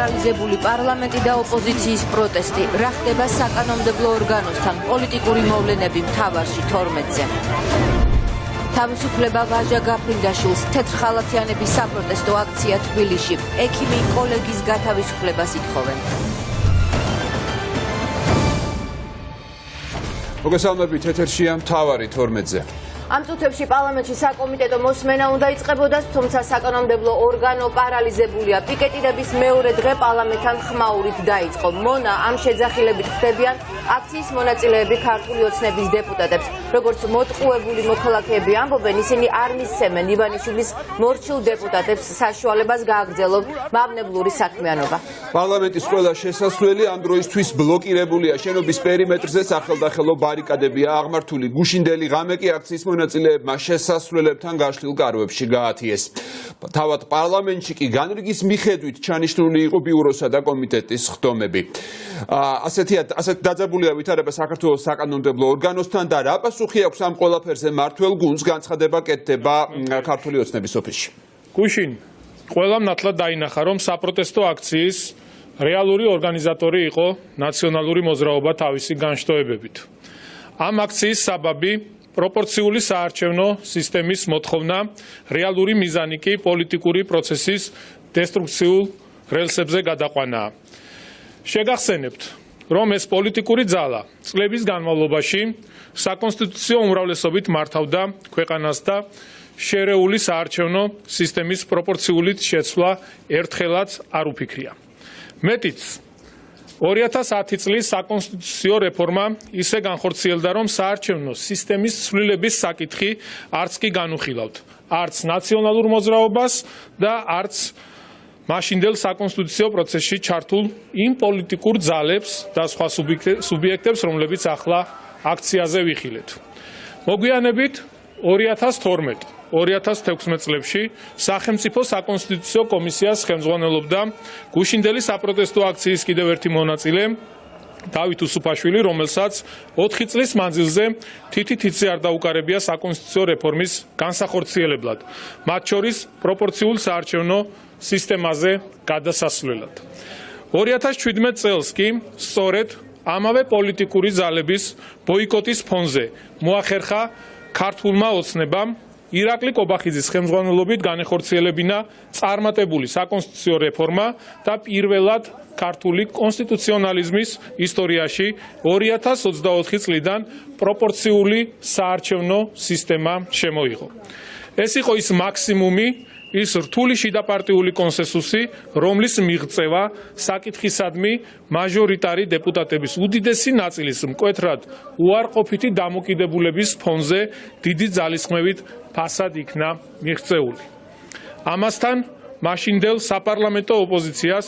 პარალიზებული პარლამენტი და ოპოზიციის პროტესტი. რა ხდება საკანონმდებლო ორგანოსთან? პოლიტიკური მოვლენები მთავარში 12-ზე. თავისუფლება ვაჟა გაფრინდაშვილს თეთრხალათიანების საპროტესტო აქცია თბილისში. ექიმი კოლეგის გათავისუფლებას ითხოვენ. მოგესალმებით, ეთერშია მთავარი 12-ზე. ამ წუთებში პარლამენტში საკომიტეტო მოსმენა უნდა იწყებოდეს, თუმცა საკანონმდებლო ორგანო პარალიზებულია. პიკეტირების მეორე დღე პარლამენტთან ხმაურით დაიწყო. მონა ამ შეძახილებით ხდებიან აქციის მონაწილეები ქართული ოცნების დეპუტატებს. როგორც მოტყუებული მოქალაქეები ამბობენ, ისინი არ მისცემენ ივანიშვილის მორჩილ დეპუტატებს საშუალებას გააგრძელონ მავნებლური საქმიანობა. პარლამენტის ყველა შესასვლელი ამ დროისთვის ბლოკირებულია. შენობის პერიმეტრზე სახელდახელო ბარიკადებია აღმართული. გუშინდელი ღამე კი აქციის მონაწილეებმა შესასვლელებთან გაშლილ კარვებში გაათიეს. თავად პარლამენტში კი განრიგის მიხედვით ჩანიშნული იყო ბიუროსა და კომიტეტის ხდომები. ასეთ დაძაბულია ვითარება საქართველოს საკანონმდებლო ორგანოსთან და რა პასუხი აქვს ამ ყველაფერზე მმართველ გუნდს, განცხადება კეთდება ქართული ოცნების ოფისში. გუშინ ყველამ ნათლად დაინახა, რომ საპროტესტო აქციის რეალური ორგანიზატორი იყო ნაციონალური მოძრაობა თავისი განშტოებებით. ამ აქციის საბაბი პროპორციული საარჩევნო სისტემის მოთხოვნა, რეალური მიზანი კი პოლიტიკური პროცესის დესტრუქციულ რელსებზე გადაყვანაა. შეგახსენებთ, რომ ეს პოლიტიკური ძალა წლების განმავლობაში საკონსტიტუციო უმრავლესობით მართავდა ქვეყანას და შერეული საარჩევნო სისტემის პროპორციული შეცვლა ერთხელაც არ უფიქრია. მეტიც 2010 წლის საკონსტიტუციო რეფორმა ისე განხორციელდა, რომ საარჩევნო სისტემის ცვლილების საკითხი არც კი განუხილავთ, არც ნაციონალურ მოძრაობას და არც მაშინდელ საკონსტიტუციო პროცესში ჩართულ იმ პოლიტიკურ ძალებს და სხვა სუბიექტებს, რომლებიც ახლა აქციაზე ვიხილეთ. მოგვიანებით 2012-2016 წლებში სახელმწიფო საკონსტიტუციო კომისიას ხელმძღვანელობდა გუშინდელი საპროტესტო აქციის კიდევ ერთი მონაწილე დავით უსუფაშვილი, რომელსაც 4 წლის მანძილზე თითი არ დაუკარებია საკონსტიტუციო რეფორმის განსახორციელებლად, მათ შორის პროპორციულ საარჩევნო სისტემაზე გადასასვლელად. 2017 წელს კი სწორედ ამავე პოლიტიკური ძალების ბოიკოტის ფონზე მოახერხა ქართულმა ოცნებამ ირაკლი კობახიძის ხელმძღვანელობით განეხორციელებინა წარმატებული საკონსტიტუციო რეფორმა და პირველად ქართული კონსტიტუციონალიზმის ისტორიაში 2024 წლიდან პროპორციული საარჩევნო სისტემა შემოიღო. ეს იყო ის მაქსიმუმი, ის რთული შიდაპარტიული კონსენსუსი, რომლის მიღწევა საკითხისადმი მაჟორიტარი დეპუტატების უდიდესი ნაწილის მკვეთრად უარყოფითი დამოკიდებულების ფონზე დიდი ძალისხმევით ფასად იქნა მიღწეული. ამასთან მაშინდელ საპარლამენტო ოპოზიციას,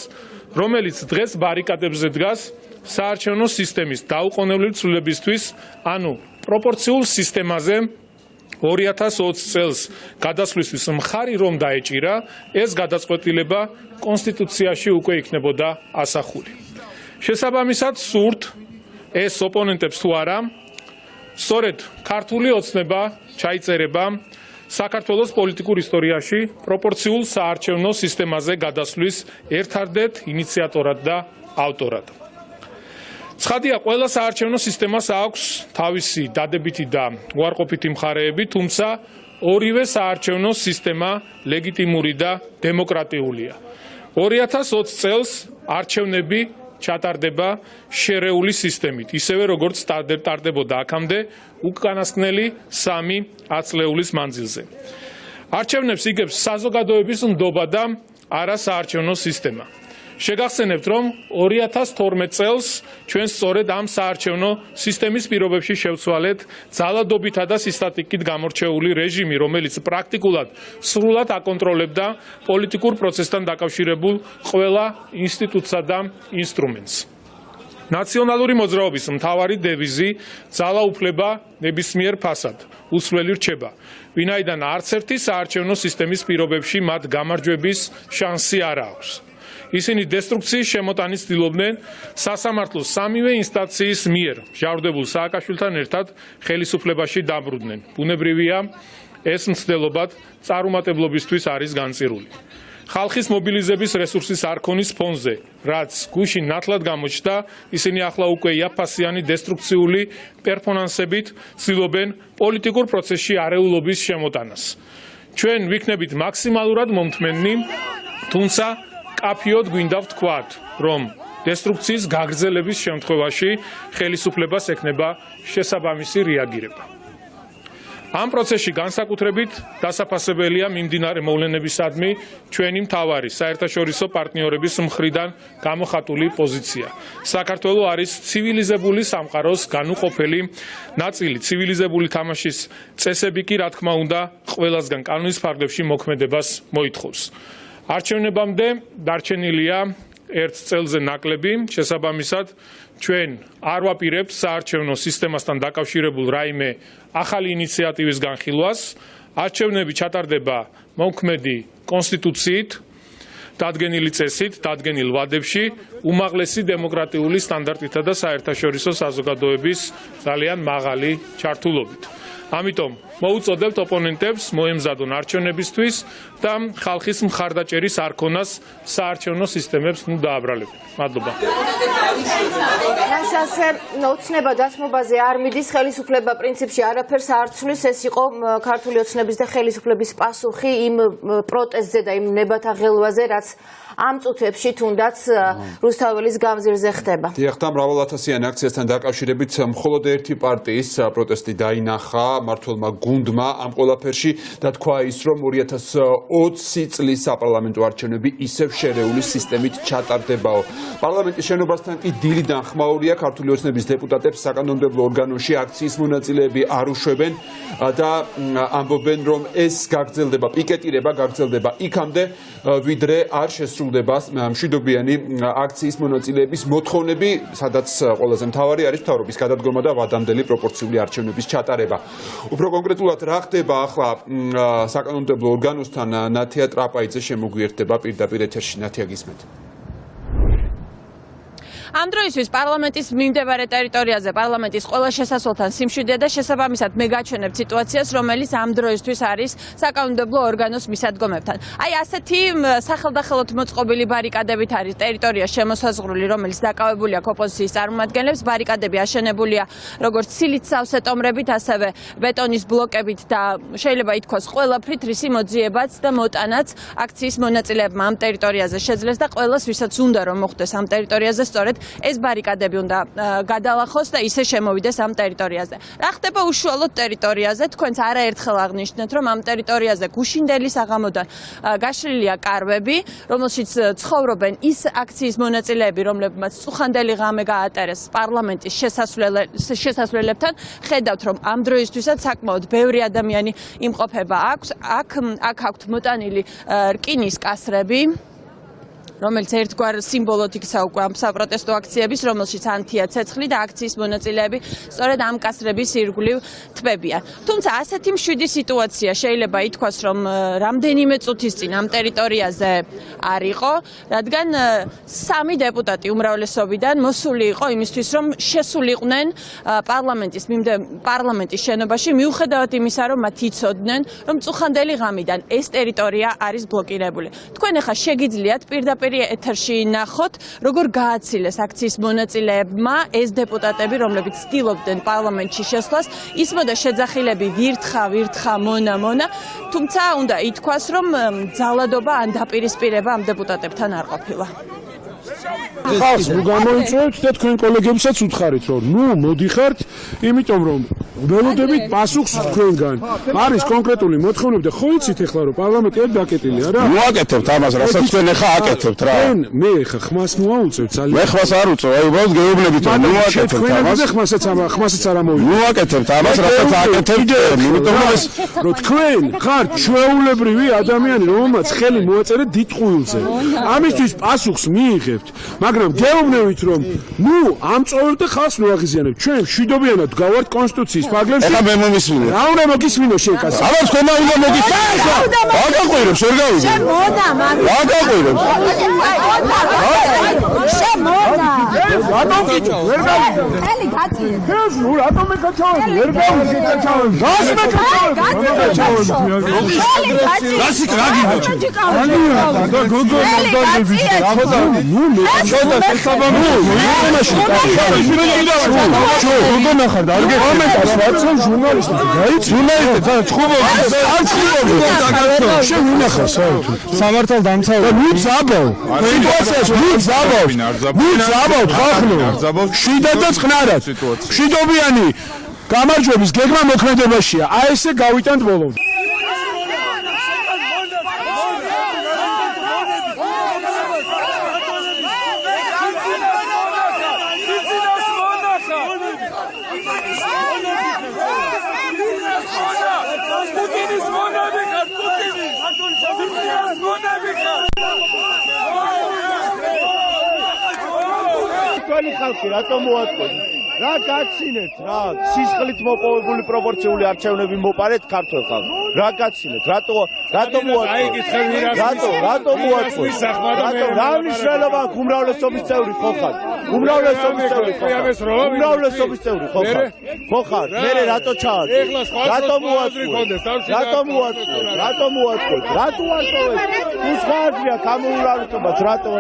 რომელიც დღეს ბარიკადებზე დგას საარჩევნო სისტემის დაუყოვნებლივ ცვლილებისთვის, ანუ პროპორციულ სისტემაზე 2020 წელს გადასვლისთვის მხარი რომ დაეჭირა, ეს გადაწყვეტილება კონსტიტუციაში უკვე იქნებოდა ასახული. შესაბამისად, სურთ ეს ოპონენტებს თუ არა, სწორედ ქართული ოცნება ჩაიწერება საქართველოს პოლიტიკურ ისტორიაში პროპორციულ საარჩევნო სისტემაზე გადასვლის ერთადერთ ინიციატორად და ავტორად. ცხადია, ყველა საარჩევნო სისტემას აქვს თავისი დადებითი და უარყოფითი მხარეები, თუმცა ორივე საარჩევნო სისტემა ლეგიტიმური და დემოკრატიულია. 2020 წელს არჩევნები ჩატარდება შერეული სისტემით, ისევე როგორც ტარდებოდა აქამდე უკანასკნელი 3 ათწლეულის მანძილზე. არჩევნებს იგებს საზოგადოების ნდობა და არა საარჩევნო სისტემა. შეგახსენებთ, რომ 2012 წელს ჩვენ სწორედ ამ საარჩევნო სისტემის პირობებში შევცვალეთ ძალადობითა და სისტატიკით გამორჩეული რეჟიმი, რომელიც პრაქტიკულად სრულად აკონტროლებდა პოლიტიკურ პროცესთან დაკავშირებულ ყველა ინსტიტუტსა და ინსტრუმენტს. ნაციონალური მოძრაობის მთავარი დევიზი ძალაუფლება ნებისმიერ ფასად უცვლელი რჩება, ვინაიდან არც ერთი საარჩევნო სისტემის პირობებში მათ გამარჯვების შანსი არ აქვს. ისინი დესტრუქციის შემოტანის ცდილობდნენ სასამართლოს სამივე ინსტანციის მიერ ჟარდებულ სააკაშვილთან ერთად ხელისუფლებაში დაბრუნდნენ. ბუნებრივია, ეს მცდელობად წარუმატებლობისთვის არის განწირული. ხალხის მობილიზების რესურსის არქონის ფონზე, რაც გუშინ ნათლად გამოჩნდა, ისინი ახლა უკვე იაფასიანი დესტრუქციული პერფორმანსებით ცდილობენ პოლიტიკურ პროცესში არეულობის შემოტანას. ჩვენ ვიქნებით მაქსიმალურად მომთმენნი, თუმცა კაფიოდ გვინდა ვთქვათ, რომ დესტრუქციის გაგრძელების შემთხვევაში ხელისუფლებას ექნება შესაბამისი რეაგირება. ამ პროცესში განსაკუთრებით დასაფასებელია მიმდინარე მოვლენებისადმი ჩვენი მთავარი საერთაშორისო პარტნიორების მხრიდან გამოხატული პოზიცია. საქართველო არის ცივილიზებული სამყაროს განუყოფელი ნაწილი. ცივილიზებული თამაშის წესები კი, რა თქმა უნდა, ყველასგან კანონის ფარგლებში მოქმედებას მოითხოვს. არჩევნებამდე დარჩენილია 1 წელზე ნაკლები, შესაბამისად ჩვენ არ ვაპირებთ საარჩევნო სისტემასთან დაკავშირებულ რაიმე ახალი ინიციატივის განხილვას. არჩევნები ჩატარდება მოქმედი კონსტიტუციით, დადგენილი წესით, დადგენილ ვადებში, უმაღლესი დემოკრატიული სტანდარტითა და საერთაშორისო საზოგადოების ძალიან მაღალი ჩართულობით. ამიტომ მოუწოდებთ ოპონენტებს მოემზადონ არჩევნებისთვის და ხალხის მხარდაჭერის არქონას საარჩევნო სისტემებს დააბრალებენ. მადლობა. ასე ოცნება დასმობაზე არ მიდის, ხელისუფლება პრინციპში არაფერს არ ცვლის. ეს იყო ქართული ოცნების და ხელისუფლების პასუხი იმ პროტესტზე და იმ ნებათა ღელვაზე, რაც ამ წუთებში თუნდაც რუსთაველის გამზირზე ხდება. დიახ, და მრავალათასიან აქციასთან დაკავშირებით მხოლოდ ერთი პარტიის პროტესტი დაინახა მმართველმა გუნდმა ამ ყველაფერში და თქვა ის, რომ 2020 წლის საპარლამენტო არჩევნები ისევ შერეული სისტემით ჩატარდებაო. პარლამენტის შენობასთან კი დილიდან ხმაურია ქართული ოცნების დეპუტატებს საკანონმდებლო ორგანოში აქციის მონაწილეები არ უშვებენ და ამბობენ, რომ ეს გაგრძელდება, პიკეტირება გაგრძელდება იქამდე, ვიდრე არ შესრულდება მშვიდობიანი აქციის მონაწილეების მოთხოვნები, სადაც ყველაზე მთავარი არის მთავრობის გადადგომა და ვადამდელი პროპორციული არჩევნების ჩატარება. უფრო კონკრეტულად რა ხდება ახლა საკანონმდებლო ორგანოსთან, ნათია ტრაპაიძე შემოგვიერთდება პირდაპირ ეთერში. ნათია, გისმენთ. ამ დროისთვის პარლამენტის მიმდებარე ტერიტორიაზე პარლამენტის ყველა შესასვლელთან სიმშვიდეა და შესაბამისად მე გაჩვენებ სიტუაციას, რომელიც ამ დროისთვის არის საკანონმდებლო ორგანოს მისადგომებთან. აი ასეთი სახელდახელოდ მოწყობილი ბარიკადებით არის ტერიტორია შემოსაზღვრული, რომელიც დაკავებული აქვს ოპოზიციის წარმომადგენლებს. ბარიკადები აშენებულია როგორც ცილით სავსე ტომრებით, ასევე ბეტონის ბლოკებით და შეიძლება ითქვას ყველაფრით რისი მოძიებაც და მოტანაც აქციის მონაწილეებმა ამ ტერიტორიაზე შეძლეს და ყველას ვისაც უნდა რომ მოხვდეს ამ ტერიტორიაზე, სწორედ ეს ბარიკადები უნდა გადალახოს და ისე შემოვიდეს ამ ტერიტორიაზე. რა ხდება უშუალოდ ტერიტორიაზე? თქვენც არაერთხელ აღნიშნეთ, რომ ამ ტერიტორიაზე გუშინდელი საღამოდან გაშლილია კარვები, რომელშიც ცხოვრობენ ის აქციის მონაწილეები, რომლებმაც წუხანდელი ღამე გაატარეს პარლამენტის შესასვლელებთან. ხედავთ, რომ ამ დროისთვისაც საკმაოდ ბევრი ადამიანი იმყოფება აქ აქვთ მოტანილი რკინის კასრები, რომელიც ერთგვარ სიმბოლოდ იქცა უკვე ამ საპროტესტო აქციების, რომელშიც ანთია ცეცხლი და აქციის მონაწილეები სწორედ ამ კასრების ირგვლივ თბებიან. თუმცა ასეთი მშვიდი სიტუაცია შეიძლება ითქვას, რომ რამდენიმე წუთის წინ ამ ტერიტორიაზე არ იყო, რადგან 3 დეპუტატი უმრავლესობიდან მოსული იყო იმისთვის, რომ შესულიყვნენ პარლამენტის შენობაში, მიუხედავად იმისა, რომ მათ იცოდნენ, რომ წუხანდელი ღამიდან ეს ტერიტორია არის ბლოკირებული. თქვენ ახლა შეგიძლიათ პირდაპირ ეთერში ნახოთ, როგორ გააცილეს აქციის მონაწილეებმა ეს დეპუტატები, რომლებიც ცდილობდნენ პარლამენტში შესვლას, ისმოდა შეძახილები ვირთხა, მონა, თუმცა უნდა ითქვას, რომ ძალადობა ან დაპირისპირება ამ დეპუტატებთან არ ყოფილა. ხალხს გამოიწვევთ და თქვენ კოლეგებსაც უთხარით, რომ მოდიხართ, იმიტომ რომ ველოდებით პასუხს თქვენგან. არის კონკრეტული მოთხოვნები და ხო იცით ახლა რომ პარლამენტი არ დაკეტილი არა? მოაკეთებთ ამას, რასაც თქვენ ახლა აკეთებთ რა. მე ახლა ხმას მოაუწევთ ძალიან. მე ხმას არ უწევ, აი უბრალოდ გეუბნებით რომ მოაკეთებთ ამას. ხმასაც არ ამოვიდა. მოაკეთებთ ამას, რასაც აკეთებთ, იმიტომ რომ თქვენ ხართ ჩვეულებრივი ადამიანი, რომელმაც ხელი მოაწერეთ დიდ ყუილზე. ამისთვის პასუხს მიიღებთ. მაგრამ გეუბნებით რომ ნუ ამ წოვილ და ხალხს მოაღიზიანებ. ჩვენ მშვიდობიანად გავართ კონსტიტუციის ფარგლებში. ეხლა მე მომისმინე. რა უნდა მოგისმინო შენ კაცო? აბა ხომა უნდა მოგისმინო. აგაყვირებს ვერ გავიგე. შემონა მაგრამ აგაყვირებს. შემონა რატომ გიჩო? ვერ გავიგე. ხელი გაწიე ეს ნუ რატომ მე გაჩავდი? ვერ გავიგე გაჩავდი. რას მე გაჩავდი? რასი კრაგი ბაჭი. და გოგო დაგები. ნუ მე ჩოდა შესაბამი. იმაში გოგო ნახარ და არ გეკომენტარს ვაცო ჟურნალისტი. გაიც ჟურნალისტი ცხუბო. არ ცხუბო. შენ უნახარ საერთოდ. სამართალ დამცავი. ნუ ზაბავ. სიტუაციაში ნუ ზაბავ. ნუ ზაბავ ხახნო. შვიდად და წყნარად. შვიდობიანი გამარჯვების გეგმა მოქმედებაშია. აი ესე გავიტანთ ბოლომდე. ხალხი რატომ მოაწყვეთ? რა გაცინეთ რა? სისხლით მოპოვებული პროპორციული არჩევნები მოპარეთ ქართულ ხალხს. რა გაცინეთ? რატომ მოაწყვეთ? რატომ მოაწყვეთ? რა მნიშვნელობა აქვს უმრავლესობის წევრი ხო ხარ? უმრავლესობის წევრი ხო ხარ? უმრავლესობის წევრი ხო ხარ? ხო ხარ? მე რატო ჩააგე? რატომ მოაწყვეთ? რატომ მოაწყვეთ? რატომ მოაწყვეთ? რატო ვარწოვეთ? ის ხარია გამომრავლესობას რატო?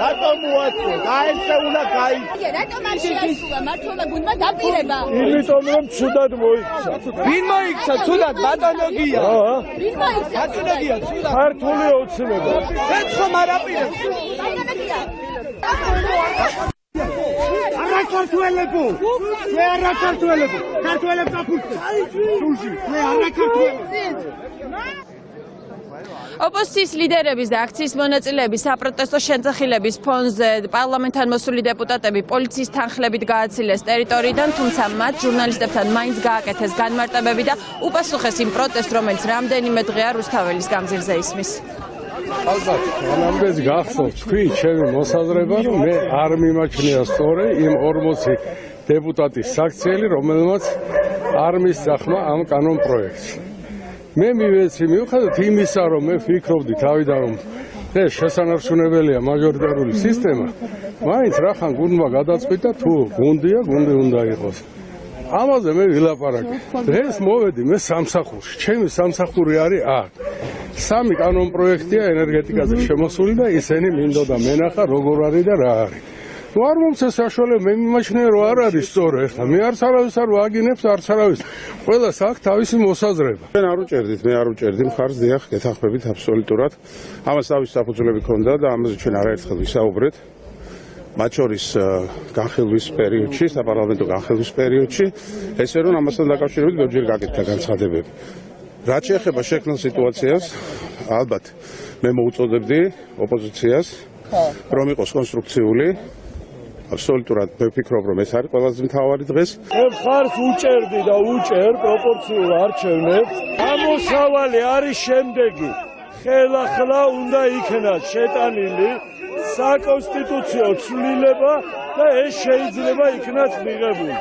რატომ მოაწყვეთ? აი ესე უნდა გაიგე. რატომ არ შეასრულა მართლობა გუნდმა დაპირება? იმიტომ რომ ცუდად მოიქცა. ვინ მოიქცა ცუდად? ბატონოგია. ვინ მოიქცა? ბატონოგია ცუდად. ქართული ოცნება. ეს ხომ არაპირებს. ბატონოგია. არა ქართველებო. მე არა ქართველებო. ქართველებს აფუძნებ. სულში. მე არა ქართველებო. ოპოზიციის ლიდერების და აქციის მონაწილეების საპროტესტო შენძახილების ფონზე პარლამენტთან მოსული დეპუტატები პოლიციის თანხლებით გააცილეს ტერიტორიიდან, თუმცა მათ ჟურნალისტებთან მაინც გააკეთეს განმარტებები და უპასუხეს იმ პროტესტს, რომელიც რამდენიმე დღეა რუსთაველის გამზირზე ისმის. ალბათ, ამბეს გახსოვთ თქვი ჩემი მოსაზრება, რომ მე არ მიმაჩნია სწორი იმ 40 დეპუტატის საქციელი, რომელმაც არ მისძახმა ამ კანონ პროექტს. მე მივეცი მიუხედავად იმისა, რომ მე ვფიქრობდი თავიდან, რომ ეს შესანარჩუნებელია მაჟორიტარული სისტემა, მაინც რახან გუნდმა გადაწყვიტა თუ გუნდია, გუნდი უნდა იყოს. ამაზე მე ვილაპარაკე. დღეს მოვედი მე სამსახურში. ჩემი სამსახური არის აქ. 3 კანონ პროექტია ენერგეტიკაზე შემოსული და ისინი მინდოდა მენახა როგორ არის და რა არის. თუ არ მომცეს საშუალება, მე მიმაჩნია რომ არ არის სწორი ახლა. მე არც არავის არ ვაგინებს, არც არავის. ყველას აქვს თავისი მოსაზრება. ჩვენ არ უჭერდით, მე არ უჭერდი მხარს, დიახ, გეთანხმებით აბსოლუტურად. ამას თავის საფუძვლები ქონდა და ამაზე ჩვენ არაერთხელ ვისაუბრეთ. მათ შორის განხილვის პერიოდში, საპარლამენტო განხილვის პერიოდში, ესე რომ ამასთან დაკავშირებით ბევრჯერ გაკეთდა განცხადებები. რაც შეეხება შექმნილ სიტუაციას, ალბათ მე მოუწოდებდი ოპოზიციას, რომ იყოს კონსტრუქციული. აბსოლუტურად მე ვფიქრობ, რომ ეს არის ყველაზე მთავარი დღეს. მე მხარს უჭერდი და უჭერ პროპორციულ არჩევნებს. ამოსავალი არის შემდეგი. ხელახლა უნდა იქნას შეტანილი საკონსტიტუციო ცვლილება და ეს შეიძლება იქნას მიღებული.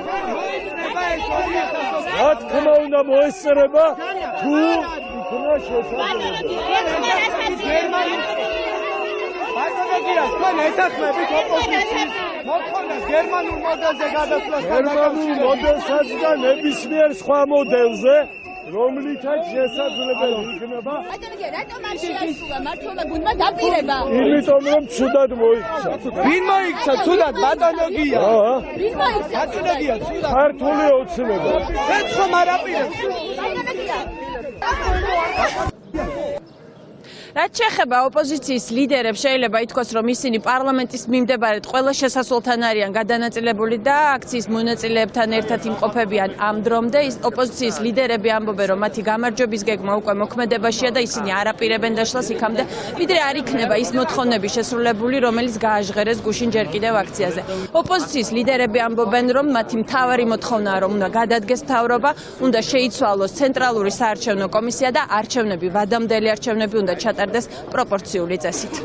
რა თქმა უნდა მოესწრება თუ იქნას შესაძლებელი. ბატონოგია, თქვენ ეთანხმებით ოპოზიციის მოთხოვნას გერმანულ მოდელზე გადასვლას. გერმანულ მოდელსაც და ნებისმიერ სხვა მოდელზე, რომლითაც შესაძლებელი იქნება. ბატონოგია, რატომ არ შეასრულა მართლობა გუნდმა დაპირება? იმიტომ რომ ცუდად მოიქცა. ვინ მოიქცა ცუდად? ბატონოგია. ვინ მოიქცა? ბატონოგია ცუდად. ქართული ოცნება. ეს ხომ არაპირებს. ბატონოგია. რაც შეეხება ოპოზიციის ლიდერებს, შეიძლება ითქვას, რომ ისინი პარლამენტის მიმდებარედ ყველა შესასვლელთან არიან გადანაწილებული და აქციის მონაწილეებთან ერთად იმყოფებიან ამ დრომდე. ოპოზიციის ლიდერები ამბობენ, რომ მათი გამარჯვების გეგმა უკვე მოქმედებაშია და ისინი არ აპირებენ დაშლას იქამდე, ვიდრე არ იქნება ის მოთხოვნები შესრულებული, რომელიც გააჟღერეს გუშინ ჯერ კიდევ აქციაზე. ოპოზიციის ლიდერები ამბობენ, რომ მათი მთავარი მოთხოვნაა, რომ უნდა გადადგეს მთავრობა, უნდა შეიცვალოს ცენტრალური საარჩევნო კომისია და არჩევნები, ვადამდელი არჩევნები უნდა ჩატარდეს ჩატარდეს პროპორციული წესით.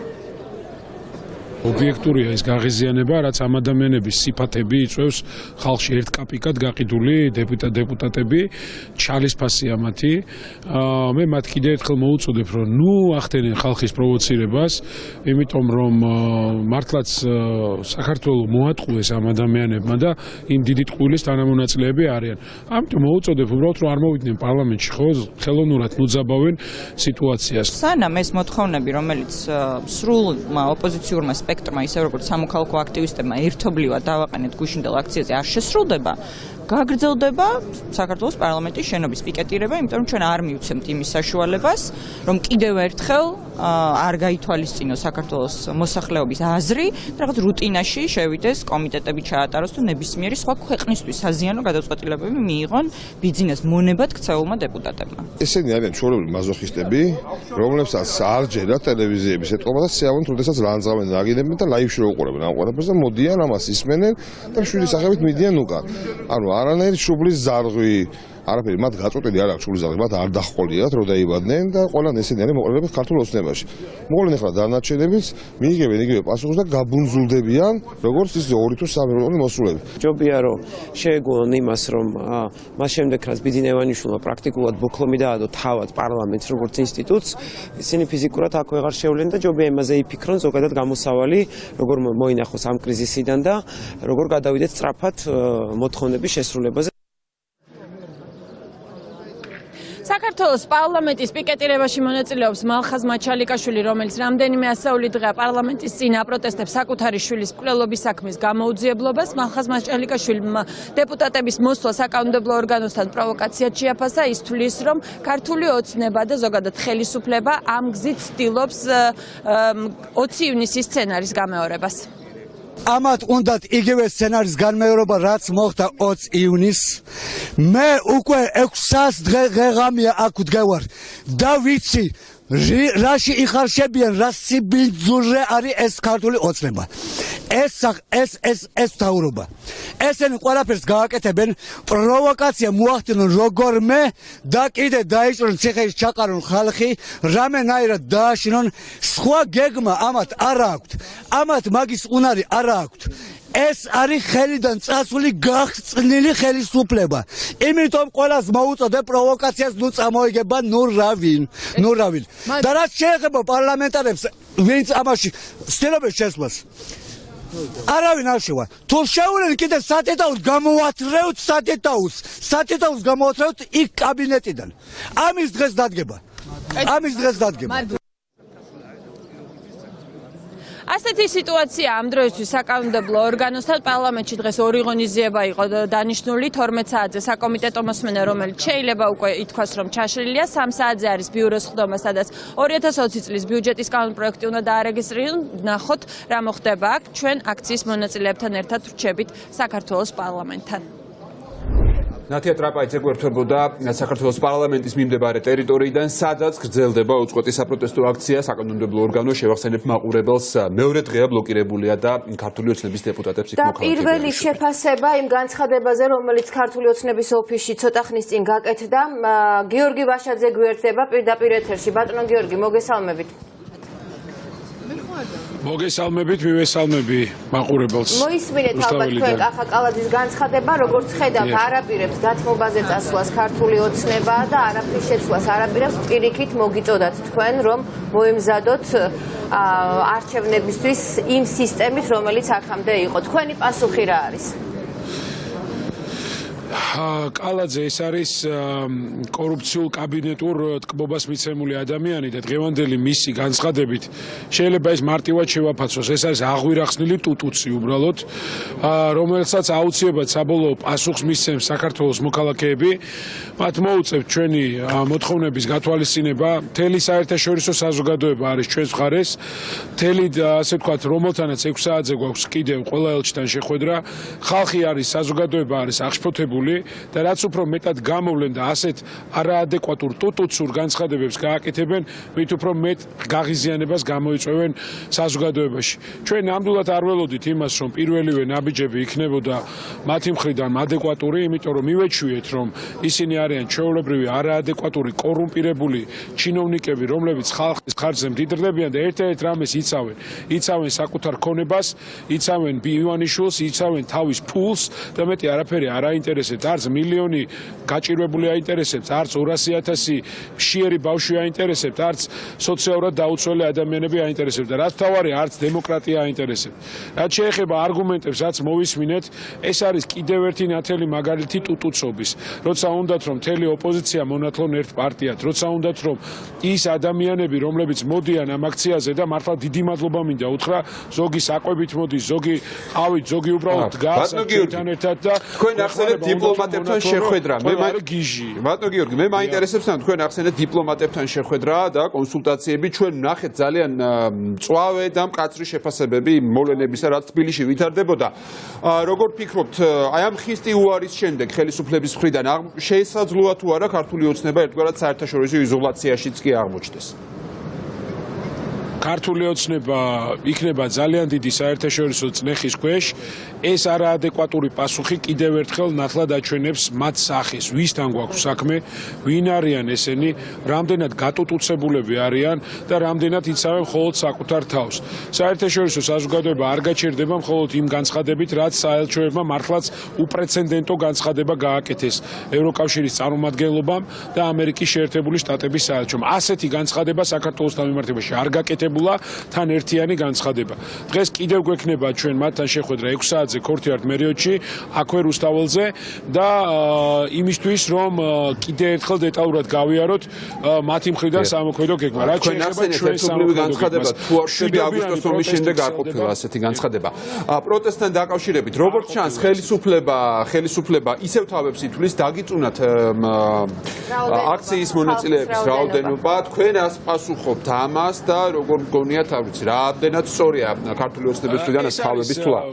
ობიექტურია ის გაღიზიანება, რაც ამ ადამიანების სიფათები იწვევს ხალხში ერთ კაპიკად გაყიდული დეპუტატები, ჩალისფასი ამათი. მე მათ კიდევ ერთხელ მოუწოდებ, რომ ნუ ახდენენ ხალხის პროვოცირებას, იმიტომ რომ მართლაც საქართველოს მოატყუეს ამ ადამიანებმა და იმ დიდი ტყუილის თანამონაწილეები არიან. ამიტომ მოუწოდებ უბრალოდ რომ არ მოვიდნენ პარლამენტში, ხო, ხელოვნურად ნუძაბავენ სიტუაციას. სანამ ეს მოთხოვნები, რომელიც სრულმა ოპოზიციურმა სპექტრმა, ისე როგორც სამოქალაქო აქტივისტებმა ერთობლივად დავაყენეთ გუშინდელ აქციაზე არ შესრულდება, გაგრძელდება საქართველოს პარლამენტის შენობის პიკეტირება, იმიტომ რომ ჩვენ არ მივცემთ იმის საშუალებას, რომ კიდევ ერთხელ არ გაითვალისწინოს საქართველოს მოსახლეობის აზრი, რაღაც რუტინაში შევიდეს, კომიტეტები ჩაატაროს თუ ნებისმიერი სხვა ქვეყნისთვის საზიანო გადაწყვეტილებები მიიღონ ბიზნეს მონებად ქცეულმა დეპუტატებმა. ესენი არიან ჩვეულებრივი მაზოხისტები, რომლებსაც არ ჯერათ ტელევიზიების ეტყობა და შეავენ თუნდაც რანძავენ რაგინებენ და ლაივში რო უყურებენ ამ ყველაფერს და მოდიან ამას ისმენენ და მშვიდის სახებით მიდიან უკან. ანუ არანაირი შუბლის ზარღვი არაფერი მათ გაწყვეტილი არ აქვს შუბლის ზარღვი, მათ არ დაჰყოლიათ რო დაიბადნენ და ყველან ესენი არიან მოყოლები ქართულ ოცნებაში. მოყოლენ ახლა დანარჩენებიც მიიგებენ იგივე პასუხს და გაბუნზულდებიან როგორც ის 2 თუ 3 როლი მოსულები. ჯობია რომ შეეგუონ იმას რომ მას შემდეგ რაც ბიძინევანიშვილმა პრაქტიკულად ბოქლომი დაადო თავად პარლამენტს როგორც ინსტიტუტს, ისინი ფიზიკურად აქ ვეღარ შევლენ და ჯობია იმაზე იფიქრონ ზოგადად გამოსავალი როგორ მოინახოს ამ კრიზისიდან და როგორ გადავიდეთ სწრაფად მოთხოვნების შესრულებაზე. საქართველოს პარლამენტის პიკეტირებაში მონაწილეობს მალხაზ მაჩალიკაშვილი, რომელიც რამდენიმე ასეული დღეა პარლამენტის წინ აპროტესტებს საკუთარი შვილის მკვლელობის საქმის გამოუძიებლობას. მალხაზ მაჩალიკაშვილმა დეპუტატების მოსვლა საკანონმდებლო ორგანოსთან პროვოკაციად შეაფასა. ის თვლის, რომ ქართული ოცნება და ზოგადად ხელისუფლება ამ გზით ცდილობს 20 ივნისის სცენარის გამეორებას. ამათ უნდათ იგივე სცენარის განმეორება, რაც მოხდა 20 ივნისს. მე უკვე 600 დღე-ღამეა აქ ვდგევარ და ვიცი რაში იხარშებიან, რა სიბინძურე არის ეს ქართული ოცნება. ეს მთავრობა. ესენი ყველაფერს გააკეთებენ, პროვოკაცია მოახდინონ როგორმე და კიდე დაიჭრონ ციხეში ჩაყარონ ხალხი, რამენაირად დააშინონ, სხვა გეგმა ამათ არ აქვთ. ამათ მაგის უნარი არ აქვთ. ეს არის ხელიდან წასული გახსნილი ხელისუფლება. იმიტომ ყველას მოუწოდებ პროვოკაციას ნუ წამოიგება, ნუ რავინ. და რაც შეეხება პარლამენტარებს, ვინც ამაში ცდილობენ შესვლას. არავინ არ შევა. თუ შეუვლენ კიდე სათითაოს გამოათრევთ სათითაოს გამოათრევთ იქ კაბინეტიდან. ამის დღეს დადგება. ასეთი სიტუაცია ამ დროისთვის საკანონმდებლო ორგანოსთან პარლამენტში დღეს ორი ღონისძიება იყო დანიშნული 12 საათზე საკომიტეტო მოსმენა, რომელიც შეიძლება უკვე ითქვას, რომ ჩაშლილია. 3 საათზე არის ბიუროს ხდომა, სადაც 2020 წლის ბიუჯეტის კანონპროექტი უნდა დაარეგისტრირონ. ნახოთ რა მოხდება აქ. ჩვენ აქციის მონაწილეებთან ერთად ვრჩებით საქართველოს პარლამენტთან. ნათია ტრაპაიძე გვერდებოდა საქართველოს პარლამენტის მიმდებარე ტერიტორიიდან, სადაც გრძელდება უწყვეტი საპროტესტო აქცია. საკანონმდებლო ორგანო შევახსენებ მაყურებელს მეორე დღეა ბლოკირებული და ქართული ოცნების დეპუტატებს იქ მოხალხეებია. და პირველი შეფასება იმ განცხადებაზე, რომელიც ქართული ოცნების ოფისში ცოტა ხნის წინ გაკეთდა, გიორგი ვაშაძე გვერდება პირდაპირ ეთერში. ბატონო გიორგი, მოგესალმებით. მოგესალმებით, მივესალმები მაყურებელს. მოისმინეთ ალბათ თქვენ კახა კალაძის განცხადება, როგორც ხედავთ, არაპირებს დათმობაზე წასვლას ქართული ოცნება და არაფრის შეცვლას არაპირებს. პირიქით მოგიწოდათ თქვენ, რომ მოემზადოთ არჩევნებისთვის იმ სისტემით, რომელიც აქამდე იყო. თქვენი პასუხი რა არის? კალაძე ეს არის კორუფციულ კაბინეტურ ტკბობას მიცემული ადამიანი და დღევანდელი მისი განცხადებით შეიძლება ეს მარტივად შევაფასოს. ეს არის აღვირახსნილი ტუტუცი უბრალოდ, რომელსაც აუცილებლად საბოლოო პასუხს მისცემს საქართველოს მოქალაქეები. მათ მოუწევთ ჩვენი მოთხოვნების გათვალისწინება. მთელი საერთაშორისო საზოგადოება არის ჩვენს მხარეს. მთელი ასე ვთქვათ, რომელთანაც 6 საათზე გვაქვს კიდევ ყველა ელჩთან შეხვედრა. ხალხი არის, საზოგადოება არის აღშფოთებული. და რაც უფრო მეტად გამოვლენ და ასეთ არაადეკვატურ ტუტუცურ განცხადებებს გააკეთებენ, მით უფრო მეტ გაღიზიანებას გამოიწვევენ საზოგადოებაში. ჩვენ ნამდვილად არ ველოდით იმას, რომ პირველივე ნაბიჯები იქნებოდა მათი მხრიდან ადეკვატური, იმიტომ რომ მივეჩვიეთ, რომ ისინი არიან ჩვეულებრივი არაადეკვატური კორუმპირებული ჩინოვნიკები, რომლებიც ხალხის ხარჯზე მდიდრდებიან და ერთ-ერთ რამეს იცავენ საკუთარ ქონებას, იცავენ ივანიშვილს, იცავენ თავის ფულს და მეტი არაფერი არ აინტერესებთ, არც მილიონი გაჭირვებული აინტერესებთ, არც 200,000 მშიერი ბავშვი აინტერესებთ, არც სოციალურად დაუცველი ადამიანები აინტერესებთ და რაც მთავარი, არც დემოკრატია აინტერესებთ. რაც შეეხება არგუმენტებს, რაც მოვისმინეთ, ეს არის კიდევ ერთი ნათელი მაგალითი ტუტუცობის. როცა უნდათ რომ მთელი ოპოზიცია მონათლონ ერთ პარტიად, როცა უნდათ რომ ის ადამიანები, რომლებიც მოდიან ამ აქციაზე და მართლა დიდი მადლობა მინდა უთხრა, ზოგი საკვებით მოდის, ზოგი ყავით, ზოგი უბრალოდ დგას ჩვენთან ერთად და თქვენ ახსენეთ დიპლომატებთან შეხვედრა. ბატონო გიორგი, მე მაინტერესებს თქვენ ახსენეთ დიპლომატებთან შეხვედრა და კონსულტაციები. ჩვენ ვნახეთ ძალიან მწვავე და მკაცრი შეფასებები მოვლენებისა, რაც თბილისში ვითარდებოდა. როგორ ფიქრობთ, აი ამ ხისტი უარის შემდეგ ხელისუფლების მხრიდან შესაძლოა თუ არა ქართული ოცნება ერთგვარად საერთაშორისო იზოლაციაშიც კი აღმოჩნდეს? ქართული ოცნება იქნება ძალიან დიდი საერთაშორისო წნეხის ქვეშ. ეს არაადეკვატური პასუხი კიდევ ერთხელ ნათლად აჩვენებს მათ სახეს, ვისთან გვაქვს საქმე, ვინ არიან ესენი, რამდენად გატუტუცებულები არიან და რამდენად იცავენ მხოლოდ საკუთარ თავს. საერთაშორისო საზოგადოება არ გაჩერდება მხოლოდ იმ განცხადებით, რაც საელჩოებმა მართლაც უპრეცედენტო განცხადება გააკეთეს ევროკავშირის წარმომადგენლობამ და ამერიკის შეერთებული შტატების საელჩომ. ასეთი განცხადება საქართველოსთან მიმართებაში არ გაკეთებულა, თან ერთიანი განცხადება. დღეს კიდევ გვექნება ჩვენ მათთან შეხვედრა 6 საათზე ქორთიართ მერიოდში, აქვე რუსთაველზე და იმისთვის რომ კიდევ ერთხელ დეტალურად გავიაროთ მათი მხრიდან სამოქმედო გეგმა. რაც შეეხება ჩვენ სამოქმედო განცხადება, თუ არ შევი აგვისტოს ომის შემდეგ არ ყოფილა ასეთი განცხადება. პროტესტთან დაკავშირებით, როგორც ჩანს, ხელისუფლება ისევ თავებს ითვლის დაგიწუნათ აქციის მონაწილეების რაოდენობა. თქვენ ას პასუხობთ ამას და როგორ გონიათ, არ ვიცი, რამდენად სწორია ქართული ოცნების მხრიდან ეს თავების თუ არა?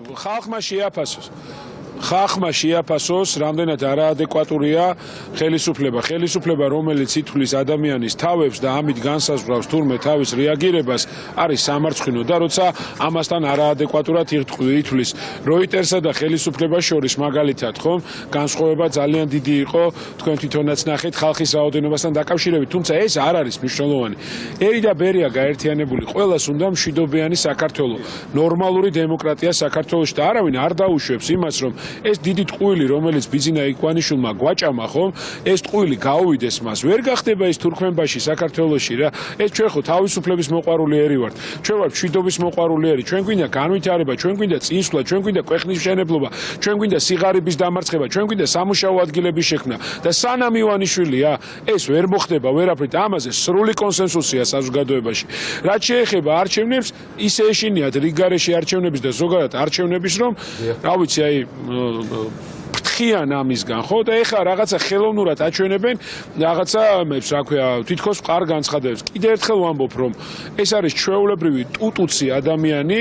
ხალხმა შეაფასოს, რამდენად არაადეკვატურია ხელისუფლება, რომელიც ითვლის ადამიანის თავებს და ამით განსაზღვრავს თურმე თავის რეაგირებას, არის სამარცხვინო და როცა ამასთან არაადეკვატურად ითვლის როიტერსა და ხელისუფლებას შორის მაგალითად, ხომ, განსხვავება ძალიან დიდი იყო, თქვენ თვითონაც ნახეთ ხალხის რაოდენობასთან დაკავშირებით, თუმცა ეს არ არის მნიშვნელოვანი. ერი და ბერია გაერთიანებული, ყველას უნდა მშვიდობიანი საქართველო, ნორმალური დემოკრატია საქართველოში და არავინ არ დაუშვებს იმას, რომ ეს დიდი ტყუილი, რომელიც ბიძინა იკვანიშვილმა გვაჭამა, ხომ, ეს ტყუილი გაუვიდეს მას. ვერ გახდება ის თურქმენბაში საქართველოში რა. ეს ჩვენ ხო თავისუფლების მოყვარული ერი ვართ. ჩვენ ვართ მშვიდობის მოყვარული ერი. ჩვენ გვინდა განვითარება, ჩვენ გვინდა წინსვლა, ჩვენ გვინდა ქვეყნის მშენებლობა, ჩვენ გვინდა სიღარიბის დამარცხება, ჩვენ გვინდა სამუშაო ადგილების შექმნა. და სანამ ივანიშვილია, ეს ვერ მოხდება ვერაფრით. ამაზე სრული კონსენსუსია საზოგადოებაში. რაც შეეხება არჩევნებს, ისე ეშინიათ რიგგარეში არჩევნების და ზოგადად არჩევნების, რომ რა ვიცი, აი ფრთხიან ამისგან, ხო? და ეხლა რაღაცა ხელოვნურად აჩვენებენ რაღაცა, რა ქვია, თითქოს მყარ განცხადებებს. კიდევ ერთხელ ვამბობ, რომ ეს არის ჩვეულებრივი ტუტუცი ადამიანი,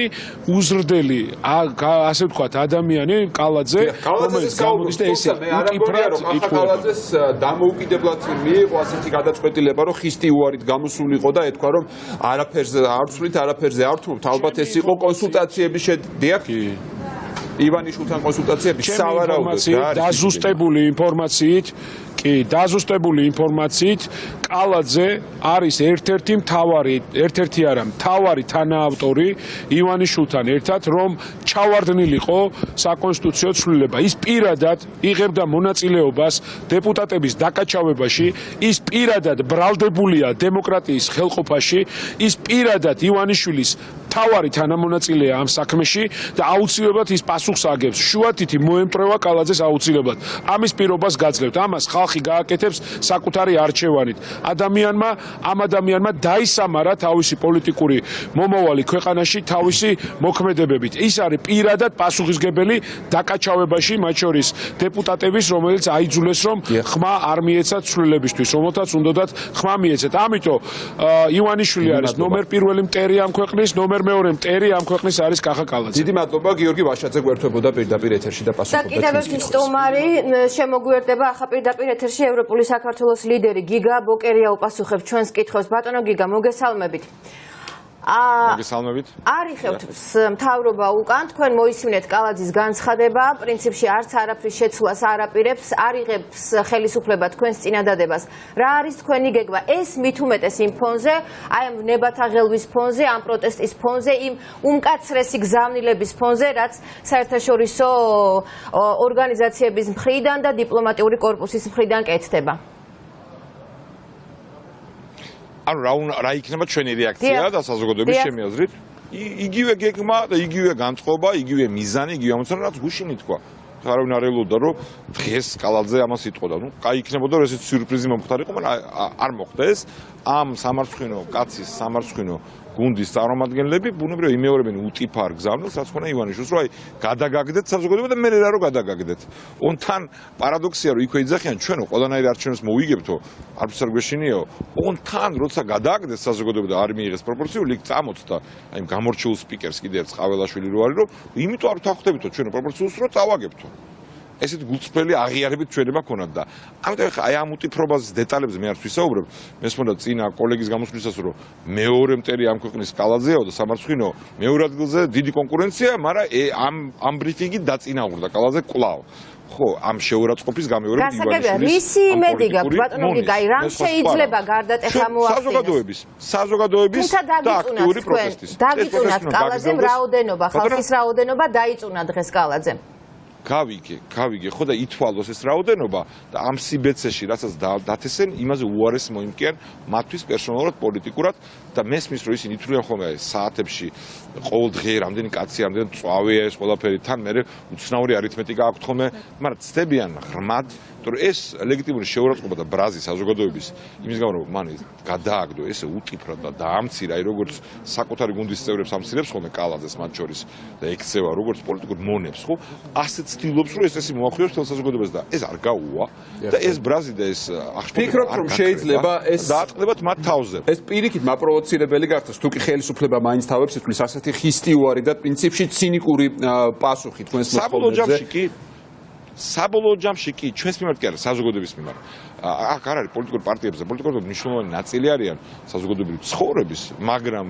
უზრდელი, ასე ვთქვათ, ადამიანი კალაძე, რომელიც გამოდის და ესე უკიფრად კალაძეს დამოუკიდებლად მიიღო ასეთი გადაწყვეტილება, რომ ხისტი უარით გამოსულიყო და ეთქვა, რომ არაფერზე არ ვცვლით, არაფერზე არ ვთმობთ. ალბათ ეს იყო კონსულტაციების შედეგი. ივანიშვილთან კონსულტაციების სავარაუდოდ დაზუსტებული ინფორმაციით კალაძე არის ერთ-ერთი არა მთავარი თანაავტორი ივანიშვილთან ერთად, რომ ჩავარდნილიყო საკონსტიტუციო ცვლილება. ის პირადად იღებდა მონაწილეობას დეპუტატების დაკაჩავებაში, ის პირადად ბრალდებულია დემოკრატიის ხელყოფაში, ის პირადად ივანიშვილის მთავარი თანამონაწილეა ამ საქმეში და აუცილებლად ის პასუხს აგებს. შუათითი მოემტრევა კალაძეს აუცილებლად. ამის პირობას გაძლევთ. ამას ხალხი ხალხი გააკეთებს საკუთარი არჩევანით. ამ ადამიანმა დაისამარა თავისი პოლიტიკური მომავალი ქვეყანაში თავისი მოქმედებებით. ის არის პირადად პასუხისმგებელი დაკაჩავებაში, მათ შორის დეპუტატების, რომელიც აიძულეს რომ ხმა არ მიეცათ ცვლილებისთვის, რომელთაც უნდათ ხმა მიეცეთ. ამიტომ ივანიშვილი არის ნომერ პირველი მტერი ამ ქვეყნის, ნომერ მეორე მტერი ამ ქვეყნის არის კახა კალაძე. დიდი მადლობა გიორგი ვაშაძე გვერდებოდა პირდაპირ ეთერში და პასუხობდა. და კიდევ ერთი სტუმარი შემოგვიერთდება ახლა პირდაპირ ეთერში ევროპული საქართველოს ლიდერი გიგა ბოკერია უპასუხებს ჩვენს კითხვებს. ბატონო გიგა, მოგესალმებით. მოგესალმებით. არიხევთ მთავრობა უკან, თქვენ მოისმინეთ კალაძის განცხადება, პრინციპში არც არაფრის შეცვლას არ აპირებს, არიღებს ხელისუფლება თქვენს წინადადებას. რა არის თქვენი გეგმა? ეს მით უმეტეს იმ ფონზე, აი ამ ნებათა ღელვის ფონზე, ამ პროტესტის ფონზე, იმ უმკაცრესი გზავნილების ფონზე, რაც საერთაშორისო ორგანიზაციების მხრიდან და დიპლომატიური კორპუსის მხრიდან კეთდება. ანუ რა იქნება ჩვენი რეაქცია და საზოგადოების ჩემი აზრით იგივე გეგმა და იგივე განწყობა, იგივე მიზანი, იგივე ამოცანა, რაც გუშინი თქვა. არავინ არ ელოდა რომ დღეს კალაძე ამას იტყოდა. ნუ კაი იქნებოდა რომ ესეც სიურპრიზი მომხდარიყო, მაგრამ არ მოხდა ეს. ამ სამარცხვინო კაცის სამარცხვინო გუნდის წარმომადგენლები ბუნებრივად იმეორებენ უტიფარ გზავნილს, რაც ხონა ივანიშვილს, რომ აი გადაგაგდეთ საზოგადოება და მე რა რომ გადაგაგდეთ. ონთან პარადოქსია რომ იქვე იძახიან ჩვენო ყველანაირ არჩევნებს მოვიგებთო, არც არ გვეშინიაო. ონთან როცა გადაგაგდეთ საზოგადოება და არ მიიღეს პროპორციული, იქ წამოწდა აი გამორჩეულ სპიკერს კიდე ერთ ყაველაშვილი რო არის, რომ იმიტომ არ ვთანხმდებითო ჩვენო პროპორციულს რომ წავაგებთო. ესეთ გულწრფელი აღიარებით ჩვენება ქონათ და ამიტომ ხა აი ამ უტიფრობაზის დეტალებზე მე არ ვისაუბრებ. მესმოდა წინა კოლეგის გამოსვლისას რომ მეორე მტერი ამ ქვეყნის კალაძეაო და სამარცხვინო მეორე ადგილზე დიდი კონკურენცია, მაგრამ ამ ბრიფინგით დაწინაურდა კალაძე კვლავ. ხო, ამ შეურაცხყოფის გამეორებით ივანიშვილის რისი იმედი გაქვს ბატონო გიგაი, რამ შეიძლება გარდატეხა მოახდინოს საზოგადოების და აქტიური პროტესტის. დაგიწუნათ კალაძემ რაოდენობა, ხალხის რაოდენობა დაიწუნა დღეს კალაძემ. გავიგე, ხო და ითვალოს ეს რაოდენობა და ამ სიბეცეში რასაც დათესენ, იმაზე უარეს მოიმკიან მათთვის პერსონალურად, პოლიტიკურად და მესმის რომ ისინი ითვლიან ხოლმე საათებში ყოველ დღე რამდენი კაცი, რამდენი წვავია ეს ყველაფერი, თან მე უცნაური არითმეტიკა აქვთ ხოლმე, მაგრამ ცდებიან ღრმად, რომ ეს ლეგიტიმური შეურაცხყოფა და ბრაზი საზოგადოების იმის გამო რომ მან გადააგდო ესე უტიფრად და დაამცირა, აი როგორც საკუთარი გუნდის წევრებს ამცირებს ხოლმე კალაძეს მათ შორის და ექცევა როგორც პოლიტიკურ მონებს, ხო? ასეც ცდილობს რომ ეს მოახდინოს თელ საზოგადოებას და ეს არ გაუვა და ეს ბრაზი და ეს აღშფოთება ფიქრობ რომ შეიძლება ეს დაატყდებათ მათ თავზე. ეს პირიქით მაპროვოცირებელი გახდეს თუ კი ხელისუფლება მაინც თავებს ითვლის ასეთი ხისტიუარი და პრინციპში ცინიკური პასუხი თქვენს მოხდომებზე. საბოლოო ჯამში კი ჩვენს მიმართ კი არა საზოგადოების მიმართ. აქ არ არის პოლიტიკურ პარტიებზე, პოლიტიკურად მნიშვნელოვანი ნაწილი არიან საზოგადოებრივი ცხოვრების, მაგრამ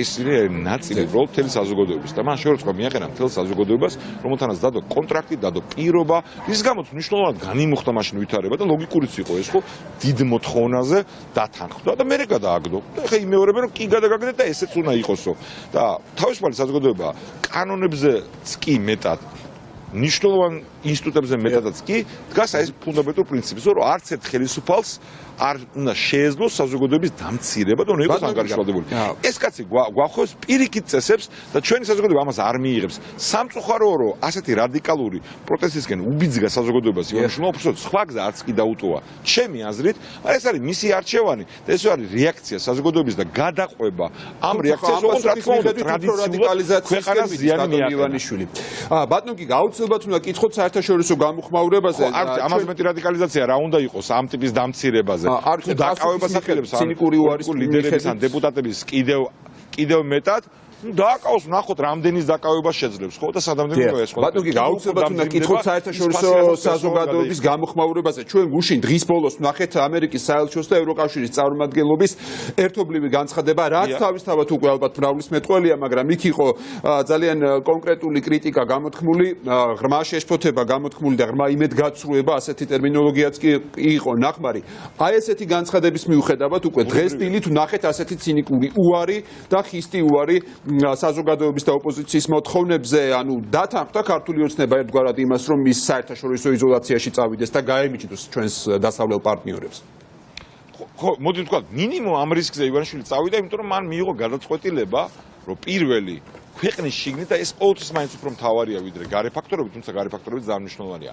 ესენი ნაწილი უბრალოდ მთელი საზოგადოების და მან შეურაცხყოფა მიაყენა მთელ საზოგადოებას, რომელთანაც დადო კონტრაქტი, დადო პირობა, რის გამოც მნიშვნელოვნად განიმუხტა მაშინ ვითარება და ლოგიკურიც იყო ეს, ხო, დიდ მოთხოვნაზე დათანხმდა და მერე გადააგდო. და ეხა იმეორებენ რომ კი გადაგაგდეთ და ესეც უნდა იყოსო. და თავისუფალი საზოგადოება კანონებზეც კი მეტად ნიშნულოვან ინსტიტუტებზე მეტადაც კი დგას ეს ფუნდამენტურ პრინციპს, რომ არც ერთ ხელისუფალს არ უნდა შეეძლოს საზოგადოების დამცირება და უნდა იყოს ანგარიშვალდებული. ეს კაცი გვახობს პირიქით წესებს და ჩვენი საზოგადოება ამას არ მიიღებს. სამწუხაროა, რომ ასეთი რადიკალური პროტესტისკენ უბიძგა საზოგადოებას ივანიშვილმა, უბრალოდ სხვა გზა არც კი დაუტოვა. ჩემი აზრით, ეს არის მისი არჩევანი და ეს არის რეაქცია საზოგადოების და გადაყვება ამ რეაქციას, როგორც რა თქმა უნდა ტრადიციულად ქვეყანას ზიანი ივანიშვილი. ბატონო გიგა, აუცილებლად უნდა კითხოთ საერთაშორისო გამოხმაურებაზე. ამაზე მეტი რადიკალიზაცია რა უნდა იყოს ამ ტიპის დამცირებაზე. თუ დაკავებას აპირებს ცინიკური უარის ლიდერების ან დეპუტატების კიდევ მეტად დააკავოს ნახოთ რამდენის დაკავებას შეძლებს ხო და სადამდე ეს ხო ბატონო გიგა აუცილებლად უნდა კითხოთ საერთაშორისო საზოგადოების გამოხმაურებაზე. ჩვენ გუშინ დღის ბოლოს ნახეთ ამერიკის საელჩოს და ევროკავშირის წარმომადგენლობის ერთობლივი განცხადება, რაც თავისთავად უკვე ალბათ მრავლის მეტყველია, მაგრამ იქ იყო ძალიან კონკრეტული კრიტიკა გამოთქმული, ღრმა შეშფოთება გამოთქმული და ღრმა იმედგაცრუება, ასეთი ტერმინოლოგიაც კი იყო ნახმარი. აი ესეთი განცხადების მიუხედავად უკვე დღეს დილით ნახეთ ასეთი ცინიკური უარი და ხისტი უარი საზოგადოების და ოპოზიციის მოთხოვნებზე, ანუ დათანხმდა ქართული ოცნება ერთგვარად იმას, რომ ის საერთაშორისო იზოლაციაში წავიდეს და გაემიჯნოს ჩვენს დასავლელ პარტნიორებს. ხო, მოდი ვთქვა, მინიმუმ ამ რისკზე ივანიშვილი წავიდა, იმიტომ რომ მან მიიღო გადაწყვეტილება, რომ პირველი ქვეყნის შიგნით და ეს ყოველთვის მაინც უფრო მთავარია ვიდრე გარე ფაქტორები, თუმცა გარე ფაქტორებიც ძალიან მნიშვნელოვანია.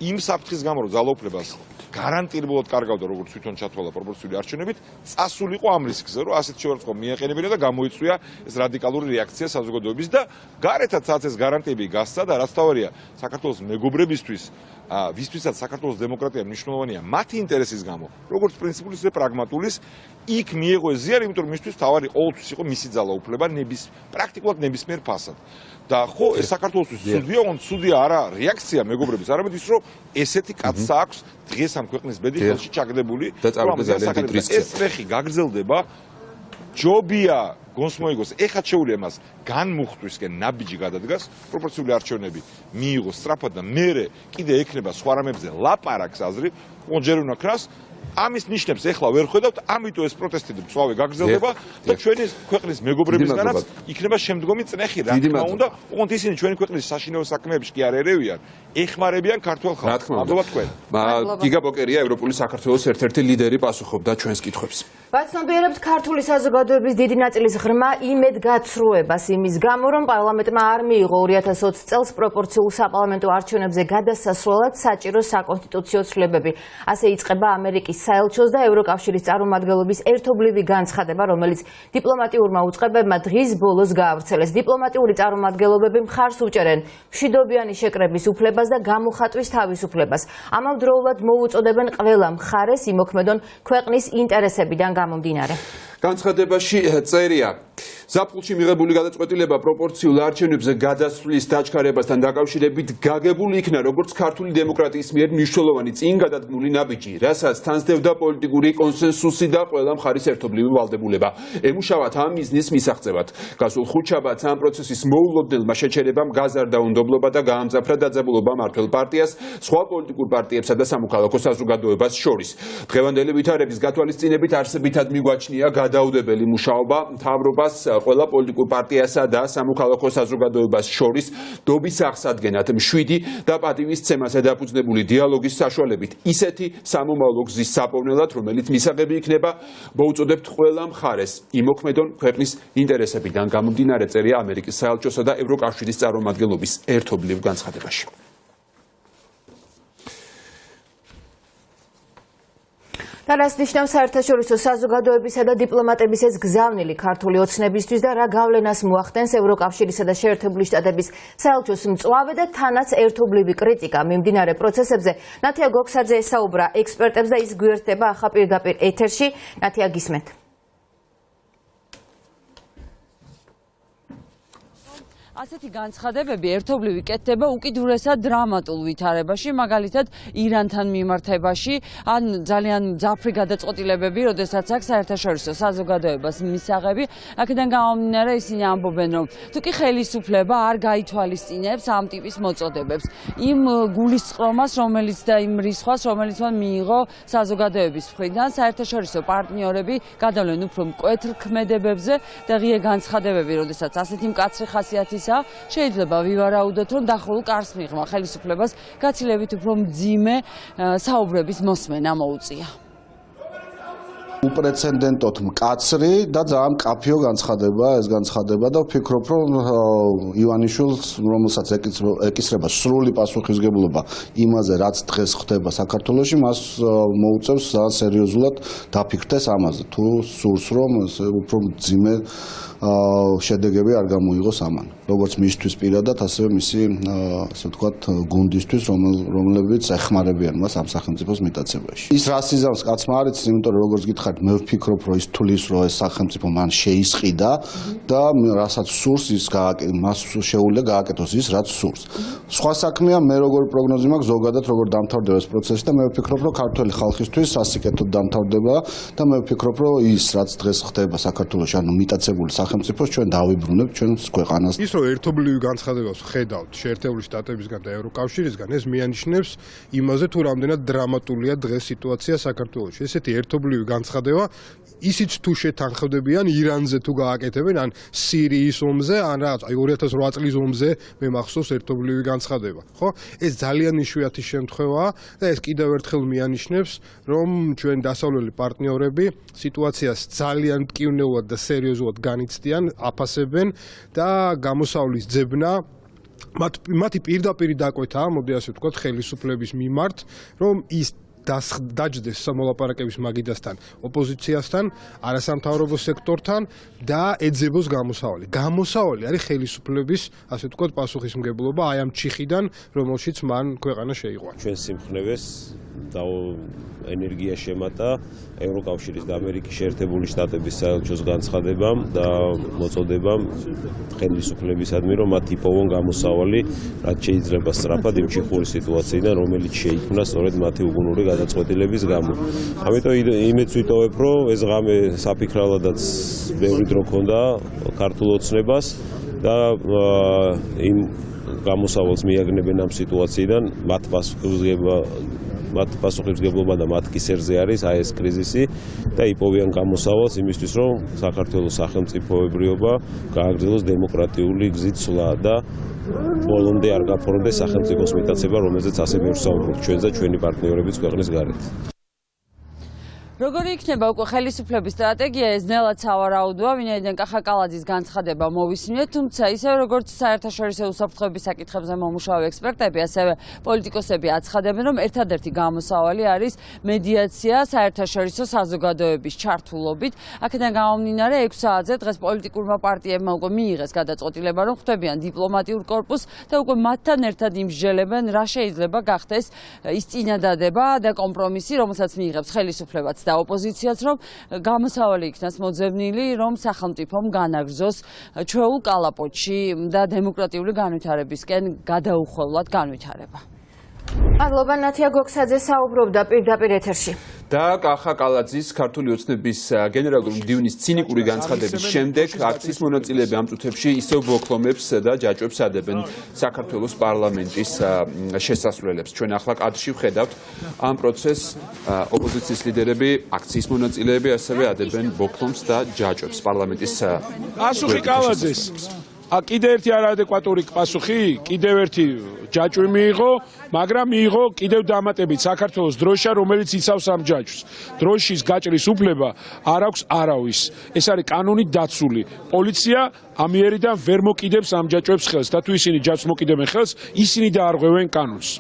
იმ საფრთხის გამო რომ ძალაუფლებას გარანტირებულად კარგავდა როგორც თვითონ ჩათვალა პროპორციული არჩევნებით, წასულიყო ამ რისკზე, რომ ასეთ შევარდნილ მიეყენებინა და გამოიწვია ეს რადიკალური რეაქცია საზოგადოების და გარეთაც ეს გარანტიები გასცა და რაც თავარია საქართველოს მეგობრებისთვის, ვისთვისაც საქართველოს დემოკრატია მნიშვნელოვანია მათი ინტერესის გამო, როგორც პრინციპული, ისე პრაგმატულის, იქ მიიღო ზიარი, იმიტომ რომ მისთვის თავარი ყოველთვის იყო მისი ძალაუფლება პრაქტიკულად ნებისმიერ ფასად. და ხო ეს საქართველოსთვის ცუდია, ცუდია არა რეაქცია მეგობრების, არამედ ის რომ ესეთი კაცსა აქვს დღეს ამ ქვეყნის ბედი ხელში ჩაგდებული, რომ ეს წრეხი გაგრძელდება, ჯობია გონსმოიგოს, ეხლა შეუძლია მას განმუხტვისკენ ნაბიჯი გადადგას, პროპორციული არჩევნები მიიღოს სწრაფად და მერე კიდე ექნება სხვა რამებზე ლაპარაკს აზრი, ჯერ უნდა ქრას ამის ნიშნებს ეხლა ვერ ხედავთ, ამიტომ ეს პროტესტები მწვავე გაგრძელდება და ჩვენი ქვეყნის მეგობრებისგანაც იქნება შემდგომი წნეხი, რა თქმა უნდა, ოღონდ ისინი ჩვენი ქვეყნის საშინაო საქმეებში კი არ ერევიან, ეხმარებიან ქართულ ხალხს. მადლობა თქვენ. გიგა ბოკერია, ევროპული საქართველოს ერთ-ერთი ლიდერი, პასუხობდა ჩვენს კითხვებს. ვაცნობიერებთ ქართული საზოგადოების დიდი ნაწილის ღრმა იმედგაცრუებას იმის გამო, რომ პარლამენტმა არ მიიღო 2020 წელს პროპორციულ საპარლამენტო არჩევნებზე გადასასვლელად საჭირო საკონსტიტუციო ცვლილებები. ასე იწყება ამერიკის საელჩოს და ევროკავშირის წარმომადგენლობის ერთობლივი განცხადება, რომელიც დიპლომატიურმა უწყებებმა დღის ბოლოს გაავრცელეს. დიპლომატიური წარმომადგენლობები მხარს უჭერენ მშვიდობიანი შეკრების უფლებას და გამოხატვის თავისუფლებას. ამავდროულად მოუწოდებენ ყველა მხარეს იმოქმედონ ქვეყნის ინტერესებიდან გამომდინარე. განცხადებაში წერია ზაფხულში მიღებული გადაწყვეტილება პროპორციულ არჩევნებზე გადასვლის დაჩქარებასთან დაკავშირებით გაგებული იქნა როგორც ქართული დემოკრატიის მიერ მნიშვნელოვანი წინ გადადგმული ნაბიჯი, რასაც თანსდევდა პოლიტიკური კონსენსუსი და ყველა მხარის ერთობლივი ვალდებულება. ემუშავათ ამ მიზნის მისაღწევად. გასულ ხუთშაბათს ამ პროცესის მოულოდნელმა შეჩერებამ გაზარდა უნდობლობა და გაამძაფრა დაძაბულობა მმართველ პარტიას, სხვა პოლიტიკურ პარტიებსა და სამოქალაქო საზოგადოებას შორის. დღევანდელი ვითარების გათვალისწინებით არსებითად მიგვაჩნია გადაუდებელი მუშაობა მთავრობას, ყველა პოლიტიკურ პარტიასა და სამოქალაქო საზოგადოებას შორის დობის აღსადგენად მშვიდი და პატივისცემასა დაფუძნებული დიალოგის საშუალებით ისეთი სამომავლო გზის საპოვნელად, რომელიც მისაღები იქნება, მოუწოდებთ ყველა მხარეს იმოქმედონ ქვეყნის ინტერესებიდან გამომდინარე, წერია ამერიკის საელჩოსა და ევროკავშირის წარმომადგენლობის ერთობლივ განცხადებაში. და რას ნიშნავს საერთაშორისო საზოგადოებისა და დიპლომატების ეს გზავნილი ქართული ოცნებისთვის და რა გავლენას მოახდენს ევროკავშირისა და შეერთებული შტატების საელჩოს მწვავე და თანაც ერთობლივი კრიტიკა მიმდინარე პროცესებზე. ნათია გოგსაძე ესაუბრა ექსპერტებს და ის გვერდება ახლა პირდაპირ ეთერში. ნათია, გისმენთ. ასეთი განცხადებები ერთობლივი კეთდება უკიდურესად დრამატულ ვითარებაში, მაგალითად ირანთან მიმართებაში, ან ძალიან ძაფრი გადაწყვეტილებები, როდესაც აქვს საერთაშორისო საზოგადოებას მისაღები. აქედან გამომდინარე ისინი ამბობენ, რომ თუ კი ხელისუფლება არ გაითვალისწინებს ამ ტიპის მოწოდებებს, იმ გულისწყრომას, რომელიც და იმ რისხვას, რომელიც მან მიიღო საზოგადოების მხრიდან, საერთაშორისო პარტნიორები გადავლენ უფრო მკვეთრ ქმედებებზე და ღია განცხადებები, როდესაც ასეთი მკაცრი ხასიათის შეიძლება ვივარაუდოთ, რომ დახრულ კარს მიღმა ხელისუფლებას გაცილებით უფრო მძიმე საუბრების მოსმენა მოუწია. უპრეცედენტოდ მკაცრი და ძალიან მკაფიო განცხადება ეს განცხადება და ვფიქრობ, რომ ივანიშვილს, რომელსაც ეკისრება სრული პასუხისგებლობა იმაზე, რაც დღეს ხდება საქართველოში, მას მოუწევს ძალიან სერიოზულად დაფიქრდეს ამაზე. თუ სურს, რომ უფრო მძიმე შედეგები არ გამოიღოს ამან. როგორც მისთვის პირადად, ასევე მისი, ასე ვთქვათ, გუნდისთვის, რომლებიც ეხმარებიან მას ამ სახელმწიფოს მიტაცებაში. ის რას იზამს კაცმა არ იცის, იმიტომ რომ როგორც გითხარით, მე ვფიქრობ, რომ ის თulis, რომ ეს სახელმწიფო მან შეისყიდა და რასაც სურს, მას შეუძლია გააკეთოს ის, რაც სურს. სხვა საქმეა, მე როგორი პროგნოზი მაქვს ზოგადად, როგორ დამთავრდება ეს პროცესი და მე ვფიქრობ, რომ ქართული ხალხისთვის სასიკეთოდ დამთავრდება და მე ვფიქრობ, რომ ის, რაც დღეს ხდება საქართველოში, ანუ მიტაცებული სახელმწიფოს ჩვენ დავიბრუნებთ ჩვენს ქვეყანას. ის რომ ერთობლივი განცხადებას ხედავთ შეერთებული შტატებისგან და ევროკავშირისგან, ეს მიანიშნებს იმაზე, თუ რამდენად დრამატულია დღეს სიტუაცია საქართველოში. ესეთი ერთობლივი განცხადება ისიც თუ შეთანხმდებიან ირანზე თუ გააკეთებენ, ან სირიის ომზე, ან რაღაც 2008 წლის ომზე მე მახსოვს ერთობლივი განცხადება, ხო? ეს ძალიან იშვიათი შემთხვევაა და ეს კიდევ ერთხელ მიანიშნებს, რომ ჩვენ დასავლელი პარტნიორები სიტუაციას ძალიან მტკივნეულად და სერიოზულად განიცდიან, აფასებენ და გამოსავლის ძებნა მათი პირდაპირი დაკვეთაა, მოდი ასე ვთქვათ, ხელისუფლების მიმართ, რომ ის დაჯდეს მოლაპარაკების მაგიდასთან, ოპოზიციასთან, არასამთავრობო სექტორთან და ეძებოს გამოსავალი. გამოსავალი არის ხელისუფლების, ასე ვთქვათ, პასუხისმგებლობა აი ამ ჩიხიდან, რომელშიც მან ქვეყანა შეიყვანა. ჩვენ სიმხნევეს და ენერგია შემატა ევროკავშირის და ამერიკის შეერთებული შტატების საელჩოს განცხადებამ და მოწოდებამ ხელისუფლებისადმი, რომ მათ იპოვონ გამოსავალი, რაც შეიძლება სწრაფად იმ ჩიხური სიტუაციიდან, რომელიც შეიქმნა სწორედ მათი უგუნური გადაწყვეტილების გამო. ამიტომ იმედს ვიტოვებ, რომ ეს ღამე საფიქრალადაც ბევრი დრო ქონდა ქართულ ოცნებას და იმ გამოსავალს მიაგნებენ ამ სიტუაციიდან მათ პასუხისმგებლობა და მათ კისერზე არის აი ეს კრიზისი და იპოვიან გამოსავალს იმისთვის, რომ საქართველოს სახელმწიფოებრიობა გააგრძელოს დემოკრატიული გზით სვლა და ბოლომდე არ გაფორმდეს სახელმწიფოს მიტაცება, რომელზეც ასე ბევრს საუბრობთ ჩვენ და ჩვენი პარტნიორებიც ქვეყნის გარეთ. როგორი იქნება უკვე ხელისუფლების სტრატეგია, ეს ნელად სავარაუდოა, ვინაიდან კახაკალაძის განცხადება მოვისმინეთ, თუმცა ისევ როგორც საერთაშორისო უსაფრთხოების საკითხებზე მომუშავე ექსპერტები, ასევე პოლიტიკოსები აცხადებენ, რომ ერთადერთი გამოსავალი არის მედიაცია საერთაშორისო საზოგადოების ჩართულობით. აქედან გამომდინარე 6 საათზე დღეს პოლიტიკურმა პარტიებმა უკვე მიიღეს გადაწყვეტილება, რომ ხვდებიან დიპლომატიურ კორპუსს და უკვე მათთან ერთად იმსჯელებენ, რა შეიძლება გახდეს ის წინადადება და კომპრომისი, რომელსაც მიიღებს ხელისუფლებაც და ოპოზიციაც, რომ გამოსავალი იქნას მოძებნილი, რომ სახელმწიფომ განაგრძოს ჩვეულ კალაპოტში და დემოკრატიული განვითარებისკენ გადაუხველად განვითარება. მადლობა ნათია გოქსაძე საუბრობდა პირდაპირ ეთერში. და კახაკალაძის ქართული ოცნების გენერალური მდივნის ცინიკური განცხადების შემდეგ აქციის მონაწილეები ამ წუთებში ისევ ბოქლომებს და ჯაჭვებს ადებენ საქართველოს პარლამენტის შესასვლელებს. ჩვენ ახლა კადრში ვხედავთ ამ პროცესს ოპოზიციის ლიდერები, აქციის მონაწილეები ასევე ადებენ ბოქლომს და ჯაჭვებს პარლამენტის პასუხი კალაძეს. კიდე ერთი არაადეკვატური პასუხი, კიდევ ერთი ჯაჭვი მიიღო, მაგრამ მიიღო კიდევ დამატებით საქართველოს დროშა, რომელიც იცავს ამ ჯაჭვს. დროშის გაჭრის უფლება არ აქვს არავის. ეს არის კანონით დაცული. პოლიცია ამიერიდან ვერ მოკიდებს ამ ჯაჭვებს ხელს და თუ ისინი ჯაჭვს მოკიდებენ ხელს, ისინი დაარღვევენ კანონს.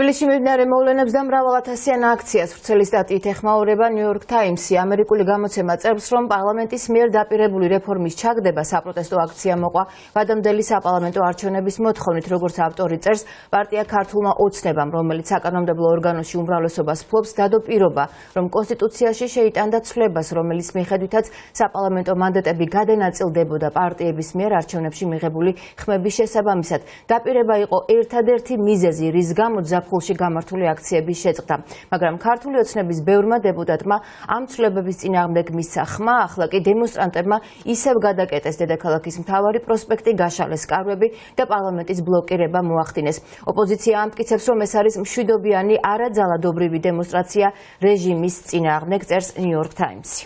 თბილისში მიმდინარე მოვლენებს და მრავალათასიან აქციას ვრცელი სტატიით ეხმაურება ნიუ-იორკ ტაიმსი. ამერიკული გამოცემა წერს, რომ პარლამენტის მიერ დაპირებული რეფორმის ჩაგდება საპროტესტო აქცია მოყვა ვადამდელი საპარლამენტო არჩევნების მოთხოვნით, როგორც ავტორი წერს, პარტია ქართულმა ოცნებამ, რომელიც საკანონმდებლო ორგანოში უმრავლესობას ფლობს, დადო პირობა, რომ კონსტიტუციაში შეიტანდა ცვლებას, რომელიც მიხედვითაც საპარლამენტო მანდატები გადანაწილდებოდა პარტიების მიერ არჩევნებში მიღებული ხმების შესაბამისად. დაპირება იყო ერთადერთი მიზეზი, რის გამოც ზაფხულში გამართული აქციების შეწყდა, მაგრამ ქართული ოცნების ბევრმა დეპუტატმა ამ ცვლილებების წინააღმდეგ მისცა ხმა, ახლა კი დემონსტრანტებმა ისევ გადაკეტეს დედაქალაქის მთავარი პროსპექტი, გაშალეს კარვები და პარლამენტის ბლოკირება მოახდინეს. ოპოზიცია ამტკიცებს, რომ ეს არის მშვიდობიანი არაძალადობრივი დემონსტრაცია რეჟიმის წინააღმდეგ, წერს ნიუ-იორკ ტაიმსი.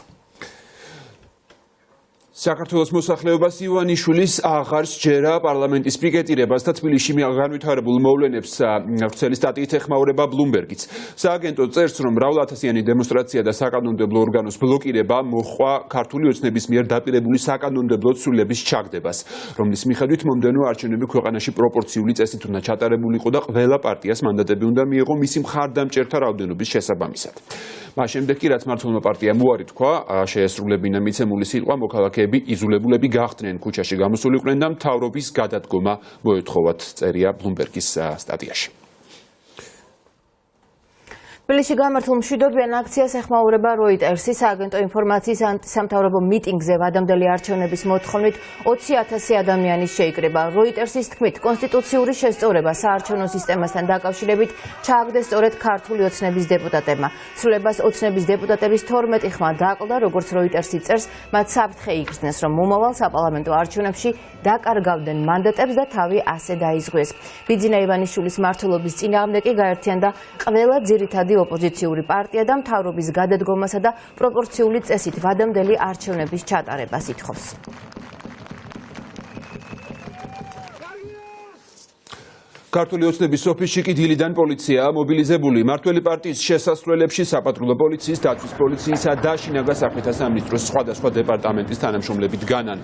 საქართველოს მოსახლეობას ივანიშვილის აღარ სჯერა პარლამენტის პიკეტირებას და თბილისში განვითარებულ მოვლენებს ვრცელი სტატიით ეხმაურება ბლუმბერგიც. სააგენტო წერს, რომ მრავალათასიანი დემონსტრაცია და საკანონმდებლო ორგანოს ბლოკირება მოჰყვა ქართული ოცნების მიერ დაპირებული საკანონმდებლო ცვლილების ჩაგდებას, რომლის მიხედვით მომდევნო არჩევნები ქვეყანაში პროპორციული წესით უნდა ჩატარებულიყო და ყველა პარტიას მანდატები უნდა მიეღო მისი მხარდამჭერთა რაოდენობის შესაბამისად. მას შემდეგ კი რაც მართლმა პარტიამ უარი თქვა, შეესრულებინა მიცემული სიტყვა, მოქალაქეები იზოლებულები გახდნენ, ქუჩაში გამოსულიყვნენ და მთავრობის გადადგომა მოეთხოვათ, წერია ბლუმბერგის სტატიაში. თბილისში გამართულ მშვიდობიან აქციას ეხმაურება როიტერსი. სააგენტო ინფორმაციის ანტისამთავრობო მიტინგზე ვადამდელი არჩევნების მოთხოვნით 20,000 ადამიანი შეიკრიბა. როიტერსის თქმით, კონსტიტუციური შესწორება საარჩევნო სისტემასთან დაკავშირებით ჩააგდეს სწორედ ქართული ოცნების დეპუტატებმა. ცვლილებას ოცნების დეპუტატების 12 ხმა დააკლდა, როგორც როიტერსი წერს, მათ საფრთხე იგრძნეს, რომ მომავალ საპარლამენტო არჩევნებში დაკარგავდნენ მანდატებს და თავი ასე დაიზღვეს. ბიძინა ივანიშვილის მმართველობის წინააღმდეგ კი გაერთიანდა ყველა ძირითადი ოპოზიციური პარტია და მთავრობის გადადგომასა და პროპორციული წესით ვადამდელი არჩევნების ჩატარებას ითხოვს. ქართული ოცნების ოფისში კი დილიდან პოლიციაა მობილიზებული. მმართველი პარტიის შესასვლელებში საპატრულო პოლიციის, დაცვის პოლიციისა და შინაგან საქმეთა სამინისტროს სხვადასხვა დეპარტამენტის თანამშრომლები დგანან.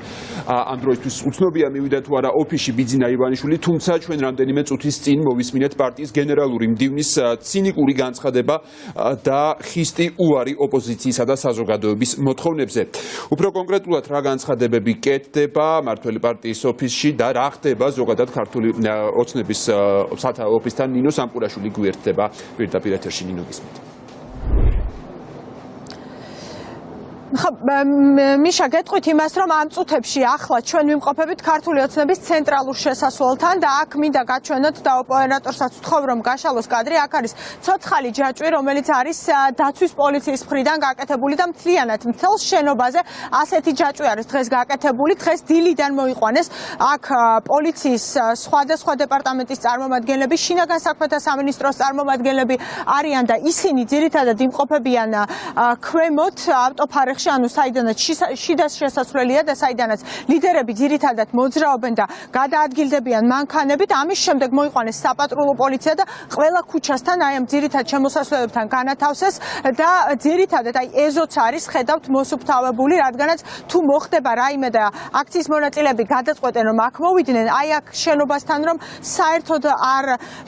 ამ დროისთვის უცნობია მივიდა თუ არა ოფისში ბიძინა ივანიშვილი, თუმცა ჩვენ რამდენიმე წუთის წინ მოვისმინეთ პარტიის გენერალური მდივნის ცინიკური განცხადება და ხისტი უარი ოპოზიციისა და საზოგადოების მოთხოვნებზე. უფრო კონკრეტულად რა განცხადებები კეთდება მმართველი პარტიის ოფისში და რა ხდება ზოგადად ქართული ოცნების ოფისთან ნინო სამყურაშვილი გვერდება პირდაპირ ეთერში ნინო გისმით. მიშა გეტყვით იმას რომ ამ წუთებში ახლა ჩვენ ვიმყოფებით ქართული ოცნების ცენტრალურ შესასვლელთან და აქ მინდა გაჩვენოთ და ოპერატორსაც ვთხოვ რომ გაშალოს კადრი. აქ არის ცოცხალი ჯაჭვი რომელიც არის დაცვის პოლიციის მხრიდან გაკეთებული და მთლიანად მთელ შენობაზე ასეთი ჯაჭვი არის დღეს გაკეთებული. დღეს დილიდან მოიყვანეს აქ პოლიციის სხვადასხვა დეპარტამენტის წარმომადგენლები, შინაგან საქმეთა სამინისტროს წარმომადგენლები არიან და ისინი ძირითადად იმყოფებიან ქვემოთ ავტოფარეხში, ანუ საიდანაც შიდა შესასვლელია და საიდანაც ლიდერები ძირითადად მოძრაობენ და გადაადგილდებიან მანქანებით. ამის შემდეგ მოიყვანეს საპატრულო პოლიცია და ყველა ქუჩასთან აი ამ ძირითად შემოსასვლელებთან განათავსეს და ძირითადად აი ეზოც არის ხედავთ მოსუფთავებული, რადგანაც თუ მოხდება რაიმე და აქციის მონაწილეები გადაწყვეტენ რომ აქ მოვიდნენ, აი აქ შენობასთან რომ საერთოდ არ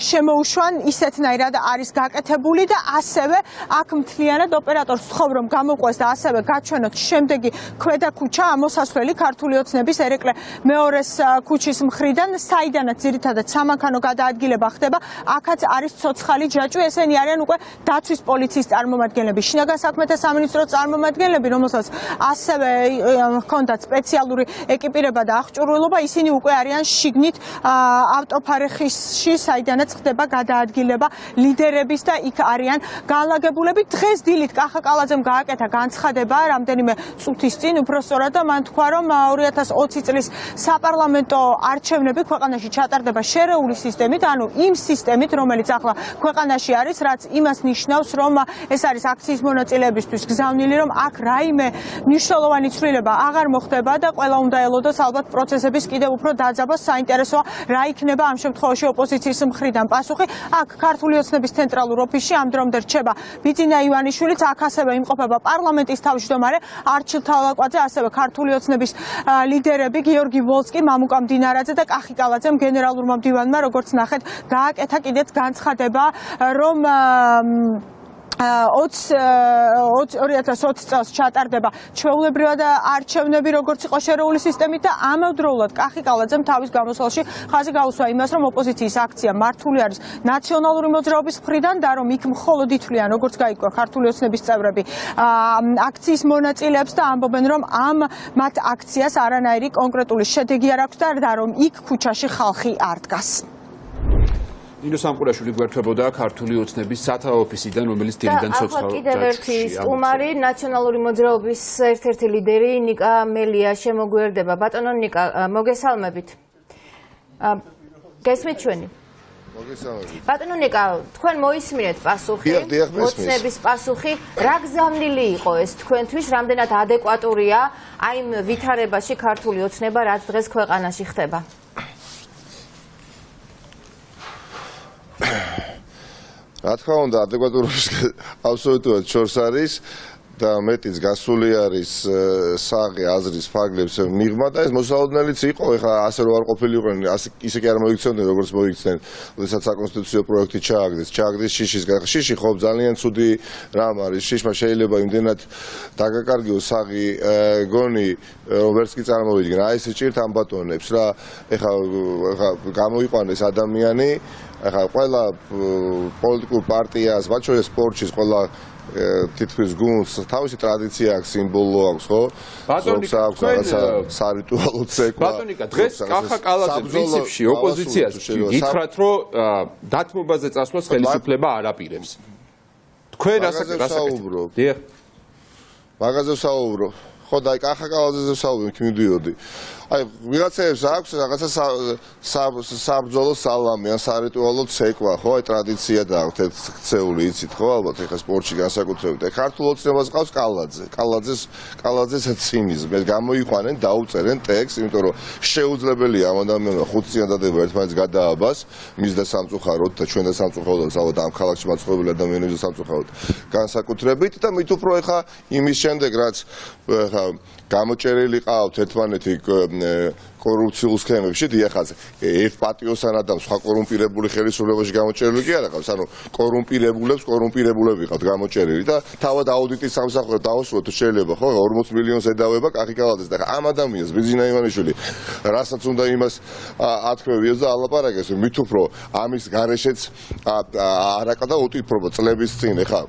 შემოუშვან, ისეთნაირად არის გაკეთებული და ასევე აქ მთლიანად ოპერატორს ვთხოვ რომ გამოყვეს და ასევე ჩვენოთ შემდეგი ქვედა ქუჩა ამოსასვლელი ქართული ოცნების ერეკლე მეორეს ქუჩის მხრიდან, საიდანაც ძირითადად სამანქანო გადაადგილება ხდება. აქაც არის ცოცხალი ჯაჭვი, ესენი არიან უკვე დაცვის პოლიციის წარმომადგენლები, შინაგან საქმეთა სამინისტროს წარმომადგენლები, რომელსაც ასევე ჰქონდათ სპეციალური ეკიპირება და აღჭურვილობა. ისინი უკვე არიან შიგნით ავტოფარეხში, საიდანაც ხდება გადაადგილება ლიდერების და იქ არიან განლაგებულები. დღეს დილით კახაკალაძემ გააკეთა განცხადება რამდენიმე წუთის წინ, უბრალოდ და მან თქვა რომ 2020 წლის საპარლამენტო არჩევნები ქვეყანაში ჩატარდება შერეული სისტემით, ანუ იმ სისტემით, რომელიც ახლა ქვეყანაში არის, რაც იმას ნიშნავს, რომ ეს არის აქციის მონაწილეებისთვის გზავნილი, რომ აქ რაიმე მნიშვნელოვანი ცვლილება აღარ მოხდება და ყველა უნდა ელოდოს ალბათ პროცესების კიდევ უფრო დაძაბოს. საინტერესოა რა იქნება ამ შემთხვევაში ოპოზიციის მხრიდან პასუხი. აქ ქართული ოცნების ცენტრალურ ოფისში ამ დრომდე რჩება ბიძინა ივანიშვილიც, აქ ასევე იმყოფება პარლამენტის თავმჯდომარე არჩილ თავლაკვაძე, ასევე ქართული ოცნების ლიდერები გიორგი ვოლსკი, მამუკა მდინარაძე და კახიკალაძემ გენერალურმა მდივანმა, როგორც ნახეთ, გააკეთა კიდეც განცხადება, რომ 2020 წელს ჩატარდება ჩვეულებრივად არჩევნები, როგორც იყო შერეული სისტემით და ამავდროულად კახიკალაძემ თავის გამოსვლაში ხაზი გაუსვა იმას, რომ ოპოზიციის აქცია მართული არის ნაციონალური მოძრაობის მხრიდან და რომ იქ მხოლოდ ითვლიან, როგორც გაიგო ქართული ოცნების წევრები, აქციის მონაწილეებს და ამბობენ, რომ ამ მათ აქციას არანაირი კონკრეტული შედეგი არ აქვს და რომ იქ ქუჩაში ხალხი არ დგას. ნინო სამყურაშვილი გვერდებოდა ქართული ოცნების სათავოფისიდან, რომელიც დილიდან ცოცხალ ჯაჭვში. კიდევ ერთი სტუმარი, ნაციონალური მოძრაობის ერთ-ერთი ლიდერი ნიკა მელია შემოგვერდება. ბატონო ნიკა, მოგესალმებით. გესმით ჩვენი? მოგესალმებით. ბატონო ნიკა, თქვენ მოისმინეთ პასუხი, ოცნების პასუხი, რა გზავნილი იყო ეს თქვენთვის, რამდენად ადეკვატურია აი იმ ვითარებაში ქართული ოცნება, რაც დღეს ქვეყანაში ხდება? რა თქმა უნდა, ადეკვატურობის აბსოლუტურად შორს არის და მეტიც გასული არის სააღი აზრის ფარგლებს მიღმა და ეს მოსაოდნელიც იყო. ეხლა ასე რომ არ ყოფილიყნენ, ისე კი არ მოიქცნენ, როგორც მოიქცნენ, როდესაც საკონსტიტუციო პროექტი ჩააგდეს შიშის. შიში ხო ძალიან ცუდი რამ არის. შიშმა შეიძლება იმდენად დაგაკარგიოს სააღი გონი, რომ ვერც კი წარმოვიდგენ. აი ეს ჭირთ ამ ბატონებს რა. ეხლა გამოიყვანეს ადამიანი, ეხლა ყველა პოლიტიკურ პარტიას, მათ შორის სპორტში ყველა თითქმის გუნდს თავისი ტრადიცია აქვს, სიმბოლო აქვს, ხო? ბატონიკა, სარიტუალო ცეკვა. ბატონიკა, დღეს კახაკალაძე პრინციპში ოპოზიციას გითხრათ, რომ დათმობაზე წასვლას ხელისუფლება არ აპირებს. თქვენ რასაკეთებთ? დიახ. მაგაზე ვსაუბრობ. ხო და კახაკალაძეზე ვსაუბრობ, მივდიოდი. აი ვიღაცებს აქვს რაღაცა საბრძოლო სალამი ან სარიტუალო ცეკვა, ხო, აი ტრადიცია და აქვს ერთ ქცეული, იცით, ხო, ალბათ ეხა სპორტში განსაკუთრებით. აი ქართულ ოცნებას ყავს კალაძეს ცინიზმი. გამოიყვანენ, დაუწერენ ტექსტს, იმიტომ რომ შეუძლებელია ამ ადამიანმა 5 წინადადება ერთმანეთს გადააბას, მის და სამწუხაროდ და ჩვენ და სამწუხაროდ ალბათ ამ ქალაქში მაცხოვრებელი ადამიანების სამწუხაროდ განსაკუთრებით და მით უფრო ეხა იმის შემდეგ რაც ეხა გამოჭერილი ყავთ ერთმანეთი კორუფციულ სქემებში, დიახაც ერთ პატიოსან ადამიანს სხვა კორუმპირებული ხელისუფლებაში გამოჭერილი კი არა ყავს, ანუ კორუმპირებულები ყავთ გამოჭერილი და თავად აუდიტის სამსახურად დაუსრულოთ შეიძლება ხო 40 მილიონს ედავება კახი კალაძეს და ამ ადამიანს ბიზინა ივანიშვილი რასაც უნდა იმას ათქვევიოს და ალაპარაკეს მით უფრო ამის გარეშეც არაკა და უტიფრობა წლების წინ ეხა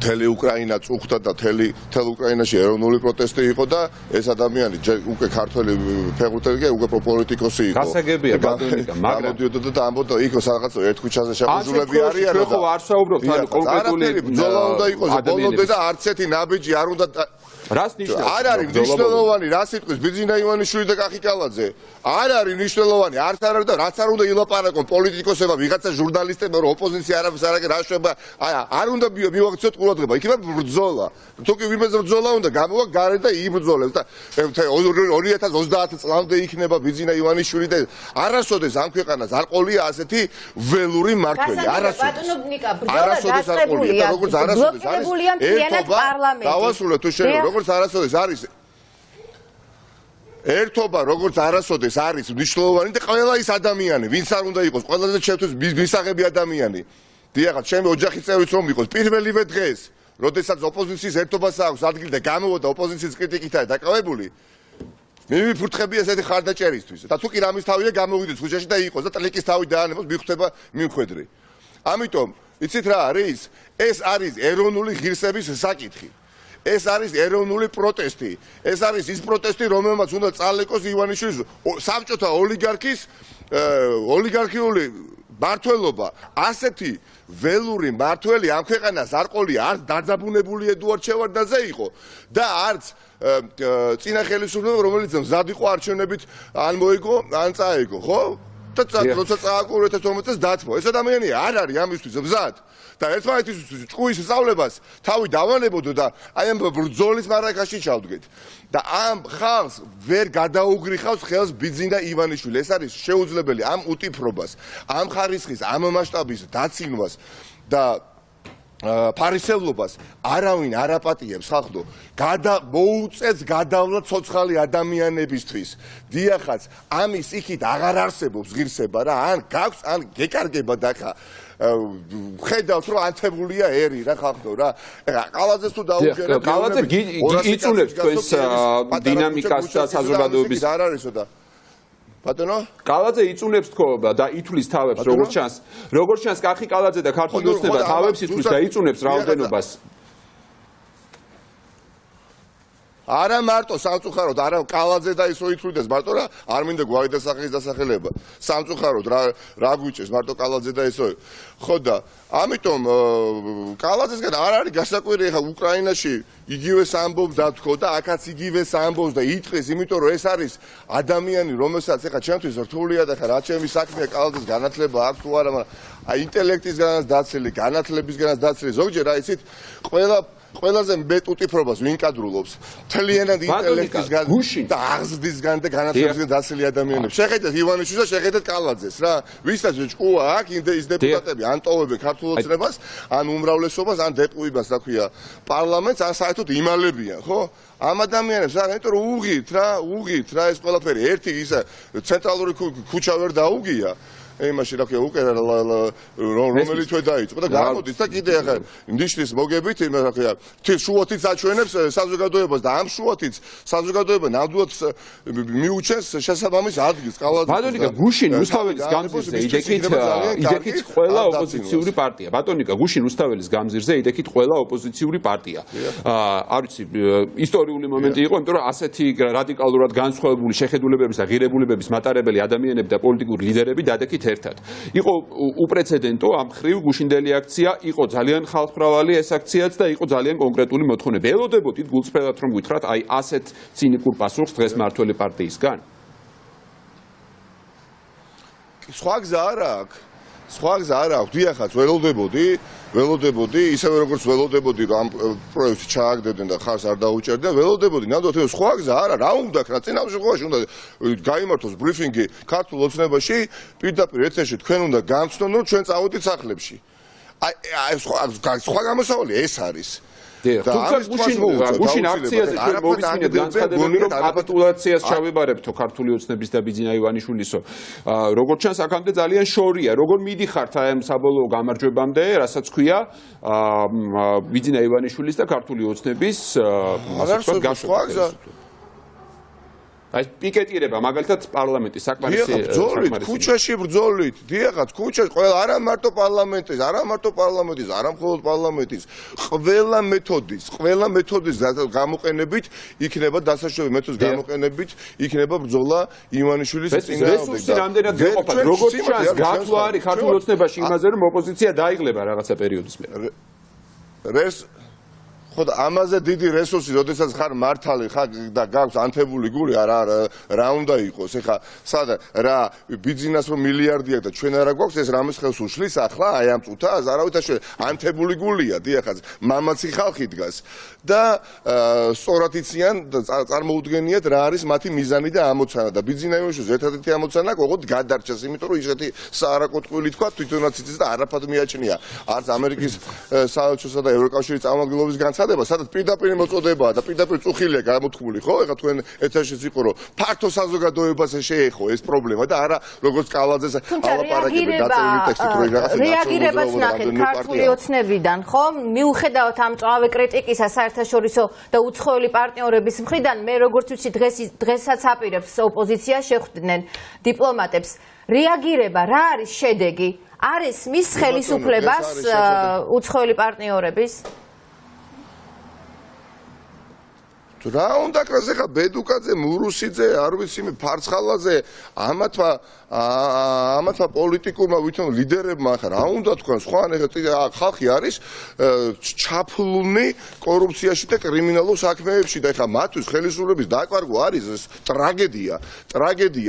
მთელი უკრაინა წუხდა და მთელ უკრაინაში ეროვნული პროტესტი იყო და ეს ადამიანი უკვე ქართველი ფეხბურთელი უკვე პოლიტიკოსი იყო. გასაგებია ბატონიკა, მაგრამ გამოდიოდა და ამბობდა იქ რაღაც ერთ ქუჩაზე შეყუზულები არიან და ხო არ საუბრობთ ანუ კონკრეტული ბრძოლა უნდა იყოს ბოლომდე და არც ერთი ნაბიჯი არ უნდა რას ნიშნავს? არ არის მნიშვნელოვანი რა სიტყვის ბიზინა ივანიშვილი და კახი კალაძე. არ არის მნიშვნელოვანი არც არ არის და რაც არ უნდა ილაპარაკონ პოლიტიკოსებმა ვიღაცა ჟურნალისტებმა რომ ოპოზიცია არაფერს არ აკეთებს რა შეება არ უნდა მივაქციოთ ყურადღება იქნება ბრძოლა. თუ კი ვინმეს ბრძოლა უნდა გამოვა გარე და იბრძოლებს და 2030 წლამდე იქნება ბიზინა ივანიშვილი და არასოდეს ამ ქვეყანას არ ყოლია ასეთი ველური მართველი არასოდეს. ბატონო ნიკა ბრძოლა დაწყებულია. როგორც არასოდეს არის დავასრულეთ თუ შეიძლება როგორც არასოდეს არის ერთობა როგორც არასოდეს არის მნიშვნელოვანი და ყველა ის ადამიანი ვინც არ უნდა იყოს ყველაზე ჩემთვის მისაღები ადამიანი დიახაც ჩემი ოჯახის წევრიც რომ იყოს პირველივე დღეს როდესაც ოპოზიციის ერთობას აქვს ადგილი და გამოვიდა ოპოზიციის კრიტიკითა დაკავებული მივიფურთხები ესეთი ხარდაჭერისთვის და თუ კი რამის თავია გამოვიდეს ხუჩაში და იყოს და ტლიკის თავი დაანებოს მიხვდება მიმხედრი ამიტომ იცით რა არის ეს არის ეროვნული ღირსების საკითხი ეს არის ეროვნული პროტესტი. ეს არის ის პროტესტი, რომელმაც უნდა წალეკოს ივანიშვილის საბჭოთა ოლიგარქიული მართლობა. ასეთი ველური მართველი ამ ქვეყანას არ ყოლია, არც დაძაბუნებული ედუარდ შევარდნაძე იყო და არც წინა ხელისუფლება, რომელიც მზად იყო არჩევნებით ან მოიგო, ან წაიგო, ხო? და როცა წააკურეთ 40 წელს დათმო. ეს ადამიანი არ არის ამისთვის მზად. და ერთმანეთისთვის ჭკუის სწავლებას თავი დავანებოდო და აი ამ ბრძოლის მარაგაში ჩავდგეთ. და ამ ხალხს ვერ გადაუგრიხავს ხელს ბიზინა ივანიშვილი. ეს არის შეუძლებელი ამ უტიფრობას, ამ ხარისხის, ამ მასშტაბის დაცინვას და ფარისევლობას არავინ არ აპატიებს ხალხო. მოუწევს გადავლა ცოცხალი ადამიანებისთვის. დიახაც, ამის იქით აღარ არსებობს ღირსება რა, ან გაქვს, ან გეკარგება და ხა ხედავთ რომ ანთებულია ერი რა ხალხო რა. ეხა კალაძეს თუ დაუჯერებ, კალაძე იწუნებს თქვენს დინამიკას და საზოგადოების არ არისო და ბატონო კალაძე იწუნებს თქო და ითვლის თავებს როგორც ჩანს კახი კალაძე და ქართული ოცნება თავებს ითვლის და იწუნებს რაოდენობას არა მარტო სამწუხაროდ არა კალაძე და ისო ითვლიდეს მარტო რა არ მინდა გვაიდას სახლის დასახელება სამწუხაროდ რა გვიჭეს მარტო კალაძე და ისო ხო და ამიტომ კალაძესგან არ არის გასაკვირი ხა უკრაინაში იგივეს ამბობს და თქო და აქაც იგივეს ამბობს და იტყვის იმიტომ რომ ეს არის ადამიანი რომელსაც ხა ჩემთვის რთულია და ხა რა ჩემი საქმეა კალაძეს განათლება აქვს თუ არა მაგრამ აი ინტელექტისგანაც დაცილი განათლებისგანაც დაცილი ზოგჯერ აი იცით ყველაზე მეტ უტიფრობას ვინ კადრულობს თლიანად ინტელექტისგან და აღზრდისგან და განათლებისგან დაცილი ადამიანებს შეხედეთ ივანიშვილს და შეხედეთ კალაძეს რა ვისაც ჭკუა აქ ის დეპუტატები ან ტოვებენ ქართულ ოცნებას ან უმრავლესობას ან დეპუტატებს რა ქვია პარლამენტს ან საერთოდ იმალებიან ხო ამ ადამიანებს რა იმიტომ რომ უღით რა ეს ყველაფერი ერთი ისა ცენტრალური ქუჩა ვერ დაუგია იმაში რა ქვია უკვე რომელიც თვე დაიწყო და გამოდის და კიდე ახლა ნიშნის მოგებით იმას რა ქვია შუათიც აჩვენებს საზოგადოებას და ამ შუათიც საზოგადოება ნამდვილად მიუჩენს შესაბამის ადგილს კალაძეს ბატონიკა გუშინ რუსთაველის გამზირზე იდექით ყველა ოპოზიციური პარტია ბატონიკა გუშინ რუსთაველის გამზირზე იდექით ყველა ოპოზიციური პარტია არ ვიცი ისტორიული მომენტი იყო იმიტომ რომ ასეთი რადიკალურად განსხვავებული შეხედულებების და ღირებულებების მატარებელი ადამიანები და პოლიტიკური ლიდერები დადექით ერთად. იყო უპრეცედენტო ამ ხრივ გუშინდელი აქცია, იყო ძალიან ხალხმრავალი ეს აქციაც და იყო ძალიან კონკრეტული მოთხოვნები. ელოდებოდით გულწრფელად რომ გითხრათ, აი ასეთ ცინიკურ პასუხს დღეს მართველი პარტიისგან? სხვა გზა არ აქვს. სხვა გზა არ აქვს. დიახაც, ველოდებოდი, ისევე როგორც ველოდებოდი, რომ ამ პროექტს ჩააგდებდნენ და ხარს არ დაუჭერდნენ, ველოდებოდი, ნამდვილად სხვა გზა არა, რა უნდა ქნა, წინა შემთხვევაში უნდა გაიმართოს ბრიფინგი ქართულ ოცნებაში, პირდაპირ ეთერში თქვენ უნდა გამცნონ, რომ ჩვენ წავედით სახლებში. აი სხვა გამოსავალი ეს არის. თუმცა გუშინ აქციაზე ჩვენ მოვისმინეთ განცხადებები, რომ კაპიტულაციას ჩავებარებთო ქართული ოცნების და ბიძინა ივანიშვილისო. როგორც ჩანს, აქამდე ძალიან შორია. როგორ მიდიხართ ამ საბოლოო გამარჯვებამდე, რასაც ქვია ბიძინა ივანიშვილის და ქართული ოცნების გაშვა. აი პიკეტირება მაგალითად პარლამენტის საკმარისი ქუჩაში ბრძოლით დიახაც ქუჩაში ყველა არა მარტო პარლამენტის არა მხოლოდ პარლამენტის ყველა მეთოდის გამოყენებით იქნება დასაშვები მეთოდის გამოყენებით იქნება ბრძოლა ივანიშვილის წინააღმდეგ რესურსი რამდენად გეყოფათ როგორც ჩანს გათვლა არის ქართულ ოცნებაში იმაზე რომ ოპოზიცია დაიღლება რაღაცა პერიოდის მერე ხოდა ამაზე დიდი რესურსი, როდესაც ხარ მართალი ხარ და გაქვს ანთებული გული, რა უნდა იყოს. ეხლა სადა რა ბიძინას რომ მილიარდი აქვს და ჩვენ არა გვაქვს ეს რამის ხელს უშლის ახლა აი ამ წუთას არავითარ ანთებული გულია, დიახაც, მამაცი ხალხი დგას და სწორად იციან და წარმოუდგენიათ რა არის მათი მიზანი და ამოცანა და ბიძინა ივანიშვილის ერთადერთი ამოცანა ყოღოდ გადარჩეს, იმიტომ რომ ისეთი საარაკოთხილი თქვა თვითონაც იცის და არაფად მიაჩნია. არც ამერიკის საელჩოსა და ევროკავშირის წარმომადგენლობის სადაც პირდაპირ მოწოდებაა და პირდაპირ წუხილია გამოთქმული, ხო? ეხლა თქვენ ეთერშიც იყო რომ ფართო საზოგადოებას შეეხო ეს პრობლემა და არა როგორც კალაძეს ალაპარაკები დაწერილი ტექსტით რო რაღაცა რეაგირებას ნახეთ ქართული ოცნებიდან, ხო? მიუხედავად ამ წვავე კრიტიკისა საერთაშორისო და უცხოელი პარტნიორების მხრიდან, მე როგორც ვიცი დღესაც აპირებს ოპოზიცია შეხვდნენ დიპლომატებს. რეაგირება რა არის შედეგი? არის მის ხელისუფლებას უცხოელი პარტნიორების რა უნდა კრას ეხა ბედუკაძე, მურუსიძე, არ ვიცი მე ფარცხალაძე, ამათმა პოლიტიკურმა ვითომ ლიდერებმა ხა რა უნდა თქვენ სხვან ეხა ხალხი არის ჩაფლული კორუფციაში და კრიმინალურ საქმეებში და ეხა მათთვის ხელისუფლების დაკარგვა არის ეს ტრაგედია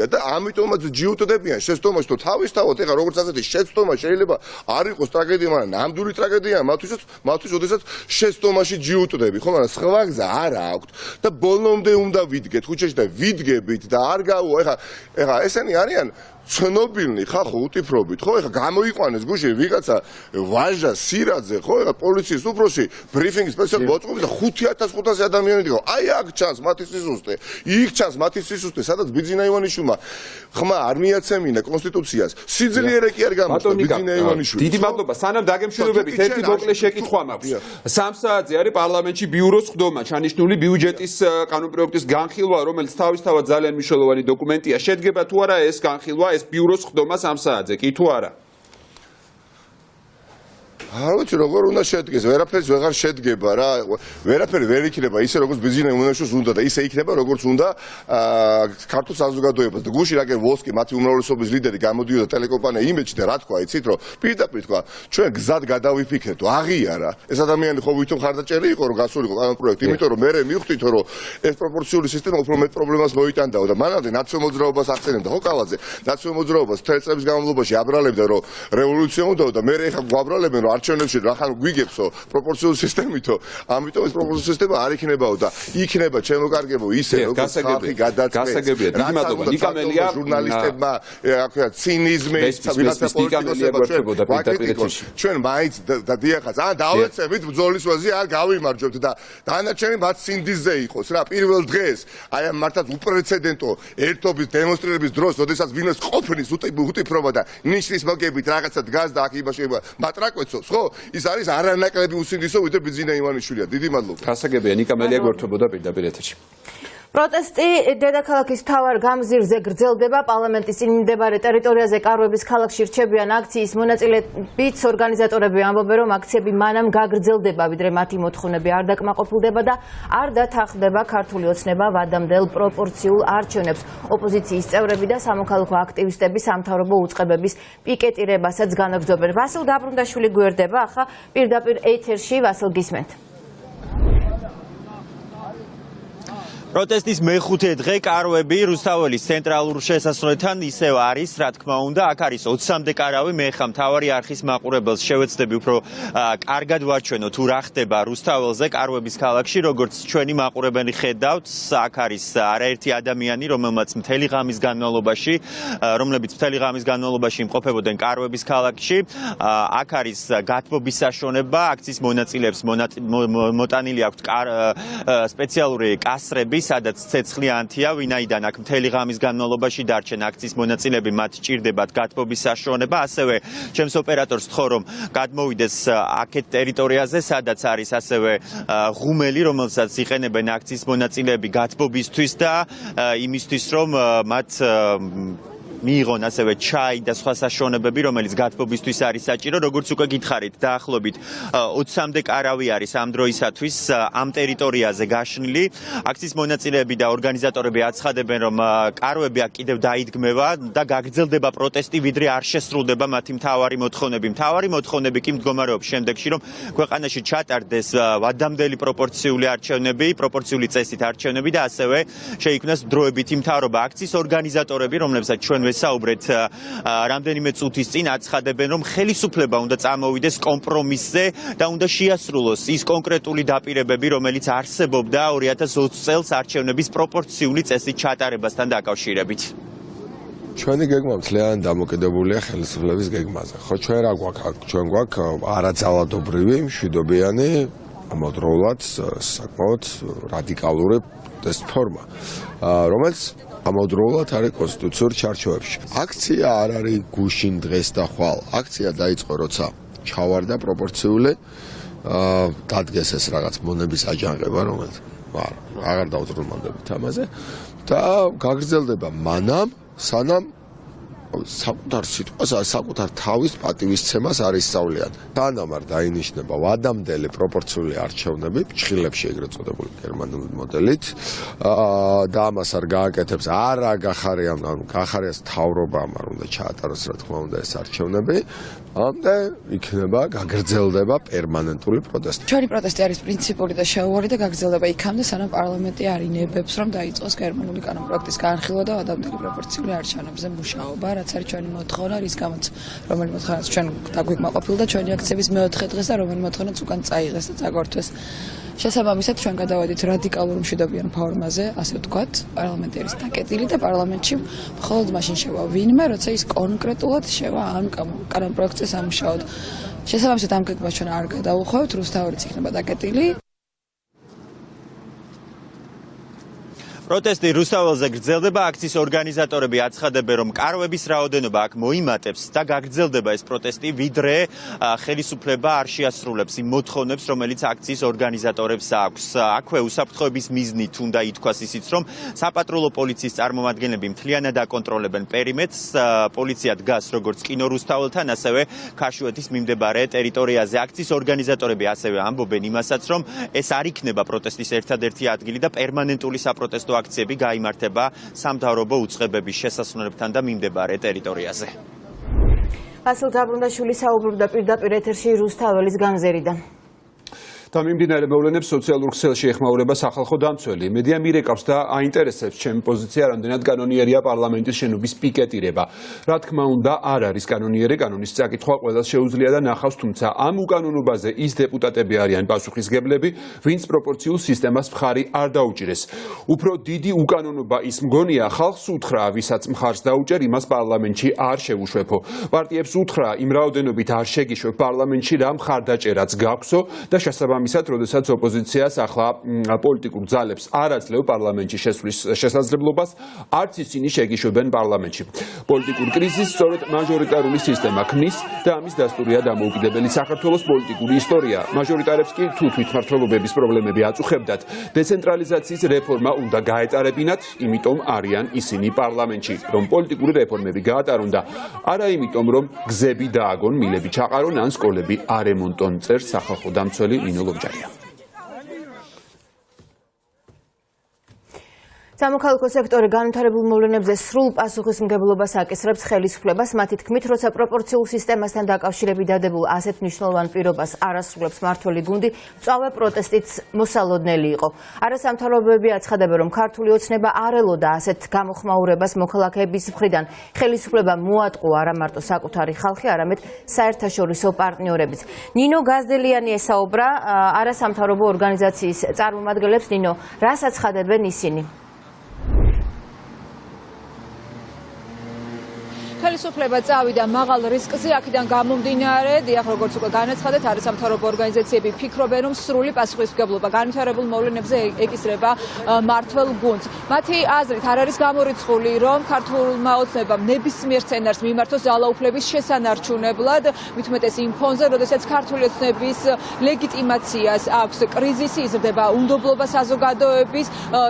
და ამიტომაც ჯიუტდებიან შეცდომაში თუ თავისთავად ეხა როგორც ასეთი შეცდომა შეიძლება არ იყოს ტრაგედია, მაგრამ ნამდვილი ტრაგედია მათთვის ოდესაც შეცდომაში ჯიუტდები, ხო, მაგრამ სხვა გზა არ აქვს. და ბოლომდე უნდა ვიდგეთ ქუჩაში და ვიდგებით და არ გავა ეხა ესენი არიან ცნობილნი ხალხო უტიფრობით ხო ეხა გამოიყვანეს გუშინ ვიღაცა ვაჟა სირაძე ხო ეხა პოლიციის უფროსი ბრიფინგი სპეციალ მოწყობს და 5500 ადამიანი დგა აი აქ ჩანს მათი სიზუსტე იქ ჩანს მათი სიზუსტე სადაც ბიძინა ივანიშვილმა ხმა არ მიაცემინა კონსტიტუციას სიძლიერე კი არ გამოწვა ბიძინა ივანიშვილს დიდი მადლობა სანამ დაგემშვიდობებით ერთი მოკლე შეკითხვა მაქვს 3 საათზე არის პარლამენტში ბიუროს ხდომა ჩანიშნული ბიუჯეტის კანონპროექტის განხილვა რომელიც თავისთავად ძალიან მნიშვნელოვანი დოკუმენტია შედგება თუ არა ეს განხილვა ეს ბიუროს ხდომა 3 საათზე კი თუ არა არ ვიცი როგორ უნდა შედგეს ვერაფერს ვეღარ შედგება რა ვერაფერი ვერ იქნება ისე როგორც ბიძინა ივანიშვილს უნდა და ისე იქნება როგორც უნდა ქართულ საზოგადოებას და გუშინ აგერ ვოსკი მათი უმრავლესობის ლიდერი გამოდიოდა ტელეკომპანია იმეჯში და რა თქვა იცით რომ პირდაპირ თქვა ჩვენ გზად გადავიფიქრეთო აღიარა ეს ადამიანი ხო ვითომ ხარდაჭერი იყო რომ გასულიყო კანონპროექტი იმიტომ რომ მე მივხვდით რომ ეს პროპორციული სისტემა უფრო მეტ პრობლემას მოიტანდაო და მანამდე ნაციონალურ მოძრაობას ახსენებდა ხო კალაძე ნაციონალურ მოძრაობას თელწების განმავლობაში აბრალებდა რომ რევოლუცია უნდაო და მე ეხა გვაბრალებენ რომ არჩევნებში რახან გვიგებსო პროპორციული სისტემითო ამიტომ ეს პროპორციული სისტემა არ იქნებაო და იქნება ჩემოკარგებო ისე როგორც ხალხი გადაწყვეტს დიდი მადლობა ნიკამელია ჟურნალისტებმა აქვია ცინიზმი ვიღაცა პოლიტიკოსებმა ჩვენ მაინც და დიახაც დავეცებით ბრძოლის ვაზი არ გავიმარჯვებთ და დანარჩენი მათ სინდისზე იყოს რა პირველ დღეს აი ამ მართლაც უპრეცედენტო ერთობის დემონსტრირების დროს როდესაც ვინმეს ყოფნის უტიფრობა და ნიშნის მოგებით რაღაცა დგას და აქ იმაში მატრაკვეცობს ხო ის არის არანაკლები უსინდისო ვიდრე ბიძინა ივანიშვილია დიდი მადლობა გასაგებია ნიკამელია გვერდებოდა პირდაპირ ეთერში პროტესტი დედაქალაქის მთავარ გამზირზე გრძელდება პარლამენტის წინ მდებარე ტერიტორიაზე კარვების ქალაქში რჩებიან აქციის მონაწილეებიც ორგანიზატორები ამბობენ რომ აქციები მანამ გაგრძელდება ვიდრე მათი მოთხოვნები არ დაკმაყოფილდება და არ დათანხმდება ქართული ოცნება ვადამდელ პროპორციულ არჩევნებს ოპოზიციის წევრები და სამოქალაქო აქტივისტები სამთავრობო უწყებების პიკეტირებასაც განაგრძობენ ვასილ დაბრუნდაშვილი გვერდება ახლა პირდაპირ ეთერში ვასილ გისმენთ პროტესტის მეხუთე დღე კარვები რუსთაველის ცენტრალურ შესასვლელთან ისევ არის, რა თქმა უნდა, აქ არის 20-მდე კარავი, მე ხა მთავარი არხის მაყურებელს შევეცდები უფრო კარგად ვაჩვენო თუ რა ხდება რუსთაველზე კარვების ქალაქში, როგორც ჩვენი მაყურებელი ხედავთ, აქ არის არაერთი ადამიანი, რომლებიც მთელი ღამის განმავლობაში იმყოფებოდნენ კარვების ქალაქში. აქ არის გათბობის საშუალება, აქციის მონაწილეებს მოტანილი აქვთ სპეციალური კასრები, სადაც ცეცხლი ანთია, ვინაიდან აქ მთელი ღამის განმავლობაში დარჩენ აქციის მონაწილეები, მათ სჭირდებათ გათბობის საშუალება. ასევე ჩემს ოპერატორს ვთხოვ, რომ გადმოვიდეს აქეთ ტერიტორიაზე, სადაც არის ასევე ღუმელი, რომელსაც იყენებენ აქციის მონაწილეები გათბობისთვის და იმისთვის, რომ მათ მიიღონ ასევე ჩაი და სხვა საშუალებები, რომელიც გათბობისთვის არის საჭირო. როგორც უკვე გითხარით, დაახლოებით 20-მდე კარავი არის ამ დროისათვის ამ ტერიტორიაზე გაშლილი. აქციის მონაწილეები და ორგანიზატორები აცხადებენ, რომ კარვები აქ კიდევ დაიდგმება და გაგრძელდება პროტესტი, ვიდრე არ შესრულდება მათი მთავარი მოთხოვნები. მთავარი მოთხოვნები კი მდგომარეობს შემდეგში, რომ ქვეყანაში ჩატარდეს ვადამდელი პროპორციული წესით არჩევნები და ასევე შეიქმნას დროებითი მთავრობა. აქციის ორგანიზატორები, რომლებსაც ჩვენ ვესაუბრეთ რამდენიმე წუთის წინ, აცხადებენ, რომ ხელისუფლება უნდა წამოვიდეს კომპრომისზე და უნდა შეასრულოს ის კონკრეტული დაპირებები, რომელიც არსებობდა 2020 წელს არჩევნების პროპორციული წესით ჩატარებასთან დაკავშირებით. ჩვენი გეგმა ძალიან დამოკიდებულია ხელისუფლების გეგმაზე. ხო, ჩვენ რა გვაქვს? ჩვენ გვაქვს არაძალადობრივი, მშვიდობიანი, ამავდროულად საკმაოდ რადიკალური ფორმა, რომელიც ამავდროულად არის კონსტიტუციურ ჩარჩოებში. აქცია არ არის გუშინ დღეს და ხვალ. აქცია დაიწყო, როცა ჩავარდა პროპორციული, დადგეს ეს რაღაც მონების აჯანყება, რომელიც აღარ დავუზრუნველდებით ამაზე და გაგრძელდება მანამ, სანამ საკუთარ სიტყვას, საკუთარ თავის პატივისცემას არ ისწავლიან. სანამ არ დაინიშნება ვადამდელი პროპორციული არჩევნები, ჩხილებში ეგრეთ წოდებული გერმანული მოდელით, და ამას არ გააკეთებს, არა გახარიას თავრობამ, არ უნდა ჩაატაროს, რა თქმა უნდა, ეს არჩევნები, ამდე იქნება გაგრძელდება პერმანენტული პროტესტი. ჩვენი პროტესტი არის პრინციპული და შეუვარი და გაგრძელდება იქამდე, სანამ პარლამენტი არ ინებებს, რომ დაიწყოს გერმანული კანონპროექტის განხილვა და ვადამდელი პროპორციული არჩევნებზე მუშაობა, რაც არის ჩვენი მოთხოვნა, რის გამოც რომელი მოთხოვნაც ჩვენ დაგვიკმაყოფილდა და ჩვენი აქციების მეოთხე დღეს და რომელი მოთხოვნაც უკან წაიღეს და წაგორთვეს. შესაბამისად ჩვენ გადავედით რადიკალურ მშვიდობიან ფორმაზე, ასე ვთქვათ, პარლამენტი არის დაკეტილი და პარლამენტში მხოლოდ მაშინ შევა ვინმე, როცა ის კონკრეტულად შევა ამ კანონპროექტზე სამუშაოდ. შესაბამისად ამ გეგმას ჩვენ არ გადავუხვევთ, რუსთაველიც იქნება დაკეტილი. პროტესტი რუსთაველზე გრძელდება, აქციის ორგანიზატორები აცხადებენ, რომ კარვების რაოდენობა აქ მოიმატებს და გაგრძელდება ეს პროტესტი, ვიდრე ხელისუფლება არ შეასრულებს იმ მოთხოვნებს, რომელიც აქციის ორგანიზატორებს აქვს. აქვე უსაფრთხოების მიზნით უნდა ითქვას ისიც, რომ საპატრულო პოლიციის წარმომადგენლები მთლიანად აკონტროლებენ პერიმეტრს, პოლიცია დგას როგორც კინო რუსთაველთან, ასევე ქაშუეთის მიმდებარე ტერიტორიაზე. აქციის ორგანიზატორები ასევე ამბობენ იმასაც, რომ ეს არ იქნება პროტესტის ერთადერთი ადგილი და პერმანენტული საპროტესტო აქციები გაიმართება სამთავრობო უწყებების შესასვლელებთან და მიმდებარე ტერიტორიაზე. ასილ დაბრუნდაშვილი საუბრობდა პირდაპირ ეთერში რუსთაველის განზერიდან. და მიმდინარე მოვლენებს სოციალურ ქსელში ეხმაურება სახალხო დამცველი. მედია მირეკავს და აინტერესებს ჩემი პოზიცია, რამდენად კანონიერია პარლამენტის შენობის პიკეტირება. რა თქმა უნდა, არ არის კანონიერი, კანონის წაკითხვა ყველას შეუძლია და ნახავს, თუმცა ამ უკანონობაზე ის დეპუტატები არიან პასუხისგებლები, ვინც პროპორციულ სისტემას მხარი არ დაუჭირეს. უფრო დიდი უკანონობა ის მგონია, ხალხს უთხრა, ვისაც მხარს დაუჭერ, იმას პარლამენტში არ შევუშვებო. პარტიებს უთხრა, იმ რაოდენობით არ შეგიშვებ პარლამენტში რა მხარდაჭერაც გაქვსო და შესაბამისად როდესაც ოპოზიციას ახლა პოლიტიკურ ძალებს არ აძლევ პარლამენტში შესვლის შესაძლებლობას, არც ისინი შეგიშვებენ პარლამენტში. პოლიტიკურ კრიზისს სწორედ მაჟორიტარული სისტემა ქმნის და ამის დასტურია დამოუკიდებელი საქართველოს პოლიტიკური ისტორია. მაჟორიტარებს კი თუ თვითმმართველობების პრობლემები აწუხებდათ, დეცენტრალიზაციის რეფორმა უნდა გაეტარებინათ, იმიტომ არიან ისინი პარლამენტში, რომ პოლიტიკური რეფორმები გაატარონ და არა იმიტომ, რომ გზები დააგონ, მილები ჩაყარონ ან სკოლები არემონტონ, წერს სახალხო დამცველი მინო სამოქალაქო სექტორი განვითარებულ მოვლენებზე სრულ პასუხისმგებლობას აკისრებს ხელისუფლებას, მათი თქმით, როცა პროპორციულ სისტემასთან დაკავშირებით დადებულ ასეთ მნიშვნელოვან პირობას არ ასრულებს მმართველი გუნდი, მწვავე პროტესტიც მოსალოდნელი იყო. არასამთავრობოები აცხადებენ, რომ ქართული ოცნება არ ელოდა ასეთ გამოხმაურებას მოქალაქეების მხრიდან. ხელისუფლება მოატყუა არა მარტო საკუთარი ხალხი, არამედ საერთაშორისო პარტნიორებიც. ნინო გაზდელიანი ესაუბრა არასამთავრობო ორგანიზაციის წარმომადგენლებს. ნინო, რას აცხადებენ ისინი? ხელისუფლება წავიდა მაღალ რისკზე, აქედან გამომდინარე, დიახ, როგორც უკვე განაცხადეთ, არასამთავრობო ორგანიზაციები ფიქრობენ, რომ სრული პასუხისმგებლობა განვითარებულ მოვლენებზე ეკისრება მმართველ გუნდს. მათი აზრით არ არის გამორიცხული, რომ ქართულმა ოცნებამ ნებისმიერ სცენარს მიმართოს ძალაუფლების შესანარჩუნებლად, მით უმეტეს იმ ფონზე, როდესაც ქართული ოცნების ლეგიტიმაციას აქვს კრიზისი, იზრდება უნდობლობა საზოგადოების,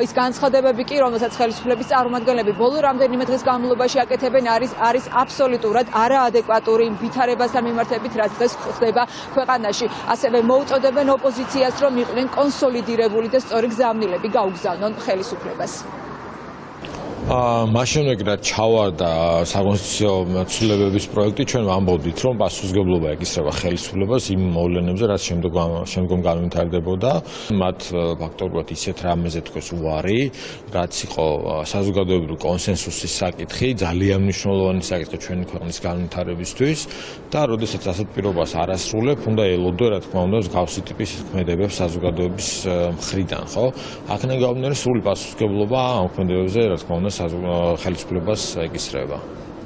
ის განცხადებები კი, რომელსაც ხელისუფლების წარმომადგენლები ბოლო რამდენიმე დღის განმავლობაში აკეთებენ, არის აბსოლუტურად არაადეკვატური იმ ვითარებასთან მიმართებით, რაც დღეს ხდება ქვეყანაში. ასევე მოუწოდებენ ოპოზიციას, რომ იყვნენ კონსოლიდირებული და სწორი გზავნილები გაუგზავნონ ხელისუფლებას. მაშინ რაც ჩავარდა საკონსტიტუციო ცვლილებების პროექტი, ჩვენ ვამბობდით, რომ პასუხისმგებლობა ეკისრება ხელისუფლებას იმ მოვლენებზე, რაც შემდგომ განვითარდებოდა. მათ ფაქტობრივად ისეთ რამეზე თქვეს უარი, რაც იყო საზოგადოებრივი კონსენსუსის საკითხი, ძალიან მნიშვნელოვანი საკითხი ჩვენი ქვეყნის განვითარებისთვის და როდესაც ასეთ პირობას არ ასრულებ, უნდა ელოდო, რა თქმა უნდა, მსგავსი ტიპის ქმედებებს საზოგადოების მხრიდან, ხო? აქედან გამომდინარე, სრული პასუხისმგებლობა ამ ქმედებებზე, რა თქმა უნდა, ხელისუფლებას ეკისრება.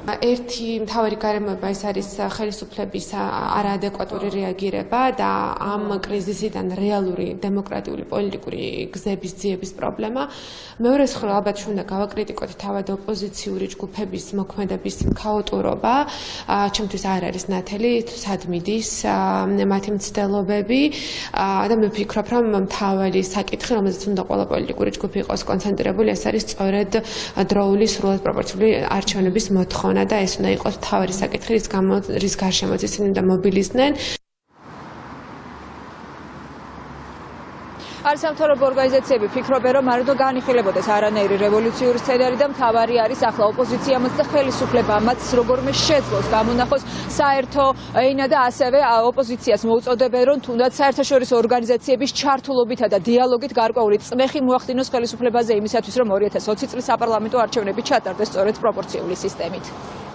ერთი მთავარი გარემოება ეს არის ხელისუფლების არაადეკვატური რეაგირება და ამ კრიზისიდან რეალური დემოკრატიული პოლიტიკური გზების ძიების პრობლემა. მეორე მხრივ ალბათ უნდა გავაკრიტიკოთ თავად ოპოზიციური ჯგუფების მოქმედების ქაოტურობა. ჩემთვის არ არის ნათელი სად მიდის მათი მცდელობები და მე ვფიქრობ, რომ მთავარი საკითხი, რომელზეც უნდა ყველა პოლიტიკური ჯგუფი იყოს კონცენტრირებული, ეს არის სწორედ დროული სრულად პროპორციული არჩევნების მოთხოვნა. და ეს უნდა იყოს მთავარი საკითხი, რის გარშემოც ისინი უნდა მობილიზდნენ. არასამთავრობო ორგანიზაციები ფიქრობენ, რომ არ უნდა განიხილებოდეს არანაირი რევოლუციური სცენარი და მთავარი არის ახლა ოპოზიციამაც და ხელისუფლებამაც როგორმე შეძლოს გამონახოს საერთო ენა და ასევე ოპოზიციას მოუწოდებენ, რომ თუნდაც საერთაშორისო ორგანიზაციების ჩართულობითა და დიალოგით გარკვეული წმეხი მოახდინოს ხელისუფლებაზე იმისათვის, რომ 2020 წლის საპარლამენტო არჩევნები ჩატარდეს სწორედ პროპორციული სისტემით.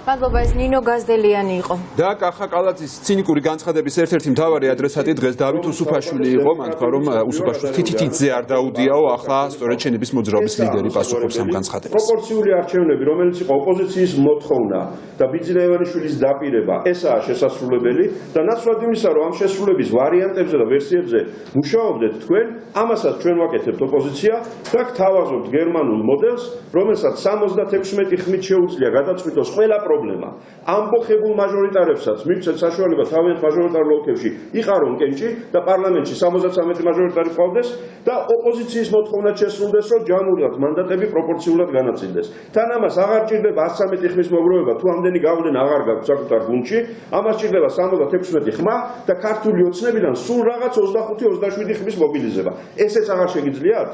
მადლობა, ეს ნინო გაზდელიანი იყო. და კახა კალაძის ცინიკური განცხადების ერთ-ერთი მთავარი ადრესატი დღეს დავით უსუფაშვილი იყო. მან თქვა, რომ უსუფაშვილს თითითიძე არ დაუდიაო, ახლა სწორედ შენების მოძრაობის ლიდერი პასუხობს ამ განცხადებას. პროპორციული არჩევნები, რომელიც იყო ოპოზიციის მოთხოვნა და ბიძინა ივანიშვილის დაპირება, ესაა შესასრულებელი და ნაცვლად იმისა, რომ ამ შესრულების ვარიანტებზე და ვერსიებზე მუშაობდეთ თქვენ, ამასაც ჩვენ ვაკეთებთ ოპოზიცია და გთავაზობთ გერმანულ მოდელს, რომელსაც 76 ხმით შეუძლია გადაწყვიტოს ყველა პრობლემა. ამბოხებულ მაჟორიტარებსაც მივცეთ საშუალება თავიანთ მაჟორიტარულ ოლქებში იყარონ კენჭი და პარლამენტში 73 მაჟორიტარი ყავდეს და ოპოზიციის მოთხოვნა შესრულდეს, რომ ჯამურად მანდატები პროპორციულად განაწილდეს. თან ამას აღარ ჭირდება 113 ხმის მოგროვება, თუ ამდენი გავლენა აღარ გაქვს საკუთარ გუნდში, ამას ჭირდება 76 ხმა და ქართული ოცნებიდან სულ რაღაც 25-27 ხმის მობილიზება. ესეც აღარ შეგიძლიათ?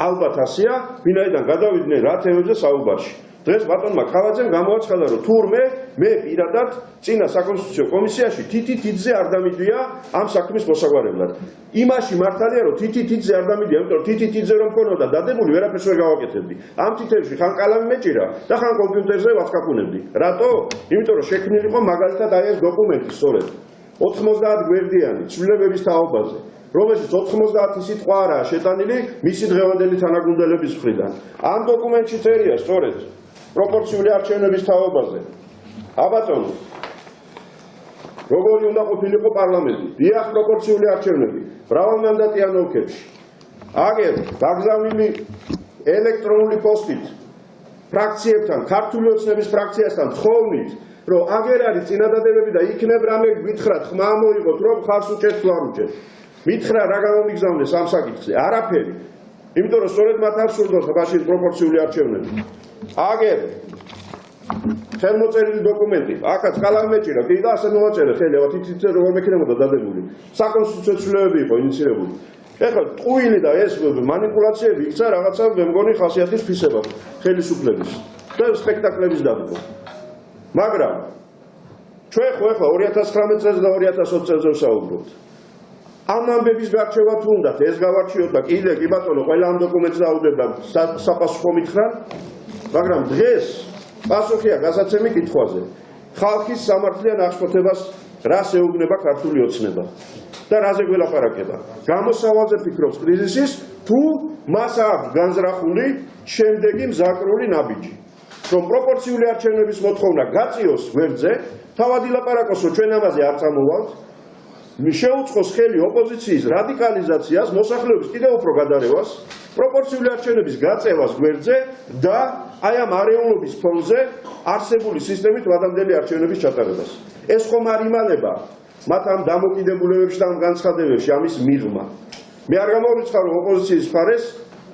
ალბათ ასია, ვინაიდან გადავიდნენ რა თემებზე საუბარში. დღეს ბატონმა ხალაძემ გამოაცხადა, რომ თურმე მე პირადად წინა საკონსტიტუციო კომისიაში თითითიძე არ დამიდვია ამ საქმის მოსაგვარებლად. იმაში მართალია, რომ თითითიძე არ დამიდვია, იმიტომ რომ თითითიძე რომ მქონოდა დადებული, ვერაფერს ვერ გავაკეთებდი. ამ თითებში ხან კალამი მეჭირა და ხან კომპიუტერზე ვაცკაპუნებდი. რატო? იმიტომ რომ შექმნილი იყო მაგალითად აი ეს დოკუმენტი სწორედ 90 გვერდიანი ცვლილებების თაობაზე, რომელშიც 90 სიტყვა არაა შეტანილი მისი დღევანდელი თანაგუნდელების მხრიდან. ამ დოკუმენტში წერია სწორედ პროპორციული არჩევნების თაობაზე. აბატონო, როგორი უნდა ყოფილიყო პარლამენტი? დიახ, პროპორციული არჩევნები, მრავალმანდატიან ოლქებში. აგერ დაგზავნილი ელექტრონული პოსტით ფრაქციებთან, ქართული ოცნების ფრაქციასთან თხოვნით, რომ აგერ არის წინადადებები და იქნებ რამე გითხრათ, ხმა მოიღოთ, რომ ხარს უჭერთ თუ არ უჭერთ. მითხრა რა გამომიგზავნეს ამ საკითხზე? არაფერი. იმიტომ რომ სწორედ მათ არ სურდოს მაშინ პროპორციული არჩევნები. აგერ ხელმოწერილი დოკუმენტი, აქაც კალამი მეჭირა, და ასე მოვაწერე ხელი, თითქოს როგორ მექნებოდა დადებული. საკონსტიტუციო ცვლილებები იყო ინიცირებული. ეხლა ტყუილი და ეს მანიპულაციები იქცა რაღაცა მე მგონი ხასიათის ფისება ხელისუფლების და სპექტაკლების დადგმა. მაგრამ ჩვენ ხო ეხლა 2019 წელს და 2020 წელს ვსაუბრობთ. ამ ამბების გარჩევა თუ უნდათ ეს გავარჩიოთ და კიდე კი ბატონო ყველა ამ დოკუმენტს დაუდება საპასუხო მითხრან, მაგრამ დღეს პასუხია გასაცემი კითხვაზე. ხალხის სამართლიან აღშფოთებას რას ეუბნება ქართული ოცნება და რაზე გველაპარაკება. გამოსავალზე ფიქრობს კრიზისის თუ მას აქვს განზრახული შემდეგი მზაკრული ნაბიჯი. რომ პროპორციული არჩევნების მოთხოვნა გაწიოს გვერდზე, თავად ილაპარაკოსო ჩვენ ამაზე არ წამოვალთ, შეუწყოს ხელი ოპოზიციის რადიკალიზაციას, მოსახლეობის კიდევ უფრო გადარევას, პროპორციული არჩევნების გაწევას გვერდზე და აი ამ არეულობის ფონზე არსებული სისტემით ვადამდელი არჩევნების ჩატარებას. ეს ხომ არ იმალება მათ ამ დამოკიდებულებებში და ამ განცხადებებში ამის მიღმა. მე არ გამოვიწყარ რომ ოპოზიციის მხარეს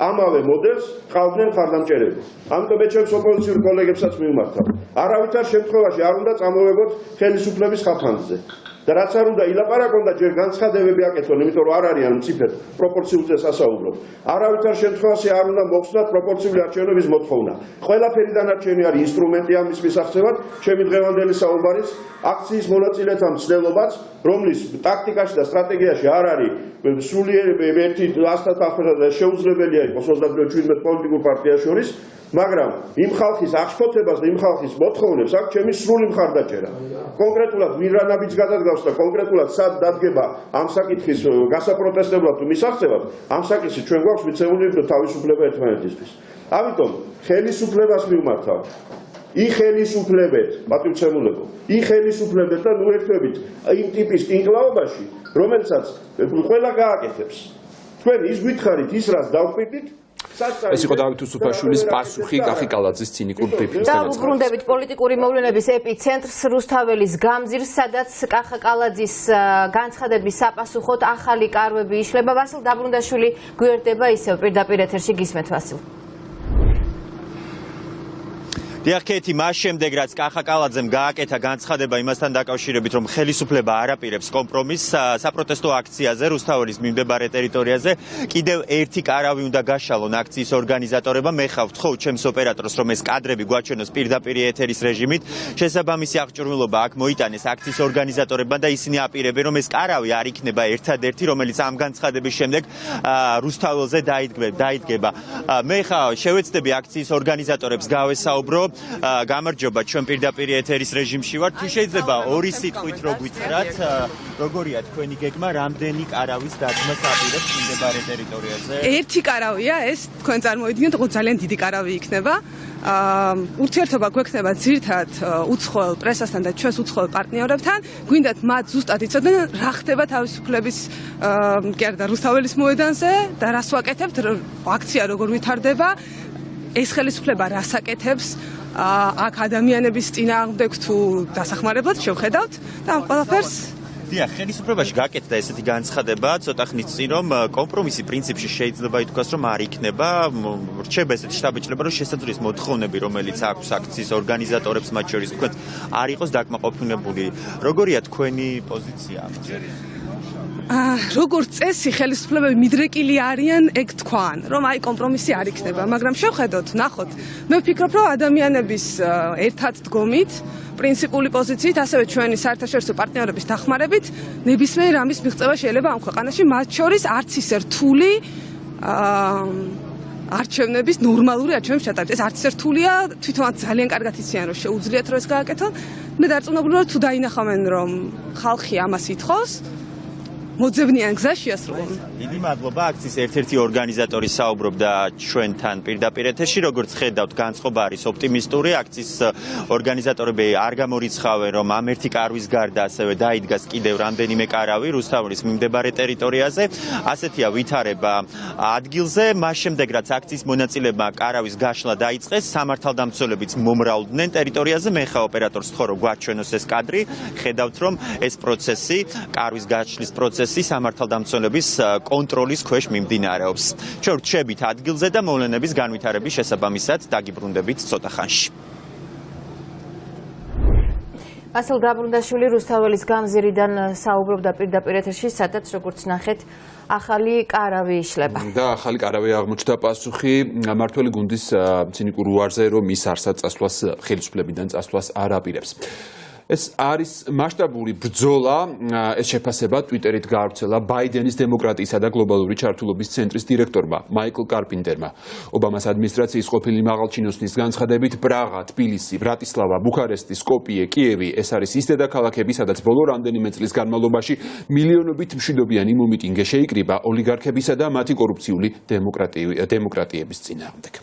ამავე მოდელს ყავდნენ მხარდამჭერები. ამიტომ მე ჩემს ოპოზიციურ კოლეგებსაც მივმართავ. არავითარ შემთხვევაში არ უნდა წამოვეგოთ ხელისუფლების ხაფანზე. და რაც არ უნდა ილაპარაკონ და ჯერ განცხადებები აკეთონ, იმიტომ რომ არ არიან მწიფედ პროპორციულზე სასაუბრობ. არავითარ შემთხვევაში არ უნდა მოხსნათ პროპორციული არჩევნების მოთხოვნა. ყველაფერი დანარჩენი არის ინსტრუმენტი ამის მისაღწევად, ჩემი დღევანდელი საუბარის აქციის მონაწილეთა მცდელობაც, რომლის ტაქტიკაში და სტრატეგიაში არ არის სულიერ ერთი 100% შეუძლებელია იყოს 37 პოლიტიკურ პარტიას შორის, მაგრამ იმ ხალხის აღშფოთებას და იმ ხალხის მოთხოვნებს აქვს ჩემი სრული მხარდაჭერა. კონკრეტულად ვინ რა ნაბიჯს გადადგავს და კონკრეტულად სად დადგება ამ საკითხის გასაპროტესტებლად თუ მისაღწევად, ამ საკითხში ჩვენ გვაქვს მიცემული თავისუფლება ერთმანეთისთვის. ამიტომ ხელისუფლებას მივმართავ. იხელისუფლებეთ, პატივცემულებო, იხელისუფლებეთ და ნუ ერთვებით იმ ტიპის კინკლაობაში, რომელსაც ყველა გააკეთებს. თქვენ ის გითხარით, ის რაც დავკვირდით, ეს იყო დავით უსუფაშვილის პასუხი კახი კალაძის ცინიკურ ბრიფინგს. და უბრუნდებით პოლიტიკური მოვლენების ეპიცენტრს რუსთაველის გამზირს, სადაც კახა კალაძის განცხადების საპასუხოდ ახალი კარვები იშლება. ვასილ დაბრუნდაშვილი გვერდება ისევ პირდაპირ ეთერში გისმენთ ვასილ. დიახ, მას შემდეგ რაც კახა კალაძემ გააკეთა განცხადება იმასთან დაკავშირებით, რომ ხელისუფლება არ აპირებს კომპრომისს საპროტესტო აქციაზე რუსთაველის მიმდებარე ტერიტორიაზე, კიდევ ერთი კარავი უნდა გაშალონ აქციის ორგანიზატორებმა. მე ხავთ ხო ჩემს ოპერატორს, რომ ეს კადრები გვაჩვენოს პირდაპირ ეთერის რეჟიმით. შესაბამისი აღჭურვილობა აქ მოიტანეს აქციის ორგანიზატორებმა და ისინი აპირებენ, რომ ეს კარავი არ იქნება ერთადერთი, რომელიც ამ განცხადების შემდეგ რუსთაველზე დაიდგება. მე შევეცდები აქციის ორგანიზატორებს გავესაუბრო. გამარჯობა, ჩვენ პირდაპირ ეთერის რეჟიმში ვართ. თუ შეიძლება ორი სიტყვით რო გითხრათ, როგორია თქვენი გეგმა, რამდენი კარავის დადგმას აპირებთ მიმდებარე ტერიტორიაზე? ერთი კარავია ეს, თქვენ წარმოიდგინეთ, უფრო ძალიან დიდი კარავი იქნება. ურთიერთობა გვექნება ძირთად უცხოელ პრესასთან და ჩვენს უცხოელ პარტნიორებთან. გვინდათ მათ ზუსტად იცოდნენ, რა ხდება თავისუფლების და რუსთაველის მოედანზე და რას ვაკეთებთ, აქცია როგორ ვითარდება. ეს ხელისუფლება რას აკეთებს აქ ადამიანების წინააღმდეგ თუ დასახმარებლად შევხედავთ და ამ ყველაფერს დიახ, ხელისუფლებაში გაკეთდა ესეთი განცხადება ცოტა ხნის წინ, რომ კომპრომისი პრინციპში შეიძლება ითქვას, რომ არ იქნება, რჩება ესეთი შთაბეჭდილება, რომ შესაძლოა მოთხოვნები, რომელიც აქვს აქციის ორგანიზატორებს, მათ შორის თქვენ არ იყოს დაკმაყოფილებული. როგორია თქვენი პოზიცია ამაზე? როგორც წესი ხელისუფლებები მიდრეკილი არიან ეგ თქვან, რომ აი კომპრომისი არ იქნება, მაგრამ შევხედოთ, ნახოთ. მე ვფიქრობ, რომ ადამიანების ერთად დგომით, პრინციპული პოზიციით, ასევე ჩვენი საერთაშორისო პარტნიორების დახმარებით, ნებისმიერ ამის მიღწევა შეიძლება ამ ქვეყანაში, მათ შორის არც ისე რთული არჩევნების ნორმალური არჩევნების ჩატარება. ეს არც ისე რთულია, თვითონაც ძალიან კარგად იციან, რომ შეუძლიათ რომ ეს გააკეთონ. მე დარწმუნებული ვარ, თუ დაინახავენ, რომ ხალხი ამას ითხოვს, მოძებნიან გზას შეასრულონ. დიდი მადლობა აქციის ერთ-ერთი ორგანიზატორი საუბრობდა ჩვენთან პირდაპირ ეთერში, როგორც ხედავთ, განწყობა არის ოპტიმისტური. აქციის ორგანიზატორები არ გამორიცხავენ, რომ ამ ერთი კარვის გარდა ასევე დაიდგას კიდევ რამდენიმე კარავი რუსთაველის მიმდებარე ტერიტორიაზე. ასეთია ვითარება ადგილზე. მას შემდეგ, რაც აქციის მონაწილებმა კარავის გაშლა დაიწყეს, სამართალდამცველებიც მომრავლდნენ ტერიტორიაზე. მე ხა ოპერატორს ვთხოვ, რომ გვაჩვენოს ეს კადრი. ხედავთ, რომ ეს პროცესი, კარვის გაშლის პროცესი სამართალდამცველების კონტროლის ქვეშ მიმდინარეობს. ჩვენ რჩებით ადგილზე და მოვლენების განვითარების შესაბამისად დაგიბრუნდებით ცოტა ხანში. ასელ დაბრუნდაშვილი რუსთაველის გამზირიდან საუბრობდა პირდაპირ ეთერში, სადაც როგორც ნახეთ, ახალი კარავი იშლება. და ახალი კარავი აღმოჩნდა პასუხი მმართველი გუნდის ცინიკურ უარზე, რომ ის არსად წასვლას ხელისუფლებიდან წასვლას არ აპირებს. ეს არის მასშტაბური ბრძოლა, ეს შეფასება ტვიტერით გაავრცელა ბაიდენის დემოკრატიისა და გლობალური ჩართულობის ცენტრის დირექტორმა მაიკლ კარპინტერმა. ობამას ადმინისტრაციის ყოფილი მაღალჩინოსნის განცხადებით პრაღა, თბილისი, ბრატისლავა, ბუქარესტი, სკოპიე, კიევი ეს არის ის დედაქალაქები, სადაც ბოლო რამდენიმე წლის განმავლობაში მილიონობით მშვიდობიანი მომიტინგე შეიკრიბა ოლიგარქებისა და მათი კორუფციული დემოკრატიების წინააღმდეგ.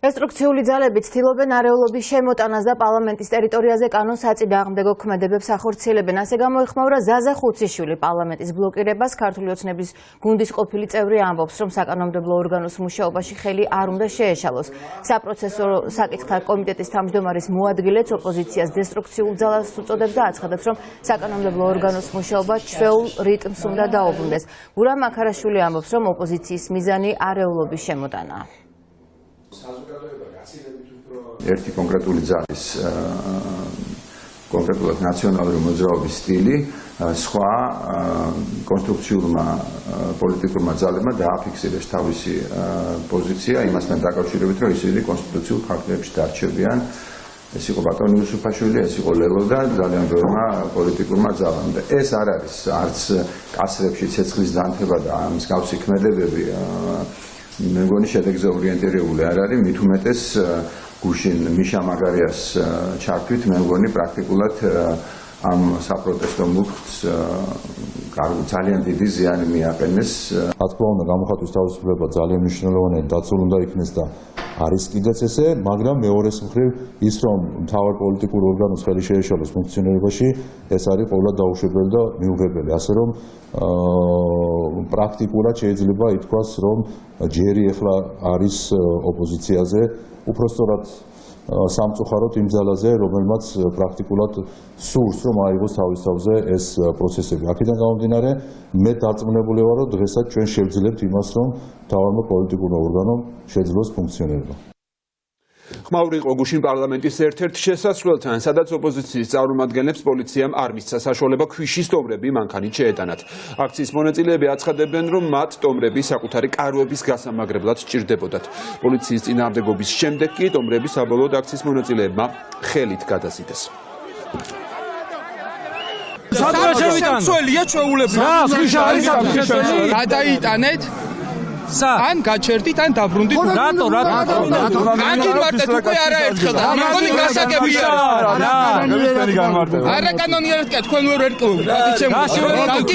რესტრუქციული ძალები ცდილობენ არეულობის შემოტანას და პარლამენტის ტერიტორიაზე კანონსაწინააღმდეგო ქმედებებს ახორციელებენ. ასე გამოიხმაურა ზაზა ხუციშვილი პარლამენტის ბლოკირებას. ქართული ოცნების გუნდის ყოფილი წევრი ამბობს, რომ საკანონმდებლო ორგანოს მუშაობაში ხელი არ უნდა შეეშალოს. საპროცესო საკითხთა კომიტეტის თავმჯდომარის მოადგილეც ოპოზიციას დესტრუქციულ ძალას უწოდებს და აცხადებს, რომ საკანონმდებლო ორგანოს მუშაობა ჩვეულ რიტმს უნდა დაუბრუნდეს. გურამ მაქარაშვილი ამბობს, რომ ოპოზიციის მიზანი არეულობის შემოტანაა. ერთი კონკრეტული ძალის კონკრეტულად ნაციონალური მოძრაობის სტილი სხვა კონსტრუქციულმა პოლიტიკურმა ძალებმა დააფიქსირეს თავისი პოზიცია იმასთან დაკავშირებით, რომ ისინი კონსტიტუციურ ფაქტებში დარჩებიან. ეს იყო ბატონი იუსუფაშვილი, ეს იყო ლელო და ძალიან ბევრმა პოლიტიკურმა ძალამ. ეს არ არის არც კასრებში ცეცხლის დანთება და მსგავსი ქმედებები მე მგონი შედეგზე ორიენტირებული არ არის, მით უმეტეს გუშინ მიშა მაგარიას ჩართვით მე მგონი პრაქტიკულად ამ საპროტესტო მუხტს ძალიან დიდი ზიანი მიაყენეს. რა თქმა უნდა, გამოხატვის თავისუფლება ძალიან მნიშვნელოვანი დაცულ უნდა იქნეს და არის კიდეც ესე, მაგრამ მეორეს მხრივ ის რომ მთავარ პოლიტიკურ ორგანოს ხელი შეეშალოს ფუნქციონირებაში, ეს არის ყოველად დაუშვებელი და მიუღებელი. ასე რომ პრაქტიკულად შეიძლება ითქვას, რომ ჯერი ახლა არის ოპოზიციაზე, უпростоრად სამწუხაროდ იმ ძალაზე, რომელმაც პრაქტიკულად სურს, რომ აიღოს თავის თავზე ეს პროცესები. აქედან გამომდინარე, მე დარწმუნებული ვარ, რომ დღესაც ჩვენ შევძლებთ იმას, რომ მთავარმა პოლიტიკურმა ორგანომ შეძლოს ფუნქციონირება. ხმაური იყო გუშინ პარლამენტის ერთ-ერთ შესასვლელთან, სადაც ოპოზიციის წარმომადგენლებს პოლიციამ არ მისცა საშუალება ქვიშის ტომრები მანქანით შეეტანათ. აქციის მონაწილეები აცხადებენ, რომ მათ ტომრები საკუთარი კარვების გასამაგრებლად სჭირდებოდათ. პოლიციის წინააღმდეგობის შემდეგ კი ტომრები საბოლოოდ აქციის მონაწილეებმა ხელით გადაზიდეს. სამწველია ჩვეულებრივ. გადაიტანეთ ან გაჩერდით ან დაბრუნდით. რატო? გაგიმარტეთ უკვე არაერთხელ და ამგონი გასაგებია. არაკანონიერად თქვენ ვერ ერკვევთ. გაგიმარტეთ.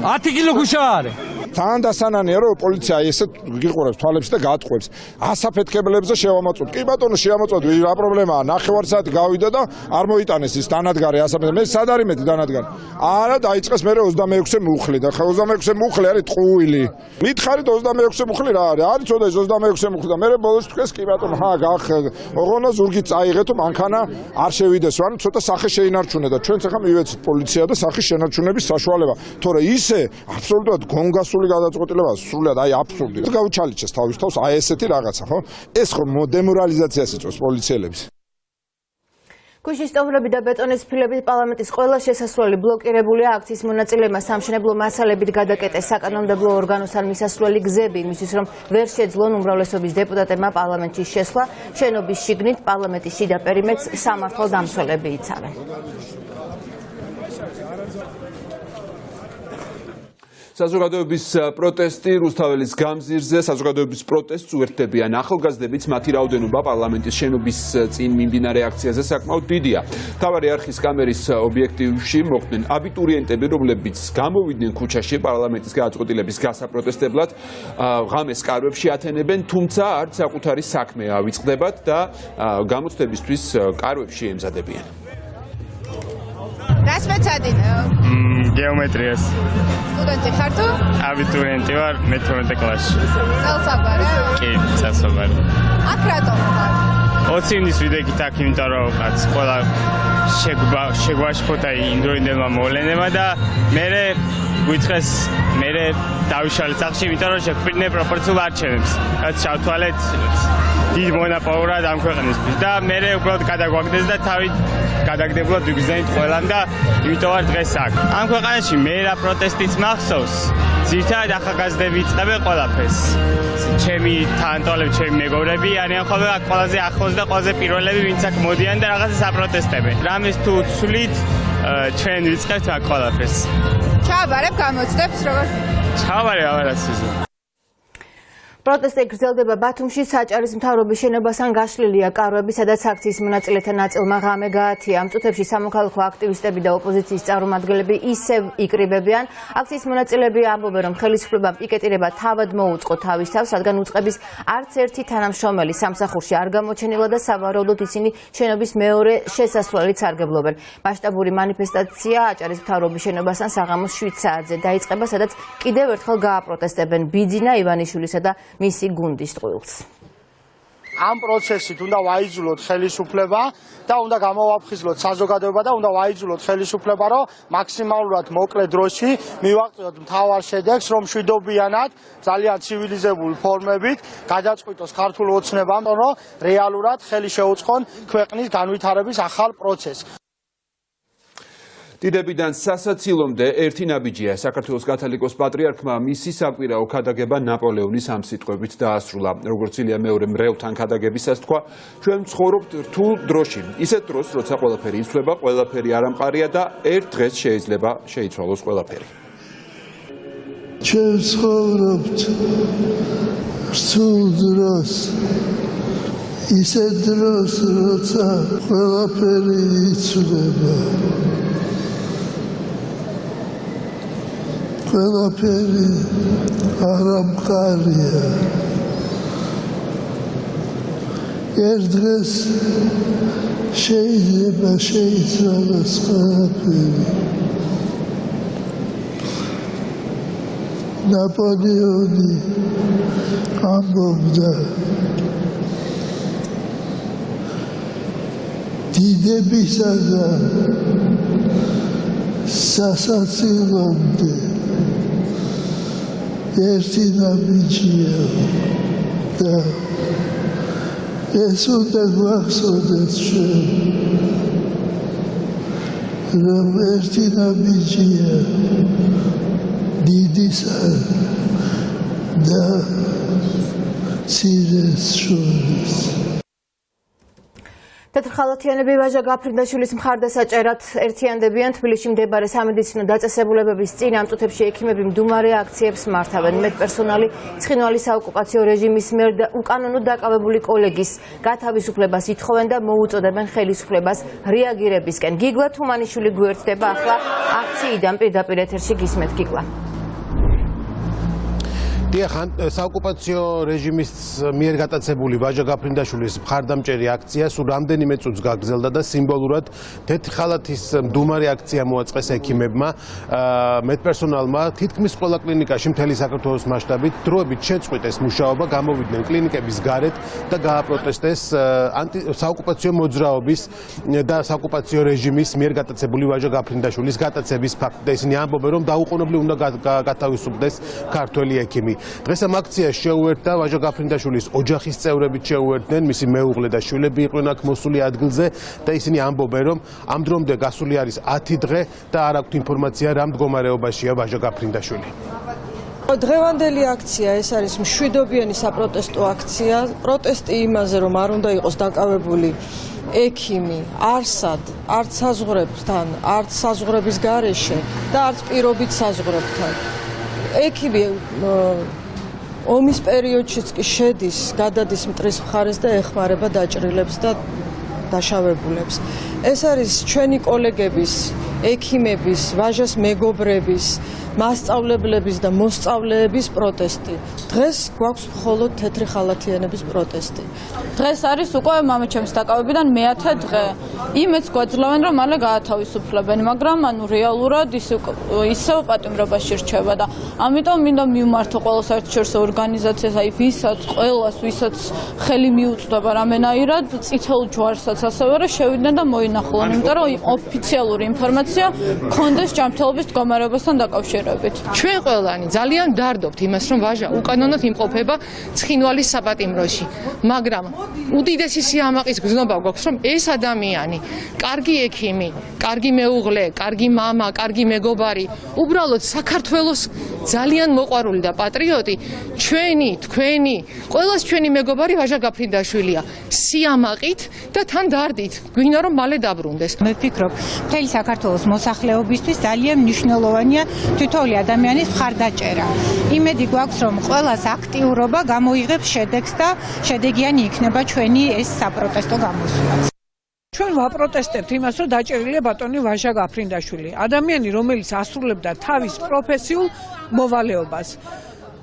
10 კილო გუშა არის. თან დასანანია რომ პოლიცია ესეთ გიყურებს თვალებს და გაატყვევს ასაფეთქებლებზე შევამოწოთ. კი ბატონო შევამოწოთ, რა პრობლემაა? ნახევარ საათი გავიდა და არ მოიტანეს ის დანადგარი ასაფეთქებლები. მე სად არის მეტი დანადგარი? არა, დაიწყეს მე 26 მუხლი და 26 მუხლი არის ტყუილი. მითხარით 26 მუხლი რა არის? არის ცოტა 26 მუხლი და მე ბოლოს თქვეს კი ბატონო, ოღონდ ზურგით წაიღეთ, მანქანა არ შევიდეს, ანუ ცოტა სახე შეინარჩუნე და ჩვენც ახლა მივეცით პოლიცია და სახის შენარჩუნების საშუალება. თორე ისე აბსოლუტურად გონგასული გადაწყვეტილება სრულად აი აბსურდი. გაუჩალიჩეს თავის თავს აი ესეთი რაღაცა, ხო? ეს ხო დემორალიზაციას იწვევს პოლიციელებს. ქვიშის ტომრები და ბეტონის ფილებით პარლამენტის ყველა შესასვლელი ბლოკირებულია. აქციის მონაწილეებმა სამშენებლო მასალებით გადაკეტეს საკანონმდებლო ორგანოსთან მისასვლელი გზები, იმისთვის რომ ვერ შეძლონ უმრავლესობის დეპუტატებმა პარლამენტში შესვლა. შენობის შიგნით პარლამენტის შიდა პერიმეტრს სამართალდამცველები იცავენ. საზოგადოების პროტესტი რუსთაველის გამზირზე, საზოგადოების პროტესტს უერთდებიან ახალგაზრდებიც, მათი რაოდენობა პარლამენტის შენობის წინ მიმდინარე აქციაზე საკმაოდ დიდია. მთავარი არხის კამერის ობიექტივში მოხვდნენ აბიტურიენტები, რომლებიც გამოვიდნენ ქუჩაში პარლამენტის გადაწყვეტილების გასაპროტესტებლად, ღამეს კარვებში ათენებენ, თუმცა არც საკუთარი საქმე ავიწყდებათ და გამოცდებისთვის კარვებში ემზადებიან. რას მეცადინე? გეომეტრიას. სტუდენტი ხარ თუ? აბიტურიენტი ვარ, მე-12 კლასში. წელსაბარი? კი, წელსაბარი. აქ რატომ ხარ? 20 ივნის ვიდექით აქ, იმიტომ რომ კაც ყველა შეგვაშფოთა იმდროინდელმა მოვლენებმა და მე გույთხეს მე დავიშალეთ სახში, იმიტომ რომ შეგვიყვნენ პროპორციულ არჩევნებს. რაც ჩავთვალეთ დიდ მონაპოვრად ამ ქვეყნისთვის და მე უბრალოდ გადაგვაგდეს და თავი გადაგდებულად ვიგზავნით ყველამ და იმიტომ ვარ დღეს აქ. ამ ქვეყანაში მე რა პროტესტიც მახსოვს. ძირითადად ახალგაზრდები იწყებენ ყველაფერს. ჩემი თანატოლები, ჩემი მეგობრები არიან ხოლმე აქ ყველაზე ახლოს და ყველაზე პირველები, ვინც აქ მოდიან და რაღაცას აპროტესტებენ. რამეს თუ ცვლით, ჩვენ ვიწყებთ აქ ყველაფერს. ჩავაბარებ გამოცდებს როგორ? ჩავაბარებ ავარაცზე. პროტესტი გრძელდება ბათუმში, საჭარის მთავრობის შენობასთან გაშლილია კარვები, სადაც აქციის მონაწილეთა ნაწილმა ღამე გაათია. ამ წუთებში სამოქალაქო აქტივისტები და ოპოზიციის წარმომადგენლები ისევ იკრიბებიან. აქციის მონაწილეები ამბობენ, რომ ხელისუფლებამ პიკეტირება თავად მოუწყო თავის თავს, რადგან უწყების არც ერთი თანამშრომელი სამსახურში არ გამოჩენილა და სავარაუდოდ ისინი შენობის მეორე შესასვლელით სარგებლობენ. მასშტაბური მანიფესტაცია აჭარის მთავრობის შენობასთან საღამოს 7 საათზე დაიწყება, სადაც კიდევ ერთხელ გააპროტესტებენ ბიძინა ივანიშვილისა და მისი გუნდის ტყუილს. ამ პროცესით უნდა ვაიძულოთ ხელისუფლება და უნდა გამოვაფხიზლოთ საზოგადოება და უნდა ვაიძულოთ ხელისუფლება, რომ მაქსიმალურად მოკლე დროში მივაღწიოთ მთავარ შედეგს, რომ მშვიდობიანად, ძალიან ცივილიზებულ ფორმებით გადაწყვიტოს ქართულ ოცნებამ, რომ რეალურად ხელი შეუწყონ ქვეყნის განვითარების ახალ პროცესს. დიდებიდან სასაცილომდე ერთი ნაბიჯია. საქართველოს კათოლიკოს პატრიარქმა მისი საკვირაო ქადაგება ნაპოლეონის ამ სიტყვებით დაასრულა. როგორც ილია მეორე მრევლთან ქადაგებისას თქვა, ჩვენ ვცხოვრობთ რთულ დროში. ისეთ დროს, როცა ყველაფერი იცვლება, ყველაფერი არამყარია და ერთ დღეს შეიძლება შეიცვალოს ყველაფერი. ჩვენ ვცხოვრობთ რთულ დროს. ისეთ დროს, როცა ყველაფერი იცვლება. ყველაფერი არამყარია. ერთ დღეს შეიძლება შეიცვალოს ყველაფერი. ნაპოლეონი ამბობდა, დიდებისაგან სასაცილომდე ერთი ნაბიჯია და ეს უნდა გვახსოვდეს ჩვენ, რომ ერთი ნაბიჯია დიდისა და მცირეს შორის. თეთრხალათიანები ვაჟა გაფრინდაშვილის მხარდასაჭერად ერთიანდებიან. თბილისში მდებარე სამედიცინო დაწესებულებების წინ ამ წუთებში ექიმები მდუმარე აქციებს მართავენ. მედპერსონალი ცხინვალის საოკუპაციო რეჟიმის მიერ უკანონოდ დაკავებული კოლეგის გათავისუფლებას ითხოვენ და მოუწოდებენ ხელისუფლებას რეაგირებისკენ. გიგლა თუმანიშვილი გვერდდება ახლა აქციიდან პირდაპირ ეთერში გისმენთ. გიგლა. საოკუპაციო რეჟიმის მიერ გატაცებული ვაჟა გაფრინდაშვილის მხარდამჭერი აქცია სულ რამდენიმე წუთს გაგრძელდა და სიმბოლურად თეთრხალათის მდუმარე აქცია მოაწყეს ექიმებმა, მედპერსონალმა. თითქმის ყველა კლინიკაში მთელი საქართველოს მასშტაბით დროებით შეწყვიტეს მუშაობა, გამოვიდნენ კლინიკების გარეთ და გააპროტესტეს საოკუპაციო მოძრაობის და საოკუპაციო რეჟიმის მიერ გატაცებული ვაჟა გაფრინდაშვილის გატაცების ფაქტი და ისინი ამბობენ, რომ დაუყოვნებლივ უნდა გათავისუფლდეს ქართველი ექიმი. დღეს ამ აქციაში შეუერთდა ვაჟა გაფრინდაშვილის ოჯახის წევრებიც შეუერთდნენ, მისი მეუღლე და შვილები იყვნენ აქ მოსული ადგილზე და ისინი ამბობენ, რომ ამ დრომდე გასული არის 10 დღე და არ აქვთ ინფორმაცია რა მდგომარეობაშია ვაჟა გაფრინდაშვილი. დღევანდელი აქცია ეს არის მშვიდობიანი საპროტესტო აქცია. პროტესტი იმაზე, რომ არ უნდა იყოს დაკავებული ექიმი არსად, არც საზღვრებთან, არც საზღვრების გარეშე და არც პირობით საზღვრებთან. ექიმი ომის პერიოდშიც კი შედის, გადადის მტრის მხარეს და ეხმარება დაჭრილებს და დაშავებულებს. ეს არის ჩვენი კოლეგების, ექიმების, ვაჟას მეგობრების, მასწავლებლების და მოსწავლეების პროტესტი. დღეს გვაქვს მხოლოდ თეთრი ხალათიანების პროტესტი. დღეს არის უკვე მამაჩემს დაკავებიდან მე-10 დღე. იმეც გვაძლევენ, რომ მალე გაათავისუფლებენ, მაგრამ ანუ რეალურად ისევ პატიმრობაში რჩება და ამიტომ მინდა მივმართო ყველა საერთაშორისო ორგანიზაციას, აი ვისაც, ყველას, ვისაც ხელი მიუწვდება რამენაირად, წითელ ჯვარსაც ასევე, რომ შევიდნენ და მოინახულონ მოგვინახულონ, იმიტომ რომ ოფიციალური ინფორმაცია ქონდეს ჯანმრთელობის მდგომარეობასთან დაკავშირებით. ჩვენ ყველანი ძალიან დავდობთ იმას, რომ ვაჟა უკანონოდ იმყოფება ცხინვალის საპატიმროში, მაგრამ უდიდესი სიამაყის გზნობა გვაქვს, რომ ეს ადამიანი, კარგი ექიმი, კარგი მეუღლე, კარგი მამა, კარგი მეგობარი, უბრალოდ საქართველოს ძალიან მოყვარული და პატრიოტი, ჩვენი, თქვენი, ყველას ჩვენი მეგობარი ვაჟა გაფრინდაშვილია. სიამაყით და თან დარდით, გვინდა რომ მალე დაბრუნდეს. მე ვფიქრობ, მთელი საქართველოს მოსახლეობისთვის ძალიან მნიშვნელოვანია თითოეული ადამიანის მხარდაჭერა. იმედი გვაქვს, რომ ყველას აქტიურობა გამოიღებს შედეგს და შედეგიანი იქნება ჩვენი ეს საპროტესტო გამოსვლა. ჩვენ ვაპროტესტებთ იმას, რომ დაჭერილია ბატონი ვაჟა გაფრინდაშვილი, ადამიანი, რომელიც ასრულებდა თავის პროფესიულ მოვალეობას.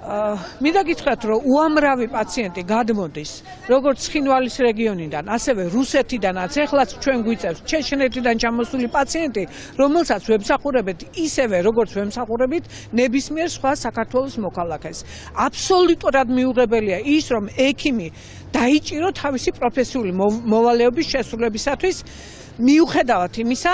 მინდა გითხრათ, რომ უამრავი პაციენტი გადმოდის, როგორც ცხინვალის რეგიონიდან, ასევე რუსეთიდანაც, ეხლაც ჩვენ გვიწევს ჩეჩნეთიდან ჩამოსული პაციენტი, რომელსაც ვემსახურებთ ისევე, როგორც ვემსახურებით ნებისმიერ სხვა საქართველოს მოქალაქეს. აბსოლუტურად მიუღებელია ის, რომ ექიმი დაიჭირო თავისი პროფესიული მოვალეობის შესრულებისათვის, მიუხედავად იმისა,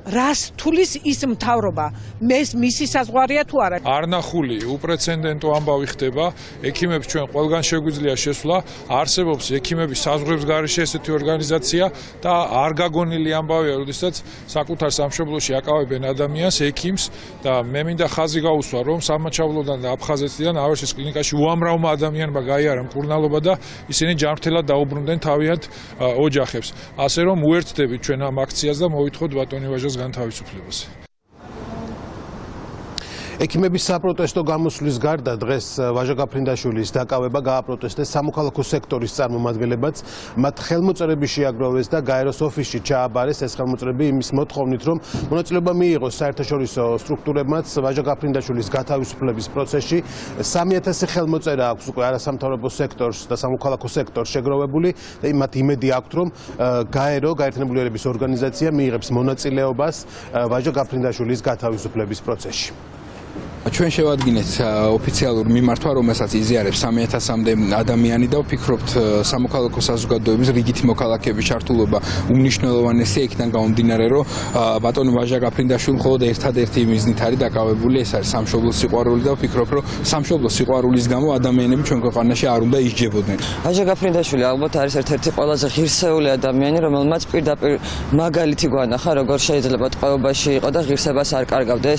რას თulis ის მთავრობა, მისი საზღვარია თუ არა. არნახული უპრეცედენტო ამბავი ხდება, ექიმებს ჩვენ ყველგან შეგვიძლია შესვლა, არსებობს ექიმების საზღვრებს გარეშე ესეთი ორგანიზაცია და არ გაგონილი ამბავია, როდესაც საკუთარ სამშობლოში აკავებენ ადამიანს, ექიმს და მე მინდა ხაზი გაუსვა, რომ სამაჩავლოდან და აფხაზეთიდან ავერშის კლინიკაში უამრავმა ადამიანმა გაიარა მკურნალობა და ისინი ჯანმრთელად დაუბრუნდნენ თავიანთ ოჯახებს. ასე რომ უერთდებით ჩვენ ამ აქციას და მოვითხოვთ ბატონი ვაჟას თავისუფლებას. ექიმების საპროტესტო გამოსვლის გარდა დღეს ვაჟა გაფრინდაშვილის დაკავება გააპროტესტეს სამოქალაქო სექტორის წარმომადგენლებაც, მათ ხელმოწერები შეაგროვეს და გაეროს ოფისში ჩააბარეს ეს ხელმოწერები იმის მოთხოვნით, რომ მონაწილეობა მიიღოს საერთაშორისო სტრუქტურებმაც ვაჟა გაფრინდაშვილის გათავისუფლების პროცესში. 3000 ხელმოწერა აქვს უკვე არასამთავრობო სექტორს და სამოქალაქო სექტორს შეგროვებული და მათ იმედი აქვთ, რომ გაერო, გაერთიანებული ერების ორგანიზაცია მიიღებს მონაწილეობას ვაჟა გაფრინდაშვილის გათავისუფლების პროცესში. ჩვენ შევადგინეთ ოფიციალურ მიმართვა, რომელსაც იზიარებს 3000-მდე ადამიანი და ვფიქრობთ სამოქალაქო საზოგადოების რიგითი მოქალაქეების ჩართულობა უმნიშვნელოვანესია იქიდან გამომდინარე, რომ ბატონი ვაჟა გაფრინდაშვილი მხოლოდ ერთადერთი მიზნით არის დაკავებული, ეს არის სამშობლოს სიყვარული და ვფიქრობ, რომ სამშობლოს სიყვარულის გამო ადამიანები ჩვენ ქვეყანაში არ უნდა ისჯებოდნენ. ვაჟა გაფრინდაშვილი ალბათ არის ერთ-ერთი ყველაზე ღირსეული ადამიანი, რომელმაც პირდაპირ მაგალითი გვანახა, როგორ შეიძლება ტყვეობაში იყო და ღირსებას არ კარგავდა.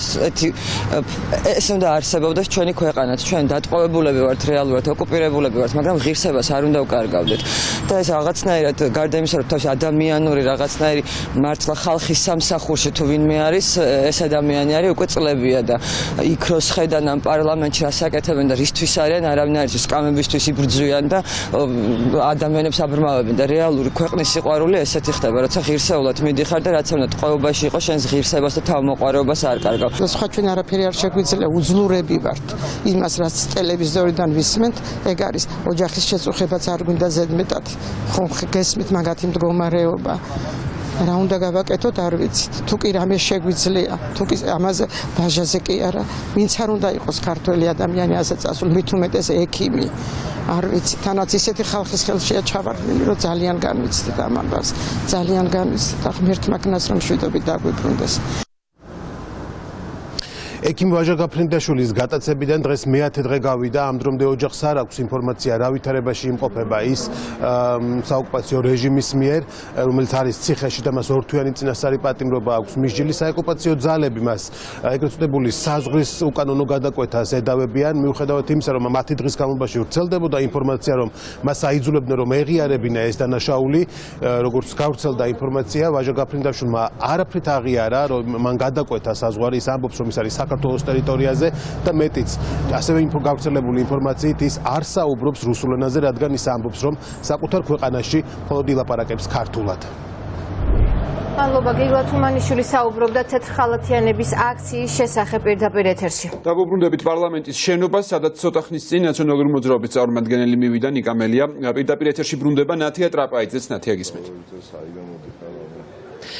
ეს უნდა არსებობდეს ჩვენი ქვეყანაც, ჩვენ დატყვევებულები ვართ, რეალურად ოკუპირებულები ვართ, მაგრამ ღირსებას არ უნდა უკარგავდეთ. და ეს რაღაცნაირად გარდა იმისა, რომ თავის ადამიანური რაღაცნაირი მართლა ხალხის სამსახურში თუ ვინმე არის, ეს ადამიანი არის უკვე წლებია და იქ რო შედან ამ პარლამენტში ასაკეთებენ და რისთვის არიან, არავინ არ იცის, სკამებისთვის იბრძვიან და ადამიანებს აბრმავებენ და რეალური ქვეყნის სიყვარული ესეთი ხდება, როცა ღირსეულად მიდიხარ და რაც უნდა ტყვეობაში იყო შენს ღირსებას და თავმოყარებას არ კარგავ. სხვა ჩვენ არაფერი არ შეგვიძლია უძლურები ვართ. იმას რაც ტელევიზორიდან ვისმენთ, ეგ არის ოჯახის შეწუხებაც არ გვინდა ზედმეტად. ხომ გესმით მაგათი მდგომარეობა. რა უნდა გავაკეთოთ არ ვიცით. თუ კი რამე შეგვიძლია, თუ კი ამაზე ვაჟაზე კი არა, ვინც არ უნდა იყოს ქართველი ადამიანი ასე წასულ, მით უმეტეს ექიმი. არ ვიცი, თანაც ისეთი ხალხის ხელშია ჩავარდნილი, რომ ძალიან განვიცდით ამ ამბავს. ძალიან განვიცდით, ღმერთმა კნას რომ მშვიდობით დაგვიბრუნდეს. ექიმ ვაჟა გაფრინდაშვილის გატაცებიდან დღეს მე-10 დღე გავიდა, ამ დრომდე ოჯახს არ აქვს ინფორმაცია რა ვითარებაში იმყოფება ის საოკუპაციო რეჟიმის მიერ, რომელიც არის ციხეში და მას ორთვიანი წინასწარი პატიმრობა აქვს მისჯილი. საოკუპაციო ძალები მას ეგრეთ წოდებული საზღვრის უკანონო გადაკვეთას ედავებიან, მიუხედავად იმისა, რომ 10 დღის განმავლობაში ვრცელდებოდა ინფორმაცია, რომ მას აიძულებდნენ, რომ ეღიარებინა ეს დანაშაული, როგორც გავრცელდა ინფორმაცია, ვაჟა გაფრინდაშვილმა არაფრით აღიარა, რომ მან გადაკვეთა საზღვარი, ის ამბობს, რომ ის არის საქართველოს ტერიტორიაზე და მეტიც ასევე გავრცელებული ინფორმაციით ის არ საუბრობს რუსულ ენაზე, რადგან ის ამბობს, რომ საკუთარ ქვეყანაში მხოლოდ ილაპარაკებს ქართულად. მადლობა გიგლა თუმანიშვილი საუბრობდა თეთრხალათიანების აქციის შესახებ პირდაპირ ეთერში. დაგვუბრუნდებით პარლამენტის შენობას, სადაც ცოტა ხნის წინ ნაციონალური მოძრაობის წარმომადგენელი მივიდა ნიკამელია. პირდაპირ ეთერში ბრუნდება ნათია ტრაპაიძეც. ნათია გისმენთ.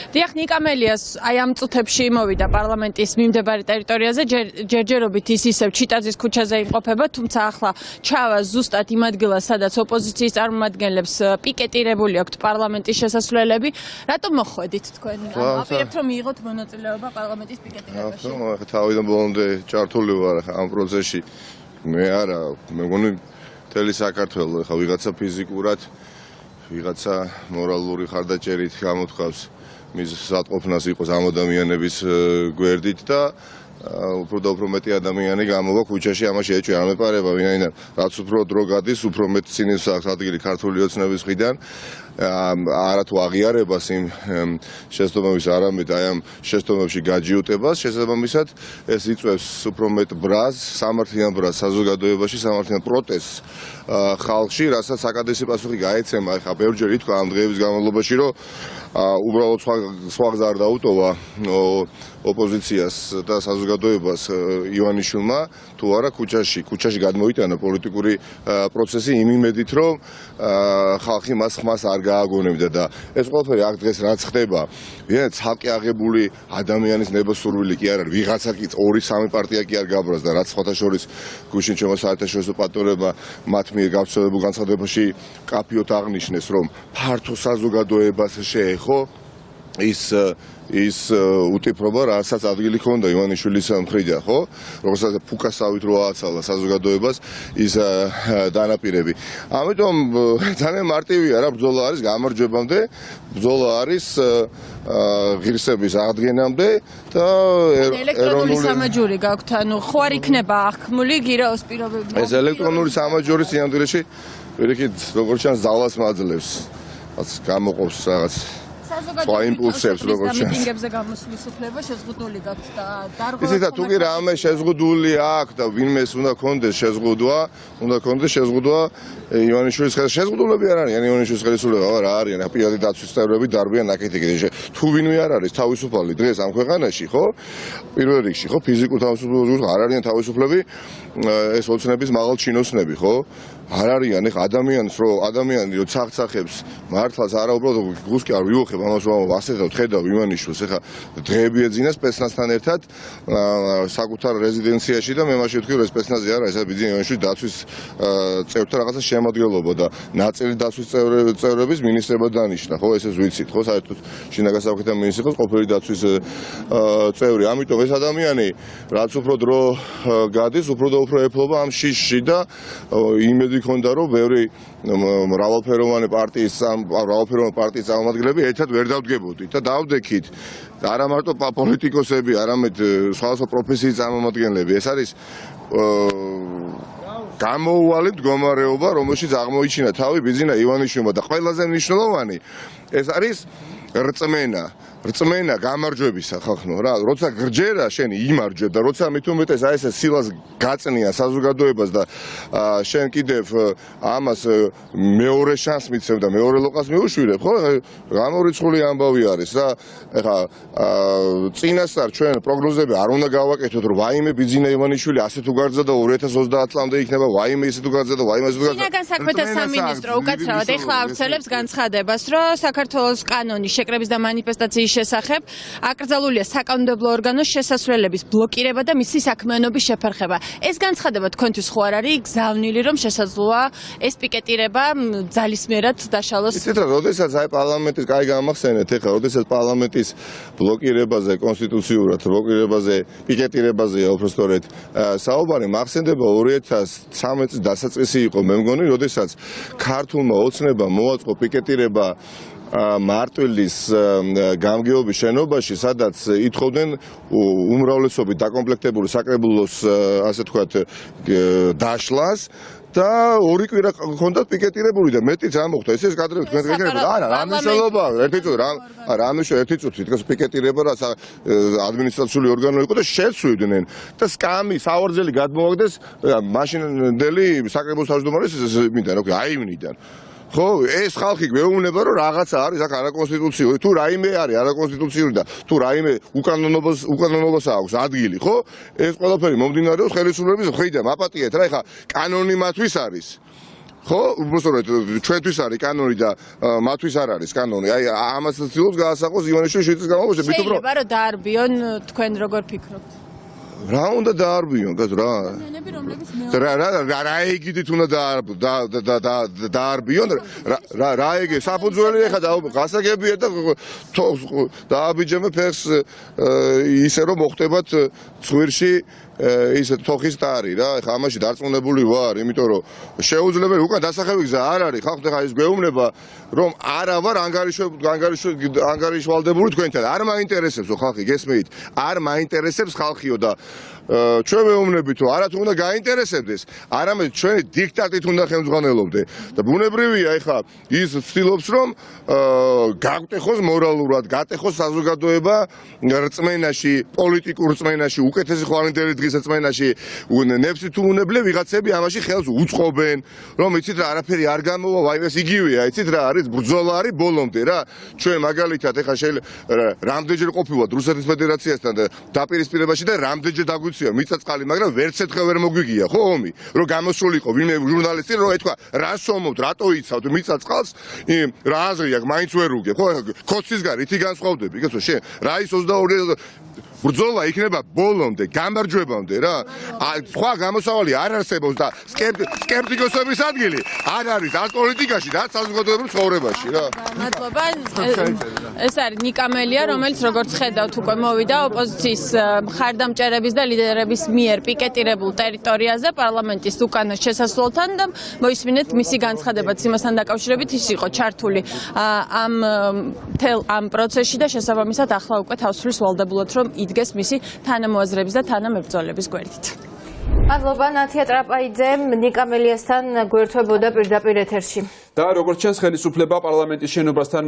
დიახ, ნიკამელიას აი ამ წუთებში მოვიდა პარლამენტის მიმდებარე ტერიტორიაზე, ჯერჯერობით ის ისევ ჩიტაძის ქუჩაზე იმყოფება, თუმცა ახლა ჩავა ზუსტად იმ ადგილას, სადაც ოპოზიციის წარმომადგენლებს პიკეტირებული აქვთ პარლამენტის შესასვლელები. რატომ მოხვედით? თქვენ? აპირებთ რომ მიიღოთ მონაწილეობა პარლამენტის პიკეტირებაში? თავიდან ბოლომდე ჭართული ვარ ამ პროცესში. მე არა, მე მგონი მთელი საქართველო ხა ვიღაცა ფიზიკურად, ვიღაცა მორალური ხარდაჭერით გამოთქვავს მის სათყოფნას იყოს ამ ადამიანების გვერდით და უფრო და უფრო მეტი ადამიანი გამოვა ქუჩაში ამაში ეჭვი არ მეპარება ვინაიდან რაც უფრო დრო გადის უფრო მეტ წინეს აქვს ადგილი ქართული ოცნების მხრიდან არა თუ აღიარებას იმ შეცდომების არამედ აი ამ შეცდომებში გაჯიუტებას შესაბამისად ეს იწვევს უფრო მეტ ბრაზს სამართლიან ბრაზს საზოგადოებაში სამართლიან პროტესტს ხალხში რასაც საკადრისი პასუხი გაეცემა ეხა ბევრჯერ ითქვა ამ დღეების განმავლობაში რომ უბრალოდ სხვა გზა არ დაუტოვა ოპოზიციას და საზოგადოებას ივანიშვილმა თუ არა ქუჩაში გადმოიტანა პოლიტიკური პროცესი იმ იმედით რომ ხალხი მას ხმას არ გააგონებდა და ეს ყველაფერი აქ დღეს რაც ხდება ვინაიდან ცალკე აღებული ადამიანის ნებოსურვილი კი არ არის ვიღაცა კი 2-3 პარტია კი არ გაბრაზ და რაც სხვათა შორის გუშინ ჩემო საერთაშორისო პარტნიორებმა მათ მიერ გავრცელებულ განცხადებაში კაფიოთ აღნიშნეს რომ ფართო საზოგადოებას შეეხო ის უტიფრობა რასაც ადგილი ჰქონდა ივანიშვილის მხრიდან ხო როდესაც ფუკასავით რო ააცალა საზოგადოებას ის დანაპირები ამიტომ ძალიან მარტივია რა ბრძოლა არის გამარჯვებამდე ბრძოლა არის ღირსების აღდგენამდე და ელექტრონული სამაჯური გაქვთ ანუ ხო არ იქნება აღქმული გირაოს პირობები ეს ელექტრონული სამაჯური სინამდვილეში ვერიქით როგორც ჩანს ძალას მაძლევს რაც გამოყოფს რაღაც სხვა იმპულსებს როგორც ჩანს მიტინგებზე გამოსვლის უფლება შეზღუდული გაქვთ და დარღვევა ისე თუ კი რამე შეზღუდული აქვს და ვინმეს უნდა კონდეს შეზღუდვა ივანიშვილის შეზღუდულები არ არიან ივანიშვილის ხელისუფლება რა არიან პირადი დაცვის წევრები დარბიან ნაკეთი კიდე თუ ვინმე არ არის თავისუფალი დღეს ამ ქვეყანაში ხო პირველ რიგში ხო ფიზიკურ თავისუფლებას არ არიან თავისუფლები ეს ოცნების მაღალ ჩინოსნები ხო არ არიან ეხა ადამიანი რო ცახცახებს მართლაც არა უბრალოდ გუსკი არ ვიუხებ ამას რომ ასეთ ხედავ ივანიშვილს ეხა დღეები ეძინა სპეცნაზთან ერთად საკუთარ რეზიდენციაში და მე მაშინ ვთქვი რომ ეს სპეცნაზი არა ეს ბიძინა ივანიშვილის დაცვის წევრთა რაღაცა შემადგენლობა და ნაწილი დაცვის წევრების მინისტრებად დანიშნა ხო ესეც ვიცით ხო საერთოდ შინაგან საქმეთა მინისტრი იყო ყოფილი დაცვის წევრი ამიტომ ეს ადამიანი რაც უფრო დრო გადის უფრო და უფრო ეფლობა ამ შიშში და იმედი ქონდა რომ ბევრი მრავალფეროვანი პარტიის წარმომადგენლები ერთად ვერ დავდგებოდით და დავდექით არა მარტო პოლიტიკოსები არამედ სხვადასხვა პროფესიის წარმომადგენლები ეს არის გამოუვალი მდგომარეობა რომელშიც აღმოიჩინა თავი ბიძინა ივანიშვილმა და ყველაზე მნიშვნელოვანი ეს არის რწმენა გამარჯვებისა ხალხო რა როცა გრჯერა შენ იმარჯვებ და როცა მით უმეტეს აი ეს სილას გაწნია საზოგადოებას და შენ კიდევ ამას მეორე შანსს მიცემ და მეორე ლოყას მიუშვირებ ხო გამორიცხული ამბავი არის რა ეხა წინასწარ ჩვენ პროგნოზები არ უნდა გავაკეთოთ რომ ვაიმე ბიძინა ივანიშვილი ასე თუ გარძა და 2030 წლამდე იქნება ვაიმე ისე თუ გარძა და ვაიმე ისე თუ გარძა შინაგან საქმეთა სამინისტრო უკაცრავად ეხლა ავრცელებს განცხადებას რომ საქართველოს კანონის შეკრების და მანიფესტაციის შესახებ აკრძალულია საკანონმდებლო ორგანოს შესასვლელების ბლოკირება და მისი საქმიანობის შეფერხება. ეს განცხადება თქვენთვის ხო არ არის გზავნილი რომ შესაძლოა ეს პიკეტირება ძალისმიერად დაშალოს? იცით რა, როდესაც აი პარლამენტის კაი გამახსენეთ, ეხლა როდესაც პარლამენტის ბლოკირებაზე, კონსტიტუციურად ბლოკირებაზე, პიკეტირებაზეა უბრალოდ საუბარი, მახსენდება 2013 წლის დასაწყისი იყო, მე მგონი, როდესაც ქართულმა ოცნებამ მოაწყო პიკეტირება მარტვილის გამგეობის შენობაში, სადაც ითხოვდნენ უმრავლესობით დაკომპლექტებული საკრებულოს, ასე თქვათ, დაშლას და ორი კვირა ჰქონდათ პიკეტირებული და მეტიც ამოხდა. ეს კადრები თქვენ გეკრებოდა? არა, რა მნიშვნელობა? ერთი წუთი თქოს პიკეტირება რა ადმინისტრაციული ორგანო იყო და შეცვლიდნენ და სკამი საوارძელი გადმოაგდეს მაშინდელი საკრებულოს თავმჯდომარის მიდან, აივნიდან. ხო, ეს ხალხი გვეუბნება რომ რაღაცა არის აქ არაკონსტიტუციური, თუ რაიმე არის არაკონსტიტუციური და თუ რაიმე უკანონობას აქვს ადგილი, ხო? ეს ყველაფერი მომდინარეობს ხელისუფლების მხრიდან. აპატიეთ რა, ეხა კანონი მათთვის არის. ხო, უბრალოდ ჩვენთვის არის კანონი და მათთვის არ არის კანონი. აი ამასაც ცდილობს გაასახოს ივანიშვილის შვიდ წლის განმავლობაში, შეიძლება რომ დაარბიონ თქვენ როგორ ფიქრობთ? რა უნდა დაარბიონ რა ეგიდით უნდა დაარბიონ რა ეგე საფუძველი ეხა გასაგებია და დააბიჯემე ფეხს ისე რომ მოხდებათ ცხვირში ის თოხის ტარი რა ეხა ამაში დარწმუნებული ვარ იმიტომ რომ შეუძლებელი უკან დასახევი გზა არ არის ხალხს ეხა ის გვეუბნება რომ არა ვარ ანგარიშვალდებული თქვენთან არ მაინტერესებსო ხალხი გესმით არ მაინტერესებს ხალხიო და ჩვენ ვეუბნებით რომ არა თუ უნდა გაინტერესებდეს არამედ ჩვენი დიქტატით უნდა ხელმძღვანელობდე და ბუნებრივია ეხა ის ცდილობს რომ გავტეხოს მორალურად გატეხოს საზოგადოება რწმენაში პოლიტიკურ რწმენაში უკეთესი ხვალინდელი დღის რწმენაში ნებსი თუ უნებლე ვიღაცები ამაში ხელს უწყობენ რომ იცით რა არაფერი არ გამოვა ვაიმე ეს იგივეა იცით რა არის ბრძოლა არის ბოლომდე რა ჩვენ მაგალითად ეხა რამდენჯერ ყოფილვართ რუსეთის ფედერაციასთან და დაპირისპირებაში და რამდენჯერ დაგვიწია მიწაწყალი მაგრამ ვერც ერთხელ ვერ მოგვიგია ხო ომი რომ გამოსულიყო ვინმე ჟურნალისტი რომ ეთქვა რა სომობთ რატო იცავთ მიწაწყალს რა აზრი აქვს მაინც ვერ უგებ ხო ქოცისგან რითი განსხვავდები იგეცო შენ რა ის 22 ბრძოლა იქნება ბოლომდე გამარჯვებამდე რა სხვა გამოსავალი არ არსებობს და სკეპტიკოსების ადგილი არ არის არ პოლიტიკაში და საზოგადოებრივ ცხოვრებაში რა მადლობა ეს არის ნიკამელია რომელიც როგორც ხედავთ უკვე მოვიდა ოპოზიციის მხარდამჭერების და ლიდერების მიერ პიკეტირებულ ტერიტორიაზე პარლამენტის უკანა შესასვლელთან და მოისმინეთ მისი განცხადებაც იმასთან დაკავშირებით ის იყო ჩართული ამ პროცესში და შესაბამისად ახლა უკვე თავისუფლის ვალდებულად რომ იდგეს მისი თანამოაზრების და თანამებრძოლების გვერდით. მადლობა ნათია ტრაპაიძე ნიკამელიასთან გვერდთვებოდა პირდაპირ ეთერში. და როგორც ჩანს ხელისუფლება პარლამენტის შენობასთან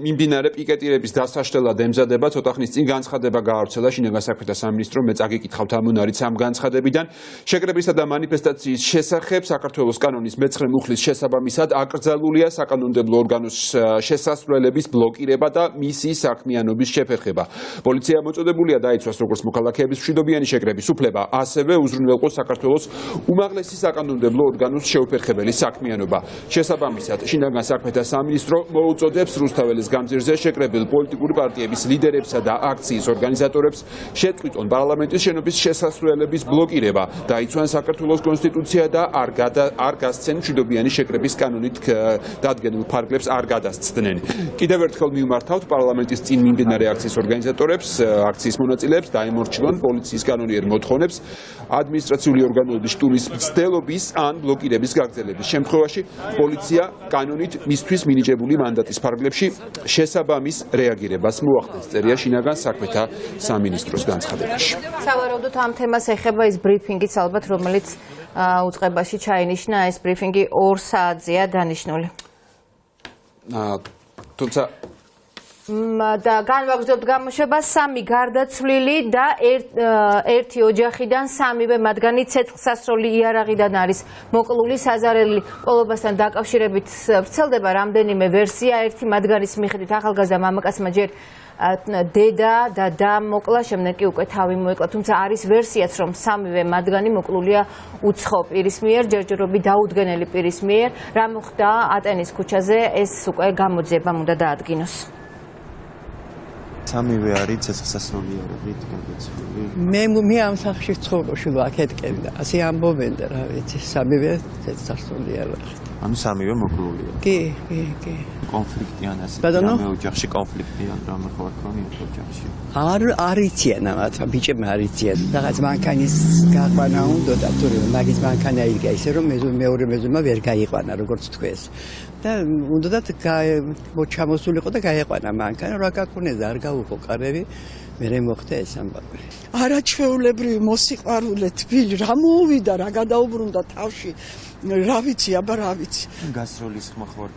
მიმდინარე პიკეტირების დასაშლელად ემზადება ცოტა ხნის წინ განცხადება გაავრცელა შინაგან საქმეთა სამინისტრომ მე წაგიკითხავთ ამ მონარიც ამ განცხადებიდან შეკრებისა და მანიფესტაციის შესახებ საქართველოს კანონის მე-9 მუხლის შესაბამისად აკრძალულია საკანონმდებლო ორგანოს შესასვლელების ბლოკირება და მისი საქმიანობის შეფერხება პოლიცია მოწოდებულია დაიცვას როგორც მოქალაქეების მშვიდობიანი შეკრების უფლება ასევე უზრუნველყოს საქართველოს უმაღლესი საკანონმდებლო ორგანოს შეუფერხებელი საქმიანობა შესაბამისად შინაგან საქმეთა სამინისტრო მოუწოდებს რუსთაველის გამზირზე შეკრებილ პოლიტიკური პარტიების ლიდერებსა და აქციის ორგანიზატორებს შეწყვიტონ პარლამენტის შენობის შესასვლელების ბლოკირება დაიცვან საქართველოს კონსტიტუცია და არ გასცენ მშვიდობიანი შეკრების კანონით დადგენილ ფარგლებს არ გადასცდნენ კიდევ ერთხელ მივმართავთ პარლამენტის წინ მიმდინარე აქციის ორგანიზატორებს აქციის მონაწილეებს დაემორჩილონ პოლიციის კანონიერ მოთხოვნებს ადმინისტრაციული ორგანოების შტურის მცდელობის ან ბლოკირების გაგრძელების შემთხვევაში პოლიცია კანონით მისთვის მინიჭებული მანდატის ფარგლებში შესაბამის რეაგირებას მოახდენს წერია შინაგან საქმეთა სამინისტროს განცხადებაში. სავარაუდოდ ამ თემას ეხება ის ბრიფინგიც ალბათ რომელიც უწყებაში ჩაინიშნა ეს ბრიფინგი 2 საათზეა დანიშნული. თუმცა და განვაგრძობთ გამოშვებას 3 გარდაცვლილი და ერთი ოჯახიდან 3-ვე მათგანი ცეცხლსასროლი იარაღიდან არის მოკლული საზარელი ყოლობასთან დაკავშირებით ვრცელდება რამდენიმე ვერსია ერთი მათგანის მიხედვით ახალგაზრდა მამაკაცმა ჯერ დედა და და მოკლა შემდეგ კი უკვე თავი მოეკლა თუმცა არის ვერსიაც რომ 3-ვე მათგანი მოკლულია უცხო პირის მიერ ჯერჯერობით დაუდგენელი პირის მიერ რა მოხდა ატენის ქუჩაზე ეს უკვე გამოძიებამ უნდა დაადგინოს. 3-ვე არის ცეცხლსასროლი იარაღით გადაცვლილი. მე ამ სახლში ცხოვრობ აქ ეთკები და ასე ამბობენ და რა ვიცი 3-ვე ცეცხლსასროლი იარაღით. ანუ 3-ვე მოკლულია. კი. კონფლიქტიან ასე. ბატონო ოჯახში კონფლიქტიან რამე ხო არ ქონიათ ოჯახში. არიციან ამათ ბიჭებმა არიციან რაღაც მანქანის გაყვანა უნდა და თორემ მაგის მანქანა იდგა ისე რომ მეორე მეზობლმა ვერ გაიყვანა როგორც თქვეს. და უნდათ ჩამოსულიყო და გაეყვანა მანქანა რა გაკუნეზე არ გაუყო კარები მე მოხდა ეს ამბავი არაჩვეულებრივი მოსიყვარულე თბილი რა მოუვიდა რა გადაუბრუნდა თავში რა ვიცი აბა რა ვიცი გასროლის ხმა ხوار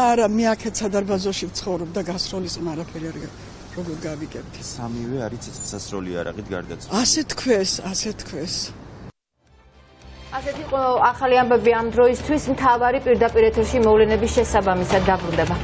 არა მე აქეთ სადარბაზოში ვცხოვრობ და გასროლის ხმა არაფერი არ როგორ გავიგებთ 3-ვე არის ცეცხლსასროლი იარაღით გარდაცვლილი ასე თქვეს ასეთი იყო ახალი ამბები ამ დროისთვის მთავარი პირდაპირ ეთერში მოვლენების შესაბამისად დაბრუნდება.